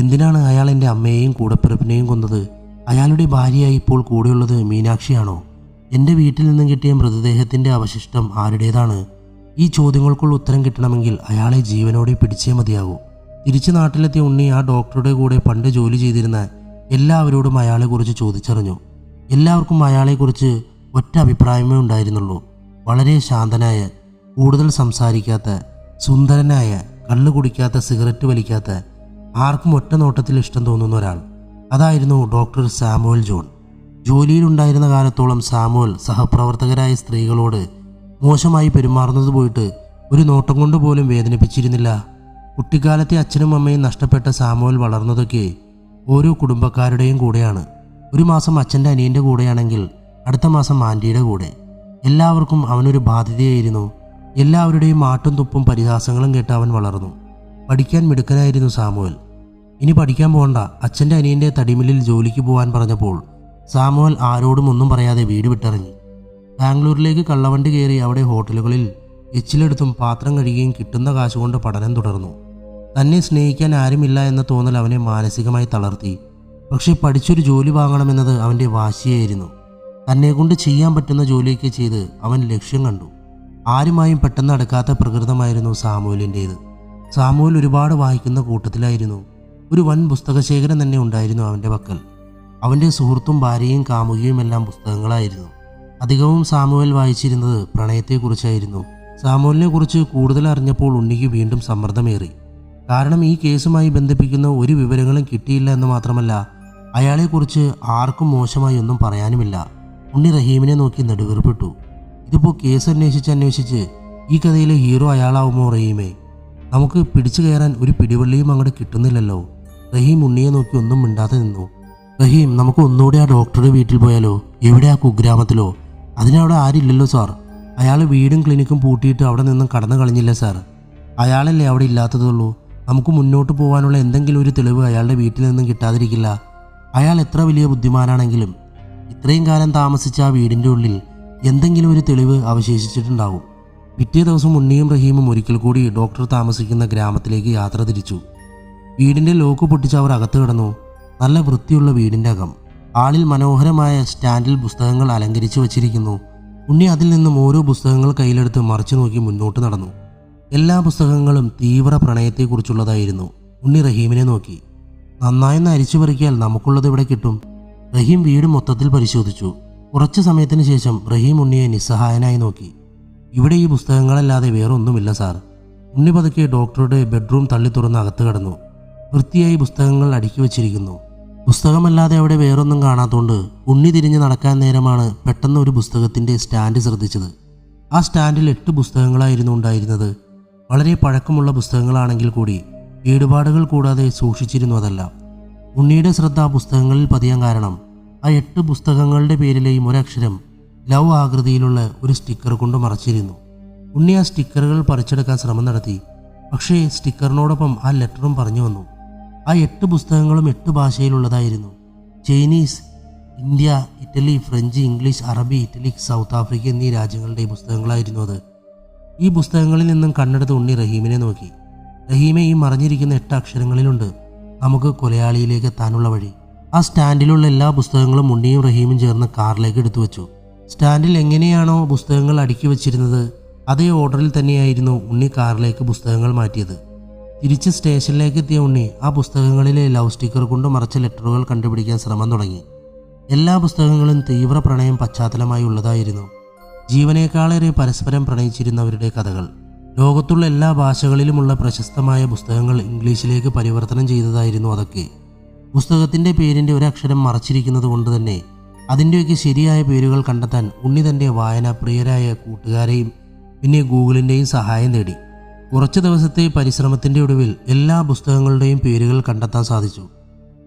എന്തിനാണ് അയാൾ എൻ്റെ അമ്മയെയും കൂടപ്പിറപ്പിനെയും കൊന്നത്? അയാളുടെ ഭാര്യയായി ഇപ്പോൾ കൂടെയുള്ളത് മീനാക്ഷിയാണോ? എൻ്റെ വീട്ടിൽ നിന്നും കിട്ടിയ മൃതദേഹത്തിൻ്റെ അവശിഷ്ടം ആരുടേതാണ്? ഈ ചോദ്യങ്ങൾക്കുള്ള ഉത്തരം കിട്ടണമെങ്കിൽ അയാളെ ജീവനോടെ പിടിച്ചേ മതിയാകൂ. തിരിച്ച് നാട്ടിലെത്തിയ ഉണ്ണി ആ ഡോക്ടറുടെ കൂടെ പണ്ട് ജോലി ചെയ്തിരുന്ന എല്ലാവരോടും അയാളെക്കുറിച്ച് ചോദിച്ചറിഞ്ഞു. എല്ലാവർക്കും അയാളെക്കുറിച്ച് ഒറ്റ അഭിപ്രായമേ ഉണ്ടായിരുന്നുള്ളൂ. വളരെ ശാന്തനായ, കൂടുതൽ സംസാരിക്കാത്ത, സുന്ദരനായ, കള്ളു കുടിക്കാത്ത, സിഗരറ്റ് വലിക്കാത്ത, ആർക്കും ഒറ്റ നോട്ടത്തിൽ ഇഷ്ടം തോന്നുന്ന ഒരാൾ. അതായിരുന്നു ഡോക്ടർ സാമുവൽ ജോൺ. ജോലിയിലുണ്ടായിരുന്ന കാലത്തോളം സാമുവൽ സഹപ്രവർത്തകരായ സ്ത്രീകളോട് മോശമായി പെരുമാറുന്നത് പോയിട്ട് ഒരു നോട്ടം കൊണ്ട് പോലും വേദനിപ്പിച്ചിരുന്നില്ല. കുട്ടിക്കാലത്തെ അച്ഛനും അമ്മയും നഷ്ടപ്പെട്ട സാമുവൽ വളർന്നതൊക്കെ ഓരോ കുടുംബക്കാരുടെയും കൂടെയാണ്. ഒരു മാസം അച്ഛൻ്റെ അനിയൻ്റെ കൂടെയാണെങ്കിൽ അടുത്ത മാസം ആൻറ്റിയുടെ കൂടെ. എല്ലാവർക്കും അവനൊരു ബാധ്യതയായിരുന്നു. എല്ലാവരുടെയും മാട്ടും തുപ്പും പരിഹാസങ്ങളും കേട്ട് അവൻ വളർന്നു. പഠിക്കാൻ മിടുക്കനായിരുന്നു സാമുവൽ. ഇനി പഠിക്കാൻ പോകണ്ട, അച്ഛൻ്റെ അനിയൻ്റെ തടിമില്ലിൽ ജോലിക്ക് പോകാൻ പറഞ്ഞപ്പോൾ സാമുവൽ ആരോടും ഒന്നും പറയാതെ വീട് വിട്ടിറങ്ങി. ബാംഗ്ലൂരിലേക്ക് കള്ളവണ്ടി കയറി അവിടെ ഹോട്ടലുകളിൽ എച്ചിലെടുത്തും പാത്രം കഴുകുകയും കിട്ടുന്ന കാശുകൊണ്ട് പഠനം തുടർന്നു. തന്നെ സ്നേഹിക്കാൻ ആരുമില്ല എന്ന തോന്നൽ അവനെ മാനസികമായി തളർത്തി. പക്ഷേ പഠിച്ചൊരു ജോലി വാങ്ങണമെന്നത് അവൻ്റെ വാശിയായിരുന്നു. തന്നെക്കൊണ്ട് ചെയ്യാൻ പറ്റുന്ന ജോലിയൊക്കെ ചെയ്ത് അവൻ ലക്ഷ്യം കണ്ടു. ആരുമായും പെട്ടെന്ന് അടുക്കാത്ത പ്രകൃതമായിരുന്നു സാമുവലിൻ്റേത്. സാമുവൽ ഒരുപാട് വായിക്കുന്ന കൂട്ടത്തിലായിരുന്നു. ഒരു വൻ പുസ്തകശേഖരം തന്നെ ഉണ്ടായിരുന്നു അവൻ്റെ പക്കൽ. അവൻ്റെ സുഹൃത്തും ഭാര്യയും കാമുകിയും എല്ലാം പുസ്തകങ്ങളായിരുന്നു. അധികവും സാമുവൽ വായിച്ചിരുന്നത് പ്രണയത്തെക്കുറിച്ചായിരുന്നു. സാമുവലിനെ കുറിച്ച് കൂടുതൽ അറിഞ്ഞപ്പോൾ ഉണ്ണിക്ക് വീണ്ടും സമ്മർദ്ദമേറി. കാരണം ഈ കേസുമായി ബന്ധിപ്പിക്കുന്ന ഒരു വിവരങ്ങളും കിട്ടിയില്ല എന്ന് മാത്രമല്ല, അയാളെക്കുറിച്ച് ആർക്കും മോശമായി ഒന്നും പറയാനുമില്ല. ഉണ്ണി റഹീമിനെ നോക്കി നെടുവീർപ്പിട്ടു. ഇതിപ്പോൾ കേസ് അന്വേഷിച്ച് ഈ കഥയിലെ ഹീറോ അയാളാവുമോ റഹീമേ? നമുക്ക് പിടിച്ചു കയറാൻ ഒരു പിടിവള്ളിയും അങ്ങോട്ട് കിട്ടുന്നില്ലല്ലോ. റഹീം ഉണ്ണിയെ നോക്കി ഒന്നും മിണ്ടാതെ നിന്നു. റഹീം, നമുക്ക് ഒന്നുകൂടെ ആ ഡോക്ടറുടെ വീട്ടിൽ പോയാലോ? എവിടെ, ആ കുഗ്രാമത്തിലോ? അതിനവിടെ ആരില്ലല്ലോ സാർ. അയാൾ വീടും ക്ലിനിക്കും പൂട്ടിയിട്ട് അവിടെ നിന്നും കടന്നു കളഞ്ഞില്ല സാർ. അയാളല്ലേ അവിടെ ഇല്ലാത്തതുള്ളൂ. നമുക്ക് മുന്നോട്ട് പോകാനുള്ള എന്തെങ്കിലും ഒരു തെളിവ് അയാളുടെ വീട്ടിൽ നിന്നും കിട്ടാതിരിക്കില്ല. അയാൾ എത്ര വലിയ ബുദ്ധിമാനാണെങ്കിലും ഇത്രയും കാലം താമസിച്ച ആ വീടിൻ്റെ ഉള്ളിൽ എന്തെങ്കിലും ഒരു തെളിവ് അവശേഷിച്ചിട്ടുണ്ടാവും. പിറ്റേ ദിവസം ഉണ്ണിയും റഹീമും ഒരിക്കൽ കൂടി ഡോക്ടർ താമസിക്കുന്ന ഗ്രാമത്തിലേക്ക് യാത്ര തിരിച്ചു. വീടിൻ്റെ ലോക്ക് പൊട്ടിച്ച് അവർ അകത്ത് കിടന്നു. നല്ല വൃത്തിയുള്ള വീടിൻ്റെ അകം. ആളിൽ മനോഹരമായ സ്റ്റാൻഡിൽ പുസ്തകങ്ങൾ അലങ്കരിച്ചു വച്ചിരിക്കുന്നു. ഉണ്ണി അതിൽ നിന്നും ഓരോ പുസ്തകങ്ങൾ കയ്യിലെടുത്ത് മറിച്ചു നോക്കി മുന്നോട്ട് നടന്നു. എല്ലാ പുസ്തകങ്ങളും തീവ്ര പ്രണയത്തെക്കുറിച്ചുള്ളതായിരുന്നു. ഉണ്ണി റഹീമിനെ നോക്കി. നന്നായൊന്ന് അരിച്ചു പറിക്കിയാൽ നമുക്കുള്ളത് ഇവിടെ കിട്ടും. റഹീം വീട് മൊത്തത്തിൽ പരിശോധിച്ചു. കുറച്ചു സമയത്തിന് ശേഷം റഹീം ഉണ്ണിയെ നിസ്സഹായനായി നോക്കി. ഇവിടെ ഈ പുസ്തകങ്ങളല്ലാതെ വേറൊന്നുമില്ല സാർ. ഉണ്ണി പതുക്കെ ഡോക്ടറുടെ ബെഡ്റൂം തള്ളി തുറന്ന് അകത്ത് കടന്നു. വൃത്തിയായി പുസ്തകങ്ങൾ അടുക്കി വച്ചിരിക്കുന്നു. പുസ്തകമല്ലാതെ അവിടെ വേറൊന്നും കാണാത്തോണ്ട് ഉണ്ണി തിരിഞ്ഞ് നടക്കാൻ നേരമാണ് പെട്ടെന്ന് ഒരു പുസ്തകത്തിൻ്റെ സ്റ്റാൻഡ് ശ്രദ്ധിച്ചത്. ആ സ്റ്റാൻഡിൽ 8 പുസ്തകങ്ങളായിരുന്നു ഉണ്ടായിരുന്നത്. വളരെ പഴക്കമുള്ള പുസ്തകങ്ങളാണെങ്കിൽ കൂടി കേടുപാടുകൾ കൂടാതെ സൂക്ഷിച്ചിരുന്നു അതെല്ലാം. ഉണ്ണിയുടെ ശ്രദ്ധ ആ പുസ്തകങ്ങളിൽ പതിയാൻ കാരണം ആ 8 പുസ്തകങ്ങളുടെ പേരിലെയും ഒരക്ഷരം ലവ് ആകൃതിയിലുള്ള ഒരു സ്റ്റിക്കർ കൊണ്ട് മറച്ചിരുന്നു. ഉണ്ണി ആ സ്റ്റിക്കറുകൾ പറിച്ചെടുക്കാൻ ശ്രമം നടത്തി. പക്ഷേ സ്റ്റിക്കറിനോടൊപ്പം ആ ലെറ്ററും പറഞ്ഞു വന്നു. ആ 8 പുസ്തകങ്ങളും 8 ഭാഷയിലുള്ളതായിരുന്നു. Chinese, India, Italy, French, English, അറബി, ഇറ്റലിക്, സൗത്ത് ആഫ്രിക്ക എന്നീ രാജ്യങ്ങളുടെ പുസ്തകങ്ങളായിരുന്നു അത്. ഈ പുസ്തകങ്ങളിൽ നിന്നും കണ്ണെടുത്ത് ഉണ്ണി റഹീമിനെ നോക്കി. റഹീമെ, ഈ മറഞ്ഞിരിക്കുന്ന 8 അക്ഷരങ്ങളിലുണ്ട് നമുക്ക് കൊലയാളിയിലേക്ക് എത്താനുള്ള വഴി. ആ സ്റ്റാൻഡിലുള്ള എല്ലാ പുസ്തകങ്ങളും ഉണ്ണിയും റഹീമും ചേർന്ന് കാറിലേക്ക് എടുത്തു വെച്ചു. സ്റ്റാൻഡിൽ എങ്ങനെയാണോ പുസ്തകങ്ങൾ അടുക്കി വച്ചിരുന്നത് അതേ ഓർഡറിൽ തന്നെയായിരുന്നു ഉണ്ണി കാറിലേക്ക് പുസ്തകങ്ങൾ മാറ്റിയത്. തിരിച്ച് സ്റ്റേഷനിലേക്ക് എത്തിയ ഉണ്ണി ആ പുസ്തകങ്ങളിലെ ലവ് സ്റ്റിക്കർ കൊണ്ട് മറച്ച ലെറ്ററുകൾ കണ്ടുപിടിക്കാൻ ശ്രമം തുടങ്ങി. എല്ലാ പുസ്തകങ്ങളും തീവ്ര പ്രണയം പശ്ചാത്തലമായി ഉള്ളതായിരുന്നു. ജീവനേക്കാളേറെ പരസ്പരം പ്രണയിച്ചിരുന്നവരുടെ കഥകൾ. ലോകത്തുള്ള എല്ലാ ഭാഷകളിലുമുള്ള പ്രശസ്തമായ പുസ്തകങ്ങൾ ഇംഗ്ലീഷിലേക്ക് പരിവർത്തനം ചെയ്തതായിരുന്നു അതൊക്കെ. പുസ്തകത്തിൻ്റെ പേരിൻ്റെ ഒരക്ഷരം മറച്ചിരിക്കുന്നത് കൊണ്ട് തന്നെ അതിൻ്റെയൊക്കെ ശരിയായ പേരുകൾ കണ്ടെത്താൻ ഉണ്ണി തൻ്റെ വായനാപ്രിയരായ കൂട്ടുകാരെയും പിന്നെ ഗൂഗിളിൻ്റെയും സഹായം തേടി. കുറച്ച് ദിവസത്തെ പരിശ്രമത്തിൻ്റെ ഒടുവിൽ എല്ലാ പുസ്തകങ്ങളുടെയും പേരുകൾ കണ്ടെത്താൻ സാധിച്ചു.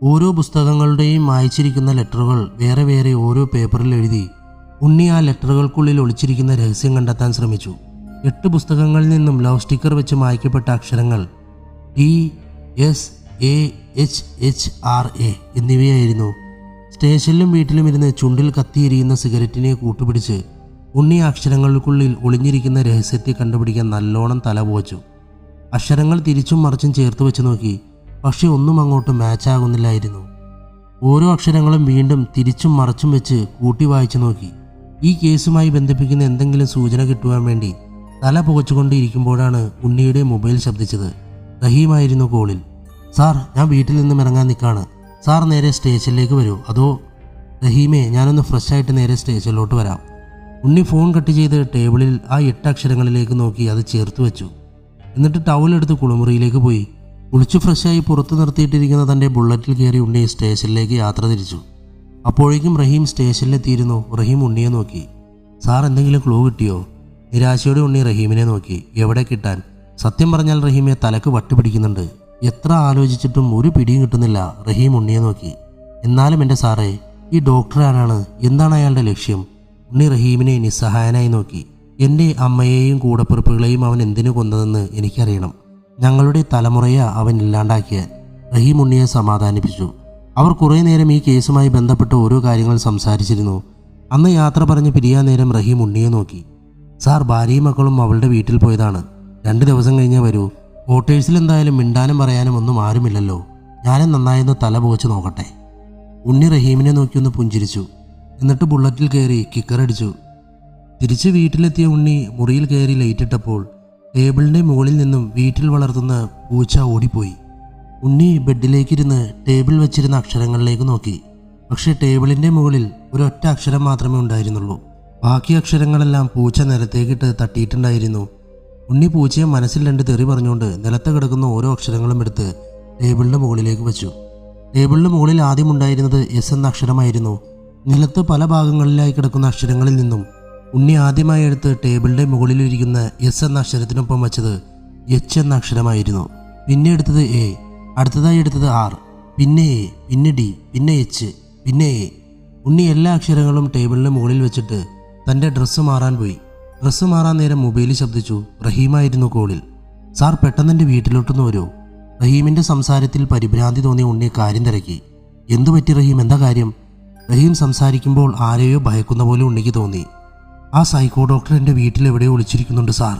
ഓരോ പുസ്തകങ്ങളുടെയും മായ്ച്ചിരിക്കുന്ന ലെറ്ററുകൾ വേറെ വേറെ ഓരോ പേപ്പറിൽ എഴുതി ഉണ്ണി ആ ലെറ്ററുകൾക്കുള്ളിൽ ഒളിച്ചിരിക്കുന്ന രഹസ്യം കണ്ടെത്താൻ ശ്രമിച്ചു. 8 പുസ്തകങ്ങളിൽ നിന്നും ലവ് സ്റ്റിക്കർ വെച്ച് മായ്ക്കപ്പെട്ട അക്ഷരങ്ങൾ DSAHHRA എന്നിവയായിരുന്നു. സ്റ്റേഷനിലും വീട്ടിലും ഇരുന്ന് ചുണ്ടിൽ കത്തിയിരിക്കുന്ന സിഗരറ്റിനെ കൂട്ടുപിടിച്ച് ഉണ്ണി അക്ഷരങ്ങൾക്കുള്ളിൽ ഒളിഞ്ഞിരിക്കുന്ന രഹസ്യത്തെ കണ്ടുപിടിക്കാൻ നല്ലോണം തലപോച്ചു. അക്ഷരങ്ങൾ തിരിച്ചും മറിച്ചും ചേർത്ത് വെച്ച് നോക്കി. പക്ഷെ ഒന്നും അങ്ങോട്ട് മാച്ചാകുന്നില്ലായിരുന്നു. ഓരോ അക്ഷരങ്ങളും വീണ്ടും തിരിച്ചും മറിച്ചും വെച്ച് കൂട്ടി വായിച്ചു നോക്കി. ഈ കേസുമായി ബന്ധിപ്പിക്കുന്ന എന്തെങ്കിലും സൂചന കിട്ടുവാൻ വേണ്ടി തല പുകച്ചുകൊണ്ടിരിക്കുമ്പോഴാണ് ഉണ്ണിയുടെ മൊബൈൽ ശബ്ദിച്ചത്. റഹീമായിരുന്നു കോളിൽ. സാർ, ഞാൻ വീട്ടിൽ നിന്നും ഇറങ്ങാൻ നിൽക്കാണ്. സാർ നേരെ സ്റ്റേഷനിലേക്ക് വരൂ, അതോ? റഹീമെ, ഞാനൊന്ന് ഫ്രഷായിട്ട് നേരെ സ്റ്റേഷനിലോട്ട് വരാം. ഉണ്ണി ഫോൺ കട്ട് ചെയ്ത് ടേബിളിൽ ആ 8 അക്ഷരങ്ങളിലേക്ക് നോക്കി അത് ചേർത്ത് വെച്ചു. എന്നിട്ട് ടവലെടുത്ത് കുളിമുറിയിലേക്ക് പോയി. കുളിച്ച് ഫ്രഷായി പുറത്ത് നിർത്തിയിട്ടിരിക്കുന്ന തൻ്റെ ബുള്ളറ്റിൽ കയറി ഉണ്ണി സ്റ്റേഷനിലേക്ക് യാത്ര തിരിച്ചു. അപ്പോഴേക്കും റഹീം സ്റ്റേഷനിലെത്തിയിരുന്നു. റഹീം ഉണ്ണിയെ നോക്കി. സാർ, എന്തെങ്കിലും ക്ലൂ കിട്ടിയോ? നിരാശയോടെ ഉണ്ണി റഹീമിനെ നോക്കി. എവിടെ കിട്ടാൻ? സത്യം പറഞ്ഞാൽ റഹീമെ, തലക്ക് വട്ടുപിടിക്കുന്നുണ്ട്. എത്ര ആലോചിച്ചിട്ടും ഒരു പിടിയും കിട്ടുന്നില്ല. റഹീം ഉണ്ണിയെ നോക്കി. എന്നാലും എൻ്റെ സാറേ, ഈ ഡോക്ടർ ആരാണ്? എന്താണ് അയാളുടെ ലക്ഷ്യം? ഉണ്ണി റഹീമിനെ നിസ്സഹായനായി നോക്കി. എൻ്റെ അമ്മയെയും കൂടപ്പിറപ്പുകളെയും അവൻ എന്തിനു കൊന്നതെന്ന് എനിക്കറിയണം. ഞങ്ങളുടെ തലമുറയെ അവൻ ഇല്ലാണ്ടാക്കിയ. റഹീം ഉണ്ണിയെ സമാധാനിപ്പിച്ചു. അവർ കുറേ നേരം ഈ കേസുമായി ബന്ധപ്പെട്ട് ഓരോ കാര്യങ്ങൾ സംസാരിച്ചിരുന്നു. അന്ന് യാത്ര പറഞ്ഞ് പിരിയാൻ നേരം റഹീം ഉണ്ണിയെ നോക്കി. സാർ, ഭാര്യയും മക്കളും അവളുടെ വീട്ടിൽ പോയതാണ്. 2 ദിവസം കഴിഞ്ഞേ വരൂ. ക്വാർട്ടേഴ്സിൽ എന്തായാലും മിണ്ടാനും പറയാനും ഒന്നും ആരുമില്ലല്ലോ. ഞാനും നന്നായൊന്ന് തല പുകച്ച് നോക്കട്ടെ. ഉണ്ണി റഹീമിനെ നോക്കിയൊന്ന് പുഞ്ചിരിച്ചു. എന്നിട്ട് ബുള്ളറ്റിൽ കയറി കിക്കറടിച്ചു. തിരിച്ച് വീട്ടിലെത്തിയ ഉണ്ണി മുറിയിൽ കയറി ലൈറ്റിട്ടപ്പോൾ ടേബിളിൻ്റെ മുകളിൽ നിന്നും വീട്ടിൽ വളർത്തുന്ന പൂച്ച ഓടിപ്പോയി. ഉണ്ണി ബെഡിലേക്കിരുന്ന് ടേബിൾ വെച്ചിരുന്ന അക്ഷരങ്ങളിലേക്ക് നോക്കി. പക്ഷേ ടേബിളിൻ്റെ മുകളിൽ ഒരൊറ്റ അക്ഷരം മാത്രമേ ഉണ്ടായിരുന്നുള്ളൂ. ബാക്കി അക്ഷരങ്ങളെല്ലാം പൂച്ച നിലത്തേക്കിട്ട് തട്ടിയിട്ടുണ്ടായിരുന്നു. ഉണ്ണി പൂച്ചയെ മനസ്സിൽ 2 തെറി പറഞ്ഞുകൊണ്ട് നിലത്ത് കിടക്കുന്ന ഓരോ അക്ഷരങ്ങളും എടുത്ത് ടേബിളിൻ്റെ മുകളിലേക്ക് വെച്ചു. ടേബിളിന് മുകളിൽ ആദ്യം ഉണ്ടായിരുന്നത് എസ് എന്ന അക്ഷരമായിരുന്നു. നിലത്ത് പല ഭാഗങ്ങളിലായി കിടക്കുന്ന അക്ഷരങ്ങളിൽ നിന്നും ഉണ്ണി ആദ്യമായി എടുത്ത് ടേബിളിൻ്റെ മുകളിലിരിക്കുന്ന എസ് എന്ന അക്ഷരത്തിനൊപ്പം വെച്ചത് എച്ച് എന്ന അക്ഷരമായിരുന്നു. പിന്നെ എടുത്തത് എ, അടുത്തതായി എടുത്തത് ആർ, പിന്നെ എ, പിന്നെ ഡി, പിന്നെ എച്ച്, പിന്നെ എ. ഉണ്ണി എല്ലാ അക്ഷരങ്ങളും ടേബിളിന് മുകളിൽ വെച്ചിട്ട് തൻ്റെ ഡ്രസ്സ് മാറാൻ പോയി. ഡ്രസ്സ് മാറാൻ നേരം മൊബൈലിൽ ശബ്ദിച്ചു. റഹീമായിരുന്നു കോളിൽ. സാർ, പെട്ടെന്ന് എൻ്റെ വീട്ടിലോട്ടൊന്ന് വരൂ. റഹീമിൻ്റെ സംസാരത്തിൽ പരിഭ്രാന്തി തോന്നിയ ഉണ്ണി കാര്യം തിരക്കി. എന്തു പറ്റി റഹീം, എന്താ കാര്യം? റഹീം സംസാരിക്കുമ്പോൾ ആരെയോ ഭയക്കുന്ന പോലെ ഉണ്ണിക്ക് തോന്നി. ആ സൈക്കോ ഡോക്ടർ എൻ്റെ വീട്ടിൽ എവിടെയോ ഒളിച്ചിരിക്കുന്നുണ്ട് സാർ.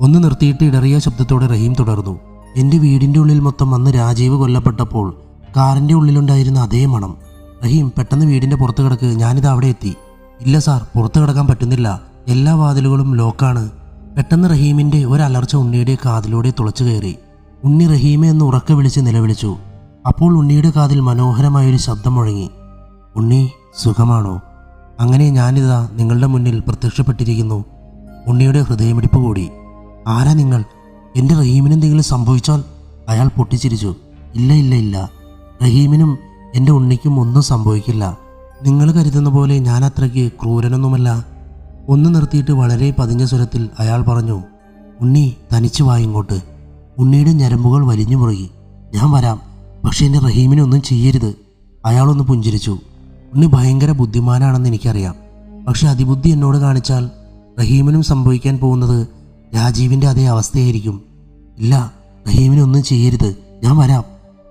ഒന്ന് നിർത്തിയിട്ട് ഇടറിയ ശബ്ദത്തോടെ റഹീം തുടർന്നു. എൻ്റെ വീടിൻ്റെ ഉള്ളിൽ മൊത്തം അന്ന് രാജീവ് കൊല്ലപ്പെട്ടപ്പോൾ കാറിൻ്റെ ഉള്ളിലുണ്ടായിരുന്ന അതേ മണം. റഹീം, പെട്ടെന്ന് വീടിൻ്റെ പുറത്ത് കിടക്ക്, ഞാനിത് അവിടെ എത്തി. ഇല്ല സാർ, പുറത്ത് കിടക്കാൻ പറ്റുന്നില്ല, എല്ലാ വാതിലുകളും ലോക്കാണ്. പെട്ടെന്ന് റഹീമിൻ്റെ ഒരലർച്ച ഉണ്ണിയുടെ കാതിലൂടെ തുളച്ചു കയറി. ഉണ്ണി റഹീമെ എന്ന് ഉറക്കെ വിളിച്ച് നിലവിളിച്ചു. അപ്പോൾ ഉണ്ണിയുടെ കാതിൽ മനോഹരമായൊരു ശബ്ദം മുഴങ്ങി. ഉണ്ണി, സുഖമാണോ? അങ്ങനെ ഞാനിതാ നിങ്ങളുടെ മുന്നിൽ പ്രത്യക്ഷപ്പെട്ടിരിക്കുന്നു. ഉണ്ണിയുടെ ഹൃദയമിടിപ്പ് കൂടി. ആരാ നിങ്ങൾ? എൻ്റെ റഹീമിനെന്തെങ്കിലും സംഭവിച്ചാൽ? അയാൾ പൊട്ടിച്ചിരിച്ചു. ഇല്ല ഇല്ല ഇല്ല, റഹീമിനും എൻ്റെ ഉണ്ണിക്കും ഒന്നും സംഭവിക്കില്ല. നിങ്ങൾ കരുതുന്ന പോലെ ഞാൻ അത്രയ്ക്ക് ക്രൂരനൊന്നുമല്ല. ഒന്ന് നിർത്തിയിട്ട് വളരെ പതിഞ്ഞ സ്വരത്തിൽ അയാൾ പറഞ്ഞു, ഉണ്ണി, തനിച്ചു വാ ഇങ്ങോട്ട്. ഉണ്ണിയുടെ ഞരമ്പുകൾ വലിഞ്ഞു മുറുകി. ഞാൻ വരാം, പക്ഷേ എൻ്റെ റഹീമിനെ ഒന്നും ചെയ്യരുത്. അയാളൊന്ന് പുഞ്ചിരിച്ചു. ഉണ്ണി ഭയങ്കര ബുദ്ധിമാനാണെന്ന് എനിക്കറിയാം. പക്ഷെ അതിബുദ്ധി എന്നോട് കാണിച്ചാൽ റഹീമിനും സംഭവിക്കാൻ പോകുന്നത് രാജീവിൻ്റെ അതേ അവസ്ഥയായിരിക്കും. ഇല്ല, റഹീമിനെ ഒന്നും ചെയ്യരുത്, ഞാൻ വരാം.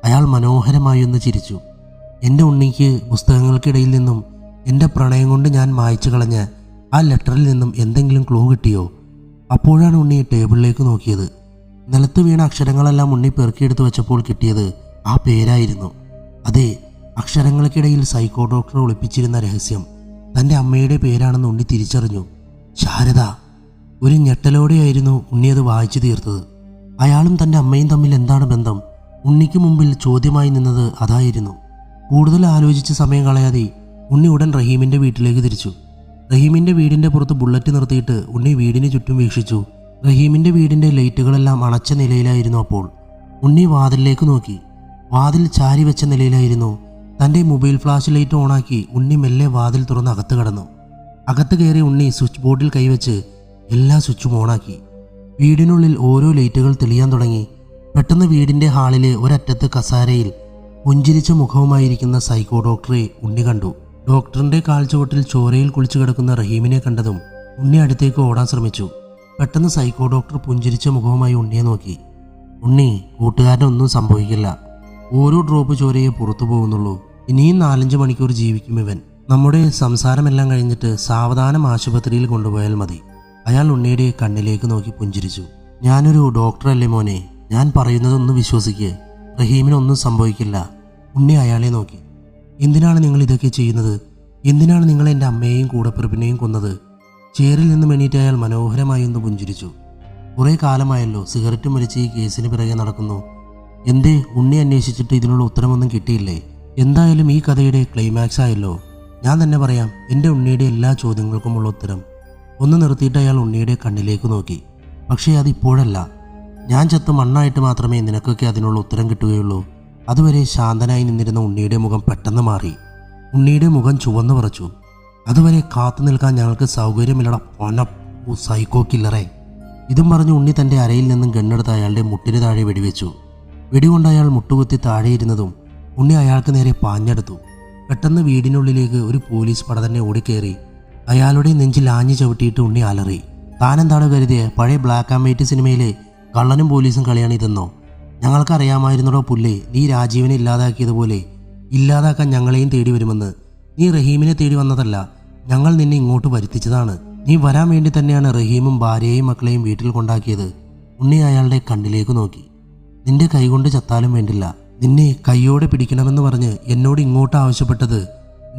അയാൾ മനോഹരമായി ഒന്ന് ചിരിച്ചു. എൻ്റെ ഉണ്ണിക്ക് പുസ്തകങ്ങൾക്കിടയിൽ നിന്നും എൻ്റെ പ്രണയം കൊണ്ട് ഞാൻ മായ്ച്ചു കളഞ്ഞ ആ ലെറ്ററിൽ നിന്നും എന്തെങ്കിലും ക്ലൂ കിട്ടിയോ? അപ്പോഴാണ് ഉണ്ണി ടേബിളിലേക്ക് നോക്കിയത്. നിലത്ത് വീണ അക്ഷരങ്ങളെല്ലാം ഉണ്ണി പെറുക്കിയെടുത്ത് വെച്ചപ്പോൾ കിട്ടിയത് ആ പേരായിരുന്നു. അതെ, അക്ഷരങ്ങൾക്കിടയിൽ സൈക്കോ ഡോക്ടർ ഒളിപ്പിച്ചിരുന്ന രഹസ്യം തൻ്റെ അമ്മയുടെ പേരാണെന്ന് ഉണ്ണി തിരിച്ചറിഞ്ഞു. ശാരദ. ഒരു ഞെട്ടലോടെയായിരുന്നു ഉണ്ണി അത് വായിച്ചു തീർത്തത്. അയാളും തൻ്റെ അമ്മയും തമ്മിൽ എന്താണ് ബന്ധം? ഉണ്ണിക്ക് മുമ്പിൽ ചോദ്യമായി നിന്നത് അതായിരുന്നു. കൂടുതൽ ആലോചിച്ച് സമയം കളയാതെ ഉണ്ണി ഉടൻ റഹീമിൻ്റെ വീട്ടിലേക്ക് തിരിച്ചു. റഹീമിൻ്റെ വീടിൻ്റെ പുറത്ത് ബുള്ളറ്റ് നിർത്തിയിട്ട് ഉണ്ണി വീടിന് ചുറ്റും വീക്ഷിച്ചു. റഹീമിൻ്റെ വീടിൻ്റെ ലൈറ്റുകളെല്ലാം അണച്ച നിലയിലായിരുന്നു. അപ്പോൾ ഉണ്ണി വാതിലിലേക്ക് നോക്കി. വാതിൽ ചാരി വെച്ച നിലയിലായിരുന്നു. തൻ്റെ മൊബൈൽ ഫ്ലാഷ് ലൈറ്റ് ഓണാക്കി ഉണ്ണി മെല്ലെ വാതിൽ തുറന്ന് അകത്ത് കടന്നു. അകത്ത് കയറി ഉണ്ണി സ്വിച്ച് ബോർഡിൽ കൈവച്ച് എല്ലാ സ്വിച്ചും ഓണാക്കി. വീടിനുള്ളിൽ ഓരോ ലൈറ്റുകൾ തെളിയാൻ തുടങ്ങി. പെട്ടെന്ന് വീടിൻ്റെ ഹാളിലെ ഒരറ്റത്ത് കസാരയിൽ പുഞ്ചിരിച്ച മുഖവുമായിരിക്കുന്ന സൈക്കോ ഡോക്ടറെ ഉണ്ണി കണ്ടു. ഡോക്ടറിൻ്റെ കാൽച്ചുവട്ടിൽ ചോരയിൽ കുളിച്ചു കിടക്കുന്ന റഹീമിനെ കണ്ടതും ഉണ്ണി അടുത്തേക്ക് ഓടാൻ ശ്രമിച്ചു. പെട്ടെന്ന് സൈക്കോ ഡോക്ടർ പുഞ്ചിരിച്ച മുഖവുമായി ഉണ്ണിയെ നോക്കി. ഉണ്ണി, കൂട്ടുകാരനൊന്നും സംഭവിക്കില്ല. ഓരോ ഡ്രോപ്പ് ചോരയെ പുറത്തു പോകുന്നുള്ളൂ. ഇനിയും 4-5 മണിക്കൂർ ജീവിക്കും ഇവൻ. നമ്മുടെ സംസാരമെല്ലാം കഴിഞ്ഞിട്ട് സാവധാനം ആശുപത്രിയിൽ കൊണ്ടുപോയാൽ മതി. അയാൾ ഉണ്ണിയുടെ കണ്ണിലേക്ക് നോക്കി പുഞ്ചിരിച്ചു. ഞാനൊരു ഡോക്ടറല്ലേ മോനെ, ഞാൻ പറയുന്നതൊന്ന് വിശ്വസിക്ക്. റഹീമിനൊന്നും സംഭവിക്കില്ല. ഉണ്ണി അയാളെ നോക്കി. എന്തിനാണ് നിങ്ങൾ ഇതൊക്കെ ചെയ്യുന്നത്? എന്തിനാണ് നിങ്ങൾ എൻ്റെ അമ്മയെയും കൂടപ്പിറപ്പിനെയും കൊന്നത്? ചേറിൽ നിന്നും എണീറ്റ് അയാൾ മനോഹരമായി ഒന്ന് പുഞ്ചിരിച്ചു. കുറേ കാലമായല്ലോ സിഗരറ്റ് വലിച്ച് ഈ കേസിന് പിറകെ നടക്കുന്നു. എന്തേ, ഉണ്ണി അന്വേഷിച്ചിട്ട് ഇതിനുള്ള ഉത്തരമൊന്നും കിട്ടിയില്ലേ? എന്തായാലും ഈ കഥയുടെ ക്ലൈമാക്സ് ആയല്ലോ. ഞാൻ തന്നെ പറയാം എൻ്റെ ഉണ്ണിയുടെ എല്ലാ ചോദ്യങ്ങൾക്കുമുള്ള ഉത്തരം. ഒന്ന് നിർത്തിയിട്ട് അയാൾ ഉണ്ണിയുടെ കണ്ണിലേക്ക് നോക്കി. പക്ഷേ അതിപ്പോഴല്ല. ഞാൻ ചത്ത് മണ്ണായിട്ട് മാത്രമേ നിനക്കൊക്കെ അതിനുള്ള ഉത്തരം കിട്ടുകയുള്ളൂ. അതുവരെ ശാന്തനായി നിന്നിരുന്ന ഉണ്ണിയുടെ മുഖം പെട്ടെന്ന് മാറി. ഉണ്ണിയുടെ മുഖം ചുവന്നു പറച്ചു. അതുവരെ കാത്തു നിൽക്കാൻ ഞങ്ങൾക്ക് സൗകര്യമില്ലട പൊന്ന സൈക്കോ കില്ലറെ. ഇതും പറഞ്ഞ് ഉണ്ണി തൻ്റെ അരയിൽ നിന്നും ഗണ്ണെടുത്ത് അയാളുടെ മുട്ടിന് താഴെ വെടിവെച്ചു. വെടികൊണ്ട് അയാൾ മുട്ടുകുത്തി താഴെയിരുന്നതും ഉണ്ണി അയാൾക്ക് നേരെ പാഞ്ഞെടുത്തു. പെട്ടെന്ന് വീടിനുള്ളിലേക്ക് ഒരു പോലീസ് പട തന്നെ ഓടിക്കയറി അയാളുടെ നെഞ്ചിൽ ആഞ്ഞു ചവിട്ടിയിട്ട് ഉണ്ണി അലറി. താനെന്താണ് കരുതിയ പഴയ ബ്ലാക്ക് ആൻഡ് വൈറ്റ് സിനിമയിലെ കള്ളനും പോലീസും കളിയാണ് ഇതെന്നോ? ഞങ്ങൾക്കറിയാമായിരുന്നടോ പുല്ലേ, നീ രാജീവിനെ ഇല്ലാതാക്കിയതുപോലെ ഇല്ലാതാക്കാൻ ഞങ്ങളെയും തേടി വരുമെന്ന്. നീ റഹീമിനെ തേടി വന്നതല്ല, ഞങ്ങൾ നിന്നെ ഇങ്ങോട്ട് വരുത്തിച്ചതാണ്. നീ വരാൻ വേണ്ടി തന്നെയാണ് റഹീമും ഭാര്യയെയും മക്കളെയും വീട്ടിൽ കൊണ്ടാക്കിയത്. ഉണ്ണി അയാളുടെ കണ്ണിലേക്ക് നോക്കി. നിന്റെ കൈകൊണ്ട് ചത്താലും വേണ്ടില്ല, നിന്നെ കൈയോടെ പിടിക്കണമെന്ന് പറഞ്ഞ് എന്നോട് ഇങ്ങോട്ട് ആവശ്യപ്പെട്ടത്,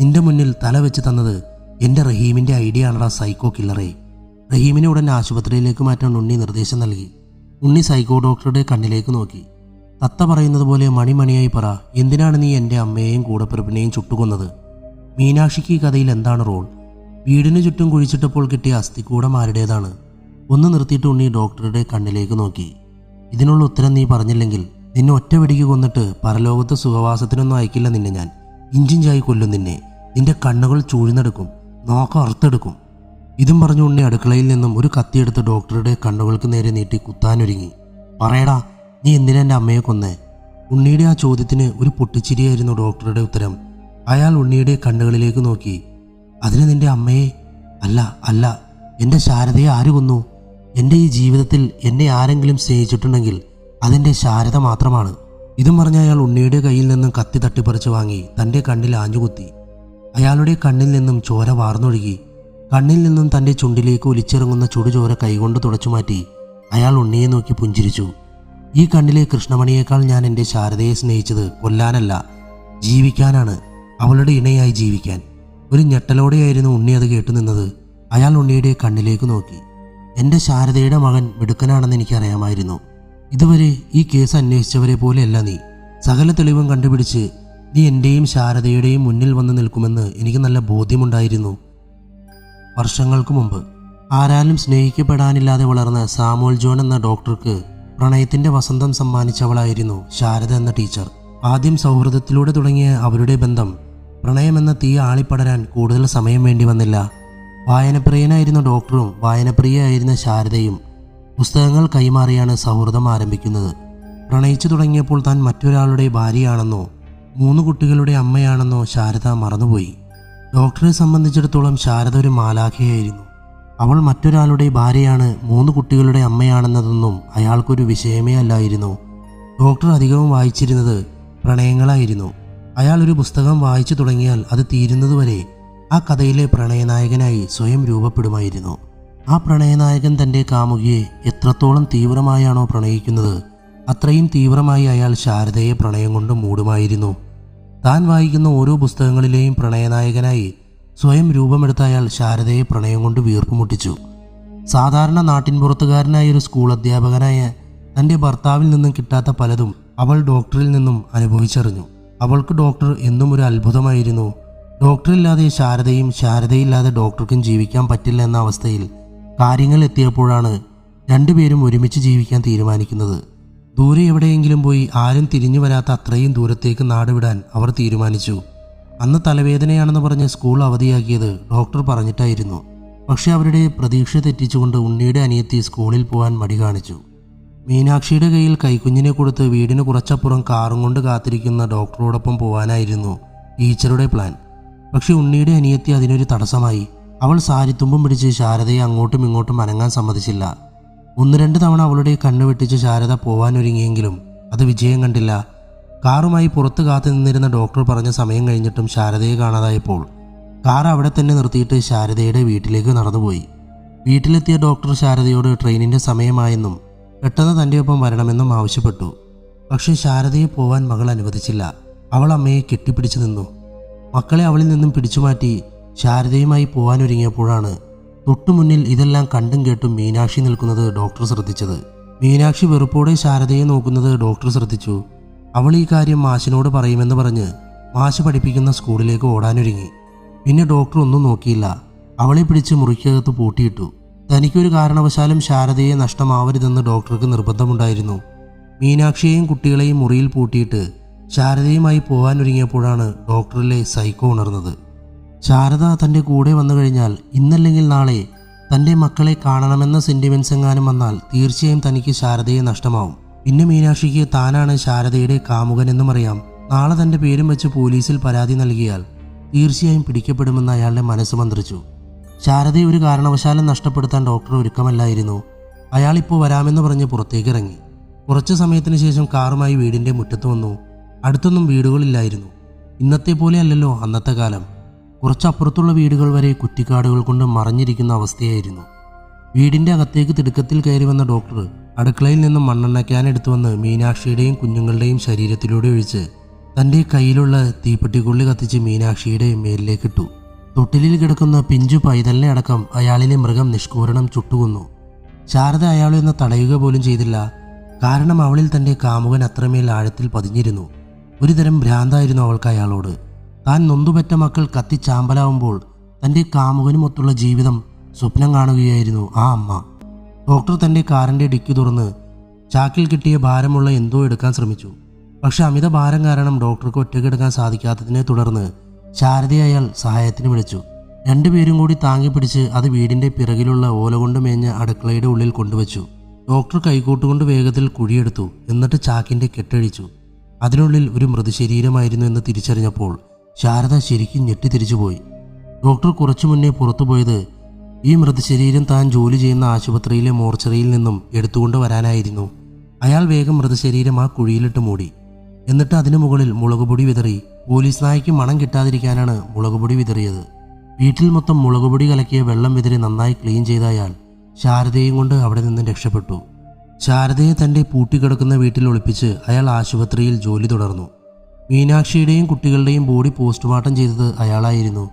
നിന്റെ മുന്നിൽ തല വെച്ച് തന്നത് എൻ്റെ റഹീമിൻ്റെ ഐഡിയ ആണടാ സൈക്കോ കില്ലറെ. റഹീമിനെ ഉടൻ ആശുപത്രിയിലേക്ക് മാറ്റാൻ ഉണ്ണി നിർദ്ദേശം നൽകി. ഉണ്ണി സൈക്കോ ഡോക്ടറുടെ കണ്ണിലേക്ക് നോക്കി. തത്ത പറയുന്നത് പോലെ മണിമണിയായി പറ, എന്തിനാണ് നീ എൻ്റെ അമ്മയെയും കൂടപ്പിറപ്പിനെയും ചുട്ടുകൊന്നത്? മീനാക്ഷിക്ക് ഈ കഥയിൽ എന്താണ് റോൾ? വീടിന് ചുറ്റും കുഴിച്ചിട്ടപ്പോൾ കിട്ടിയ അസ്ഥിക്കൂടം ആരുടേതാണ്? ഒന്ന് നിർത്തിയിട്ട് ഉണ്ണി ഡോക്ടറുടെ കണ്ണിലേക്ക് നോക്കി. ഇതിനുള്ള ഉത്തരം നീ പറഞ്ഞില്ലെങ്കിൽ നിന്നെ ഒറ്റ വെടിക്ക് കൊന്നിട്ട് പരലോകത്ത് സുഖവാസത്തിനൊന്നും അയക്കില്ല നിന്നെ ഞാൻ. ഇഞ്ചിഞ്ചായി കൊല്ലും നിന്നെ. നിന്റെ കണ്ണുകൾ ചൂഴ്ന്നെടുക്കും, നോക്ക അറുത്തെടുക്കും. ഇതും പറഞ്ഞു ഉണ്ണി അടുക്കളയിൽ നിന്നും ഒരു കത്തിയെടുത്ത് ഡോക്ടറുടെ കണ്ണുകൾക്ക് നേരെ നീട്ടി കുത്താനൊരുങ്ങി. പറയടാ, നീ എന്തിനാ എൻ്റെ അമ്മയെ കൊന്നേ? ഉണ്ണിയുടെ ആ ചോദ്യത്തിന് ഒരു പൊട്ടിച്ചിരിയായിരുന്നു ഡോക്ടറുടെ ഉത്തരം. അയാൾ ഉണ്ണിയുടെ കണ്ണുകളിലേക്ക് നോക്കി. അതിന് നിന്റെ അമ്മയെ? അല്ല അല്ല, എൻ്റെ ശാരദയെ ആര് കൊന്നു? എൻ്റെ ഈ ജീവിതത്തിൽ എന്നെ ആരെങ്കിലും സ്നേഹിച്ചിട്ടുണ്ടെങ്കിൽ അതെൻ്റെ ശാരദ മാത്രമാണ്. ഇതും പറഞ്ഞ അയാൾ ഉണ്ണിയുടെ കയ്യിൽ നിന്നും കത്തി തട്ടിപ്പറിച്ച് വാങ്ങി തൻ്റെ കണ്ണിൽ ആഞ്ഞുകുത്തി. അയാളുടെ കണ്ണിൽ നിന്നും ചോര വാർന്നൊഴുകി. കണ്ണിൽ നിന്നും തൻ്റെ ചുണ്ടിലേക്ക് ഒലിച്ചിറങ്ങുന്ന ചുടുചോര കൈകൊണ്ട് തുടച്ചുമാറ്റി അയാൾ ഉണ്ണിയെ നോക്കി പുഞ്ചിരിച്ചു. ഈ കണ്ണിലെ കൃഷ്ണമണിയേക്കാൾ ഞാൻ എൻ്റെ ശാരദയെ സ്നേഹിച്ചത് കൊല്ലാനല്ല, ജീവിക്കാനാണ്, അവളുടെ ഇണയായി ജീവിക്കാൻ. ഒരു ഞെട്ടലോടെയായിരുന്നു ഉണ്ണി അത് കേട്ടു നിന്നത്. അയാൾ ഉണ്ണിയുടെ കണ്ണിലേക്ക് നോക്കി. എൻ്റെ ശാരദയുടെ മകൻ മിടുക്കനാണെന്ന് എനിക്കറിയാമായിരുന്നു. ഇതുവരെ ഈ കേസ് അന്വേഷിച്ചവരെ പോലെയല്ല നീ. സകല തെളിവും കണ്ടുപിടിച്ച് നീ എൻ്റെയും ശാരദയുടെയും മുന്നിൽ വന്ന് നിൽക്കുമെന്ന് എനിക്ക് നല്ല ബോധ്യമുണ്ടായിരുന്നു. വർഷങ്ങൾക്ക് മുമ്പ് ആരാലും സ്നേഹിക്കപ്പെടാനില്ലാതെ വളർന്ന സാമുവൽ ജോൺ എന്ന ഡോക്ടർക്ക് പ്രണയത്തിൻ്റെ വസന്തം സമ്മാനിച്ചവളായിരുന്നു ശാരദ എന്ന ടീച്ചർ. ആദ്യം സൗഹൃദത്തിലൂടെ തുടങ്ങിയ അവരുടെ ബന്ധം പ്രണയമെന്ന തീ ആളിപ്പടരാൻ കൂടുതൽ സമയം വേണ്ടി വന്നില്ല. വായനപ്രിയനായിരുന്ന ഡോക്ടറും വായനപ്രിയയായിരുന്ന ശാരദയും പുസ്തകങ്ങൾ കൈമാറിയാണ് സൗഹൃദം ആരംഭിക്കുന്നത്. പ്രണയിച്ചു തുടങ്ങിയപ്പോൾ താൻ മറ്റൊരാളുടെ ഭാര്യയാണെന്നോ 3 കുട്ടികളുടെ അമ്മയാണെന്നോ ശാരദ മറന്നുപോയി. ഡോക്ടറെ സംബന്ധിച്ചിടത്തോളം ശാരദ ഒരു മാലാഖയായിരുന്നു. അവൾ മറ്റൊരാളുടെ ഭാര്യയാണ്, 3 കുട്ടികളുടെ അമ്മയാണെന്നതൊന്നും അയാൾക്കൊരു വിഷയമേ അല്ലായിരുന്നു. ഡോക്ടർ അധികവും വായിച്ചിരുന്നത് പ്രണയങ്ങളായിരുന്നു. അയാൾ ഒരു പുസ്തകം വായിച്ചു തുടങ്ങിയാൽ അത് തീരുന്നതുവരെ ആ കഥയിലെ പ്രണയനായകനായി സ്വയം രൂപപ്പെടുമായിരുന്നു. ആ പ്രണയനായകൻ തൻ്റെ കാമുകിയെ എത്രത്തോളം തീവ്രമായാണോ പ്രണയിക്കുന്നത്, അത്രയും തീവ്രമായി അയാൾ ശാരദയെ പ്രണയം കൊണ്ട് മൂടുമായിരുന്നു. താൻ വായിക്കുന്ന ഓരോ പുസ്തകങ്ങളിലെയും പ്രണയനായകനായി സ്വയം രൂപമെടുത്ത അയാൾ ശാരദയെ പ്രണയം കൊണ്ട് വീർപ്പുമുട്ടിച്ചു. സാധാരണ നാട്ടിൻപുറത്തുകാരനായ ഒരു സ്കൂൾ അധ്യാപകനായ തൻ്റെ ഭർത്താവിൽ നിന്നും കിട്ടാത്ത പലതും അവൾ ഡോക്ടറിൽ നിന്നും അനുഭവിച്ചറിഞ്ഞു. അവൾക്ക് ഡോക്ടർ എന്നും ഒരു അത്ഭുതമായിരുന്നു. ഡോക്ടറില്ലാതെ ശാരദയും ശാരദയില്ലാതെ ഡോക്ടർക്കും ജീവിക്കാൻ പറ്റില്ല എന്ന അവസ്ഥയിൽ കാര്യങ്ങൾ എത്തിയപ്പോഴാണ് രണ്ടുപേരും ഒരുമിച്ച് ജീവിക്കാൻ തീരുമാനിക്കുന്നത്. ദൂരെ എവിടെയെങ്കിലും പോയി ആരും തിരിഞ്ഞു വരാത്ത അത്രയും ദൂരത്തേക്ക് നാടുവിടാൻ അവർ തീരുമാനിച്ചു. അന്ന് തലവേദനയാണെന്ന് പറഞ്ഞ് സ്കൂൾ അവധിയാക്കിയത് ഡോക്ടർ പറഞ്ഞിട്ടായിരുന്നു. പക്ഷെ അവരുടെ പ്രതീക്ഷ തെറ്റിച്ചുകൊണ്ട് ഉണ്ണിയുടെ അനിയത്തി സ്കൂളിൽ പോകാൻ മടി കാണിച്ചു. മീനാക്ഷിയുടെ കയ്യിൽ കൈക്കുഞ്ഞിനെ കൊടുത്ത് വീടിന് കുറച്ചപ്പുറം കാറും കൊണ്ട് കാത്തിരിക്കുന്ന ഡോക്ടറോടൊപ്പം പോകാനായിരുന്നു ടീച്ചറുടെ പ്ലാൻ. പക്ഷെ ഉണ്ണിയുടെ അനിയത്തി അതിനൊരു തടസ്സമായി. അവൾ സാരിത്തുമ്പും പിടിച്ച് ശാരദയെ അങ്ങോട്ടും ഇങ്ങോട്ടും അനങ്ങാൻ സമ്മതിച്ചില്ല. 1-2 തവണ അവളുടെ കണ്ണു വെട്ടിച്ച് ശാരദ പോവാനൊരുങ്ങിയെങ്കിലും അത് വിജയം കണ്ടില്ല. കാറുമായി പുറത്ത് കാത്തു നിന്നിരുന്ന ഡോക്ടർ പറഞ്ഞ സമയം കഴിഞ്ഞിട്ടും ശാരദയെ കാണാതായപ്പോൾ കാർ അവിടെ തന്നെ നിർത്തിയിട്ട് ശാരദയുടെ വീട്ടിലേക്ക് നടന്നുപോയി. വീട്ടിലെത്തിയ ഡോക്ടർ ശാരദയോട് ട്രെയിനിൻ്റെ സമയമായെന്നും പെട്ടെന്ന് തൻ്റെ ഒപ്പം വരണമെന്നും ആവശ്യപ്പെട്ടു. പക്ഷേ ശാരദയെ പോവാൻ മകൾ അനുവദിച്ചില്ല. അവൾ അമ്മയെ കെട്ടിപ്പിടിച്ചു നിന്നു. മക്കളെ അവളിൽ നിന്നും പിടിച്ചുമാറ്റി ശാരദയുമായി പോവാനൊരുങ്ങിയപ്പോഴാണ് തൊട്ടുമുന്നിൽ ഇതെല്ലാം കണ്ടും കേട്ടും മീനാക്ഷി നിൽക്കുന്നത് ഡോക്ടർ ശ്രദ്ധിച്ചത്. മീനാക്ഷി വെറുപ്പോടെ ശാരദയെ നോക്കുന്നത് ഡോക്ടർ ശ്രദ്ധിച്ചു. അവൾ ഈ കാര്യം മാഷിനോട് പറയുമെന്ന് പറഞ്ഞ് മാഷ് പഠിപ്പിക്കുന്ന സ്കൂളിലേക്ക് ഓടാനൊരുങ്ങി. പിന്നെ ഡോക്ടർ ഒന്നും നോക്കിയില്ല. അവളെ പിടിച്ച് മുറിക്കകത്ത് പൂട്ടിയിട്ടു. തനിക്കൊരു കാരണവശാലും ശാരദയെ നഷ്ടമാവരുതെന്ന് ഡോക്ടർക്ക് നിർബന്ധമുണ്ടായിരുന്നു. മീനാക്ഷിയെയും കുട്ടികളെയും മുറിയിൽ പൂട്ടിയിട്ട് ശാരദയുമായി പോകാനൊരുങ്ങിയപ്പോഴാണ് ഡോക്ടറിലെ സൈക്കോ ഉണർന്നത്. ശാരദ തൻ്റെ കൂടെ വന്നു കഴിഞ്ഞാൽ ഇന്നല്ലെങ്കിൽ നാളെ തൻ്റെ മക്കളെ കാണണമെന്ന സെൻറ്റിമെൻസ് എങ്ങാനും വന്നാൽ തീർച്ചയായും തനിക്ക് ശാരദയെ നഷ്ടമാവും. പിന്നെ മീനാക്ഷിക്ക് താനാണ് ശാരദയുടെ കാമുകനെന്നും അറിയാം. നാളെ തൻ്റെ പേരും വെച്ച് പോലീസിൽ പരാതി നൽകിയാൽ തീർച്ചയായും പിടിക്കപ്പെടുമെന്ന് അയാളുടെ മനസ്സ് മന്ത്രിച്ചു. ശാരദയെ ഒരു കാരണവശാലും നഷ്ടപ്പെടുത്താൻ ഡോക്ടർ ഒരുക്കമല്ലായിരുന്നു. അയാളിപ്പോൾ വരാമെന്ന് പറഞ്ഞ് പുറത്തേക്കിറങ്ങി. കുറച്ചു സമയത്തിന് ശേഷം കാറുമായി വീടിൻ്റെ മുറ്റത്ത് വന്നു. അടുത്തൊന്നും വീടുകളില്ലായിരുന്നു. ഇന്നത്തെ പോലെ അല്ലല്ലോ അന്നത്തെ കാലം. കുറച്ചപ്പുറത്തുള്ള വീടുകൾ വരെ കുറ്റിക്കാടുകൾ കൊണ്ട് മറഞ്ഞിരിക്കുന്ന അവസ്ഥയായിരുന്നു. വീടിൻ്റെ അകത്തേക്ക് തിടുക്കത്തിൽ കയറി വന്ന ഡോക്ടർ അടുക്കളയിൽ നിന്നും മണ്ണെണ്ണയ്ക്കാൻ എടുത്തുവന്ന് മീനാക്ഷിയുടെയും കുഞ്ഞുങ്ങളുടെയും ശരീരത്തിലൂടെ ഒഴിച്ച് തൻ്റെ കയ്യിലുള്ള തീപ്പെട്ടിക്കുള്ളി കത്തിച്ച് മീനാക്ഷിയുടെ മേലിലേക്കിട്ടു. തൊട്ടിലിൽ കിടക്കുന്ന പിഞ്ചു പൈതലിനെ അടക്കം അയാളിലെ മൃഗം നിഷ്കൂരണം ചുട്ടുകൊന്നു. ശാരദ അയാളെ ഒന്ന് തടയുക പോലും ചെയ്തില്ല. കാരണം അവളിൽ തൻ്റെ കാമുകൻ അത്രമേൽ ആഴത്തിൽ പതിഞ്ഞിരുന്നു. ഒരുതരം ഭ്രാന്തായിരുന്നു അവൾക്ക് അയാളോട്. താൻ നൊന്തുപെറ്റ മക്കൾ കത്തിച്ചാമ്പലാവുമ്പോൾ തൻ്റെ കാമുകനുമൊത്തുള്ള ജീവിതം സ്വപ്നം കാണുകയായിരുന്നു ആ അമ്മ. ഡോക്ടർ തൻ്റെ കാറിൻ്റെ ഡിക്കി തുറന്ന് ചാക്കിൽ കിട്ടിയ ഭാരമുള്ള എന്തോ എടുക്കാൻ ശ്രമിച്ചു. പക്ഷെ അമിത ഭാരം കാരണം ഡോക്ടർക്ക് ഒറ്റയ്ക്കെടുക്കാൻ സാധിക്കാത്തതിനെ തുടർന്ന് ശാരദയെ അയാൾ സഹായത്തിന് വിളിച്ചു. രണ്ടുപേരും കൂടി താങ്ങിപ്പിടിച്ച് അത് വീടിൻ്റെ പിറകിലുള്ള ഓല കൊണ്ട് മേഞ്ഞ അടുക്കളയുടെ ഉള്ളിൽ കൊണ്ടുവച്ചു. ഡോക്ടർ കൈക്കോട്ടുകൊണ്ട് വേഗത്തിൽ കുഴിയെടുത്തു. എന്നിട്ട് ചാക്കിൻ്റെ കെട്ടഴിച്ചു. അതിനുള്ളിൽ ഒരു മൃതശരീരമായിരുന്നു എന്ന് തിരിച്ചറിഞ്ഞപ്പോൾ ശാരദ ശരിക്കും ഞെട്ടിത്തിരിച്ചുപോയി. ഡോക്ടർ കുറച്ചു മുന്നേ പുറത്തു പോയത് ഈ മൃതശരീരം താൻ ജോലി ചെയ്യുന്ന ആശുപത്രിയിലെ മോർച്ചറിയിൽ നിന്നും എടുത്തുകൊണ്ട് വരാനായിരുന്നു. അയാൾ വേഗം മൃതശരീരം ആ കുഴിയിലിട്ട് മൂടി. എന്നിട്ട് അതിനു മുകളിൽ മുളകുപൊടി വിതറി. പോലീസ് നായ്ക്ക് മണം കിട്ടാതിരിക്കാനാണ് മുളകുപൊടി വിതറിയത്. വീട്ടിൽ മൊത്തം മുളകുപൊടി കലക്കിയ വെള്ളം വിതറി നന്നായി ക്ലീൻ ചെയ്ത അയാൾ ശാരദയും കൊണ്ട് അവിടെ നിന്നും രക്ഷപ്പെട്ടു. ശാരദയെ തൻ്റെ പൂട്ടിക്കിടക്കുന്ന വീട്ടിൽ ഒളിപ്പിച്ച് അയാൾ ആശുപത്രിയിൽ ജോലി തുടർന്നു. മീനാക്ഷിയുടെയും കുട്ടികളുടെയും ബോഡി പോസ്റ്റ്മോർട്ടം ചെയ്തത് അയാളായിരുന്നു.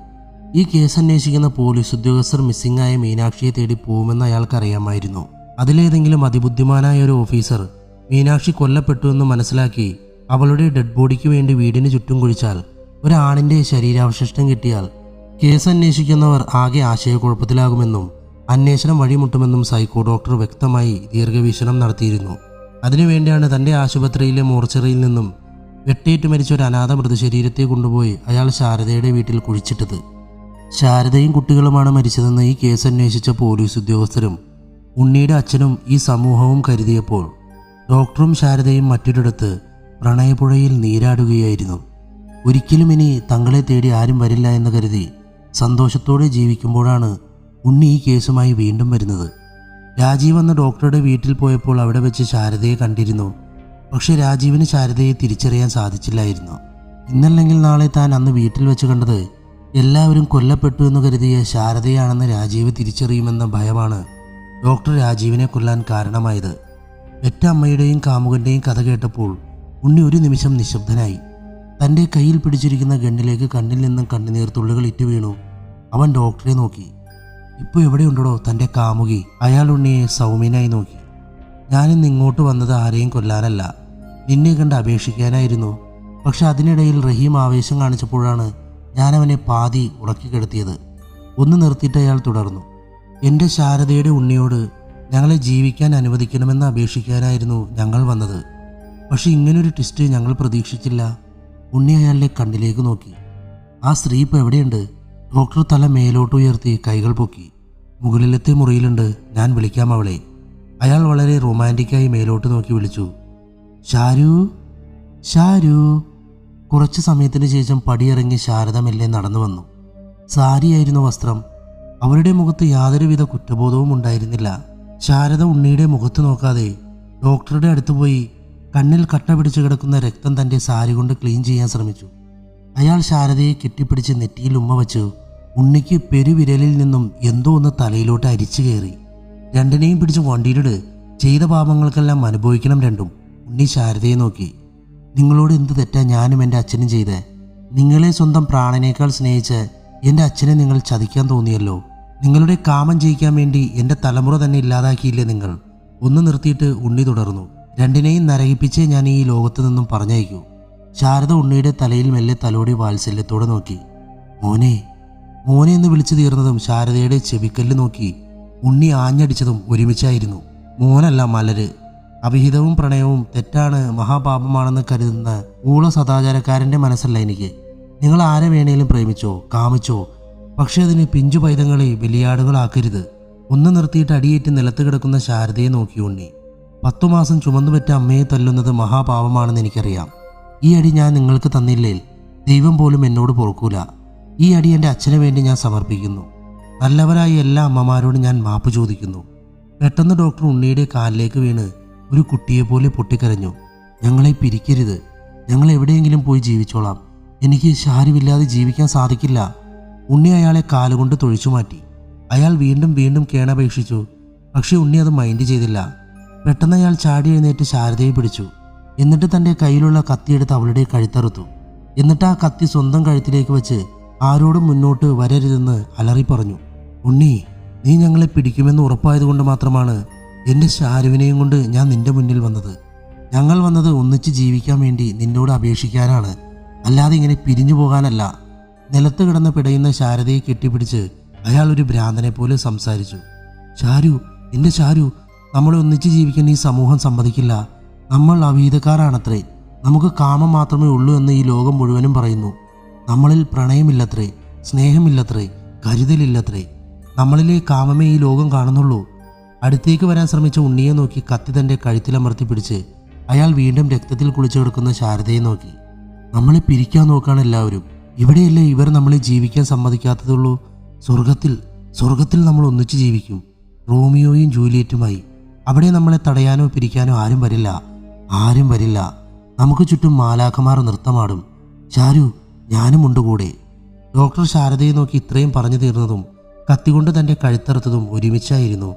ഈ കേസ് അന്വേഷിക്കുന്ന പോലീസ് ഉദ്യോഗസ്ഥർ മിസ്സിംഗ് ആയ മീനാക്ഷിയെ തേടി പോകുമെന്ന് അയാൾക്കറിയാമായിരുന്നു. അതിലേതെങ്കിലും അതിബുദ്ധിമാനായ ഒരു ഓഫീസർ മീനാക്ഷി കൊല്ലപ്പെട്ടു എന്ന് മനസ്സിലാക്കി അവളുടെ ഡെഡ് ബോഡിക്ക് വേണ്ടി വീടിന് ചുറ്റും കുഴിച്ചാൽ ഒരാണിൻ്റെ ശരീരാവശിഷ്ടം കിട്ടിയാൽ കേസ് അന്വേഷിക്കുന്നവർ ആകെ ആശയക്കുഴപ്പത്തിലാകുമെന്നും അന്വേഷണം വഴിമുട്ടുമെന്നും സൈക്കോ ഡോക്ടർ വ്യക്തമായി ദീർഘവീക്ഷണം നടത്തിയിരുന്നു. അതിനുവേണ്ടിയാണ് തൻ്റെ ആശുപത്രിയിലെ മോർച്ചറിയിൽ നിന്നും വെട്ടേറ്റ് മരിച്ച ഒരു അനാഥ മൃതശരീരത്തെ കൊണ്ടുപോയി അയാൾ ശാരദയുടെ വീട്ടിൽ കുഴിച്ചിട്ടത്. ശാരദയും കുട്ടികളുമാണ് മരിച്ചതെന്ന് ഈ കേസ് അന്വേഷിച്ച പോലീസ് ഉദ്യോഗസ്ഥരും ഉണ്ണിയുടെ അച്ഛനും ഈ സമൂഹവും കരുതിയപ്പോൾ ഡോക്ടറും ശാരദയും മറ്റൊരിടത്ത് പ്രണയപ്പുഴയിൽ നീരാടുകയായിരുന്നു. ഒരിക്കലും ഇനി തങ്ങളെ തേടി ആരും വരില്ല എന്ന് കരുതി സന്തോഷത്തോടെ ജീവിക്കുമ്പോഴാണ് ഉണ്ണി ഈ കേസുമായി വീണ്ടും വരുന്നത്. രാജീവ് അന്ന് ഡോക്ടറുടെ വീട്ടിൽ പോയപ്പോൾ അവിടെ വെച്ച് ശാരദയെ കണ്ടിരുന്നു. പക്ഷെ രാജീവിന് ശാരദയെ തിരിച്ചറിയാൻ സാധിച്ചില്ലായിരുന്നു. ഇന്നല്ലെങ്കിൽ നാളെ താൻ അന്ന് വീട്ടിൽ വെച്ച് കണ്ടത് എല്ലാവരും കൊല്ലപ്പെട്ടു എന്ന് കരുതിയ ശാരദയാണെന്ന് രാജീവ് തിരിച്ചറിയുമെന്ന ഭയമാണ് ഡോക്ടർ രാജീവിനെ കൊല്ലാൻ കാരണമായത്. പെറ്റ അമ്മയുടെയും കാമുകൻ്റെയും കഥ കേട്ടപ്പോൾ ഉണ്ണി ഒരു നിമിഷം നിശബ്ദനായി. തൻ്റെ കയ്യിൽ പിടിച്ചിരിക്കുന്ന ഗണ്ണിലേക്ക് കണ്ണിൽ നിന്നും കണ്ണുനീർത്തുള്ളികൾ ഇറ്റു വീണു. അവൻ ഡോക്ടറെ നോക്കി. ഇപ്പോൾ എവിടെയുണ്ടോ തൻ്റെ കാമുകി? അയാൾ ഉണ്ണിയെ സൗമ്യനായി നോക്കി. ഞാനിന്ന് ഇങ്ങോട്ട് വന്നത് ആരെയും കൊല്ലാനല്ല, നിന്നെ കണ്ട് അപേക്ഷിക്കാനായിരുന്നു. പക്ഷെ അതിനിടയിൽ റഹീം ആവേശം കാണിച്ചപ്പോഴാണ് ഞാനവനെ പാതി ഉറക്കിക്കിടത്തിയത്. ഒന്ന് നിർത്തിയിട്ട് അയാൾ തുടർന്നു. എൻ്റെ ശാരദയുടെ ഉണ്ണിയോട് ഞങ്ങളെ ജീവിക്കാൻ അനുവദിക്കണമെന്ന് അപേക്ഷിക്കാനായിരുന്നു ഞങ്ങൾ വന്നത്. പക്ഷെ ഇങ്ങനൊരു ട്വിസ്റ്റ് ഞങ്ങൾ പ്രതീക്ഷിച്ചില്ല. ഉണ്ണി അയാളുടെ കണ്ണിലേക്ക് നോക്കി. ആ സ്ത്രീ ഇപ്പോൾ എവിടെയുണ്ട്? ഡോക്ടർ തല മേലോട്ട് ഉയർത്തി കൈകൾ പൊക്കി. മുകളിലത്തെ മുറിയിലുണ്ട്, ഞാൻ വിളിക്കാം അവളെ. അയാൾ വളരെ റൊമാൻറ്റിക്കായി മേലോട്ട് നോക്കി വിളിച്ചു. ഷാരു, ഷാരു. കുറച്ച് സമയത്തിന് ശേഷം പടിയിറങ്ങി ശാരദ മെല്ലെ നടന്നു വന്നു. സാരിയായിരുന്നു വസ്ത്രം. അവരുടെ മുഖത്ത് യാതൊരുവിധ കുറ്റബോധവും ഉണ്ടായിരുന്നില്ല. ശാരദ ഉണ്ണിയുടെ മുഖത്ത് നോക്കാതെ ഡോക്ടറുടെ അടുത്ത് പോയി കണ്ണിൽ കട്ട പിടിച്ച് കിടക്കുന്ന രക്തം തൻ്റെ സാരി കൊണ്ട് ക്ലീൻ ചെയ്യാൻ ശ്രമിച്ചു. അയാൾ ശാരദയെ കെട്ടിപ്പിടിച്ച് നെറ്റിയിൽ ഉമ്മ വച്ചു. ഉണ്ണിക്ക് പെരുവിരലിൽ നിന്നും എന്തോ ഒന്ന് തലയിലോട്ട് അരിച്ചു കയറി. രണ്ടിനെയും പിടിച്ച് വണ്ടിയിലിട്, ചെയ്ത പാപങ്ങൾക്കെല്ലാം അനുഭവിക്കണം രണ്ടും. ഉണ്ണി ശാരദയെ നോക്കി. നിങ്ങളോട് എന്ത് തെറ്റാ ഞാനും എൻ്റെ അച്ഛനും ചെയ്തേ? നിങ്ങളെ സ്വന്തം പ്രാണനേക്കാൾ സ്നേഹിച്ച് എൻ്റെ അച്ഛനെ നിങ്ങൾ ചതിക്കാൻ തോന്നിയല്ലോ. നിങ്ങളുടെ കാമം ജയിക്കാൻ വേണ്ടി എൻ്റെ തലമുറ തന്നെ ഇല്ലാതാക്കിയില്ലേ നിങ്ങൾ? ഒന്ന് നിർത്തിയിട്ട് ഉണ്ണി തുടർന്നു. രണ്ടിനെയും നരകിപ്പിച്ചേ ഞാൻ ഈ ലോകത്ത് നിന്നും പറഞ്ഞയക്കൂ. ശാരദ ഉണ്ണിയുടെ തലയിൽ മെല്ലെ തലോടി വാത്സല്യത്തോടെ നോക്കി. മോനെ, മോനെ എന്ന് വിളിച്ചു തീർന്നതും ശാരദയുടെ ചെവിക്കല്ല് നോക്കി ഉണ്ണി ആഞ്ഞടിച്ചതും ഒരുമിച്ചായിരുന്നു. മോനല്ല മലര്. അവിഹിതവും പ്രണയവും തെറ്റാണ്, മഹാപാപമാണെന്ന് കരുതുന്ന ഊള സദാചാരക്കാരൻ്റെ മനസ്സല്ല എനിക്ക്. നിങ്ങൾ ആരെ വേണേലും പ്രേമിച്ചോ, കാമിച്ചോ, പക്ഷെ അതിന് പിഞ്ചു പൈതങ്ങളെ ബലിയാടുകളാക്കരുത്. ഒന്ന് നിർത്തിയിട്ട് അടിയേറ്റ് നിലത്ത് കിടക്കുന്ന ശാരദയെ നോക്കി ഉണ്ണി. 10 മാസം ചുമന്നുപെറ്റ അമ്മയെ തല്ലുന്നത് മഹാപാപമാണെന്ന് എനിക്കറിയാം. ഈ അടി ഞാൻ നിങ്ങൾക്ക് തന്നില്ലേ, ദൈവം പോലും എന്നോട് പൊറുക്കൂല. ഈ അടി എൻ്റെ അച്ഛന് വേണ്ടി ഞാൻ സമർപ്പിക്കുന്നു. നല്ലവരായ എല്ലാ അമ്മമാരോടും ഞാൻ മാപ്പ് ചോദിക്കുന്നു. പെട്ടെന്ന് ഡോക്ടർ ഉണ്ണിയുടെ കാലിലേക്ക് വീണ് ഒരു കുട്ടിയെപ്പോലെ പൊട്ടിക്കരഞ്ഞു. ഞങ്ങളെ പിരിക്കരുത്, ഞങ്ങൾ എവിടെയെങ്കിലും പോയി ജീവിച്ചോളാം. എനിക്ക് ഷാരുവില്ലാതെ ജീവിക്കാൻ സാധിക്കില്ല. ഉണ്ണി അയാളെ കാലുകൊണ്ട് തൊഴിച്ചു മാറ്റി. അയാൾ വീണ്ടും വീണ്ടും കേണപേക്ഷിച്ചു. പക്ഷെ ഉണ്ണി അത് മൈൻഡ് ചെയ്തില്ല. പെട്ടെന്ന് അയാൾ ചാടി എഴുന്നേറ്റ് ശാരദയെ പിടിച്ചു. എന്നിട്ട് തൻ്റെ കയ്യിലുള്ള കത്തിയെടുത്ത് അവളുടെ കഴുത്തറുത്തു. എന്നിട്ട് ആ കത്തി സ്വന്തം കഴുത്തിലേക്ക് വെച്ച് ആരോടും മുന്നോട്ട് വരരുതെന്ന് അലറി പറഞ്ഞു. ഉണ്ണി, നീ ഞങ്ങളെ പിടിക്കുമെന്ന് ഉറപ്പായതുകൊണ്ട് മാത്രമാണ് എൻ്റെ ശാരുവിനെയും കൊണ്ട് ഞാൻ നിന്റെ മുന്നിൽ വന്നത്. ഞങ്ങൾ വന്നത് ഒന്നിച്ച് ജീവിക്കാൻ വേണ്ടി നിന്നോട് അപേക്ഷിക്കാനാണ്, അല്ലാതെ ഇങ്ങനെ പിരിഞ്ഞു പോകാനല്ല. നിലത്ത് കിടന്ന് പിടയുന്ന ശാരദയെ കെട്ടിപ്പിടിച്ച് അയാൾ ഒരു ഭ്രാന്തനെ പോലെ സംസാരിച്ചു. ശാരു, എൻ്റെ ശാരു, നമ്മളെ ഒന്നിച്ച് ജീവിക്കാൻ ഈ സമൂഹം സമ്മതിക്കില്ല. നമ്മൾ അവീതക്കാരാണത്രേ. നമുക്ക് കാമം മാത്രമേ ഉള്ളൂ എന്ന് ഈ ലോകം മുഴുവനും പറയുന്നു. നമ്മളിൽ പ്രണയമില്ലത്രേ, സ്നേഹമില്ലത്രേ, കരുതലില്ലത്രേ. നമ്മളിലെ കാമമേ ഈ ലോകം കാണുന്നുള്ളൂ. അടുത്തേക്ക് വരാൻ ശ്രമിച്ച ഉണ്ണിയെ നോക്കി കത്തി തൻ്റെ കഴുത്തിലമർത്തി പിടിച്ച് അയാൾ വീണ്ടും രക്തത്തിൽ കുളിച്ചു കിടക്കുന്ന ശാരദയെ നോക്കി. നമ്മളെ പിരിക്കാൻ നോക്കാണ് എല്ലാവരും. ഇവിടെയല്ലേ ഇവർ നമ്മളെ ജീവിക്കാൻ സമ്മതിക്കാത്തതുള്ളൂ. സ്വർഗത്തിൽ നമ്മൾ ഒന്നിച്ച് ജീവിക്കും, റോമിയോയും ജൂലിയറ്റുമായി. അവിടെ നമ്മളെ തടയാനോ പിരിക്കാനോ ആരും വരില്ല. നമുക്ക് ചുറ്റും മാലാഖമാർ നൃത്തമാടും. ശാരു, ഞാനും ഉണ്ട് കൂടെ. ഡോക്ടർ ശാരദയെ നോക്കി ഇത്രയും പറഞ്ഞു തീർന്നതും കത്തികൊണ്ട് തൻ്റെ കഴുത്തറുത്തതും ഒരുമിച്ചായിരുന്നു.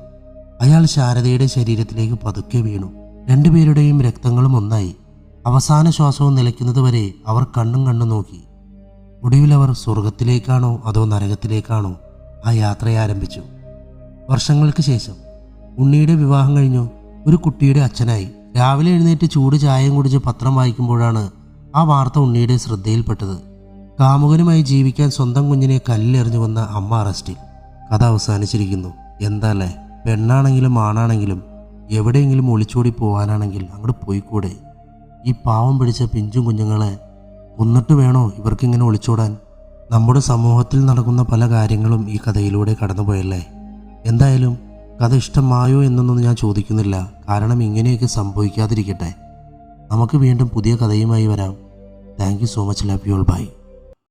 അയാൾ ശാരദയുടെ ശരീരത്തിലേക്ക് പതുക്കെ വീണു. രണ്ടുപേരുടെയും രക്തങ്ങളും ഒന്നായി. അവസാന ശ്വാസവും നിലയ്ക്കുന്നത് വരെ അവർ കണ്ണും നോക്കി. ഒടുവിൽ അവർ സ്വർഗത്തിലേക്കാണോ അതോ നരകത്തിലേക്കാണോ ആ യാത്രയെ ആരംഭിച്ചു. വർഷങ്ങൾക്ക് ശേഷം ഉണ്ണിയുടെ വിവാഹം കഴിഞ്ഞു. ഒരു കുട്ടിയുടെ അച്ഛനായി. രാവിലെ എഴുന്നേറ്റ് ചൂട് ചായയും കുടിച്ച് പത്രം വായിക്കുമ്പോഴാണ് ആ വാർത്ത ഉണ്ണിയുടെ ശ്രദ്ധയിൽപ്പെട്ടത്. കാമുകനുമായി ജീവിക്കാൻ സ്വന്തം കുഞ്ഞിനെ കല്ലിലെറിഞ്ഞു വന്ന അമ്മ അറസ്റ്റിൽ. കഥ അവസാനിച്ചിരിക്കുന്നു. എന്താല്ലേ, പെണ്ണാണെങ്കിലും ആണാണെങ്കിലും എവിടെയെങ്കിലും ഒളിച്ചോടി പോകാനാണെങ്കിൽ അങ്ങോട്ട് പോയിക്കൂടെ? ഈ പാവം പിടിച്ച പിഞ്ചും കുഞ്ഞുങ്ങളെ കൊന്നിട്ട് വേണോ ഇവർക്കിങ്ങനെ ഒളിച്ചോടാൻ? നമ്മുടെ സമൂഹത്തിൽ നടക്കുന്ന പല കാര്യങ്ങളും ഈ കഥയിലൂടെ കടന്നുപോയല്ലേ. എന്തായാലും കഥ ഇഷ്ടമായോ എന്നൊന്നും ഞാൻ ചോദിക്കുന്നില്ല. കാരണം ഇങ്ങനെയൊക്കെ സംഭവിക്കാതിരിക്കട്ടെ. നമുക്ക് വീണ്ടും പുതിയ കഥയുമായി വരാം. Thank you so much. Love you all. By.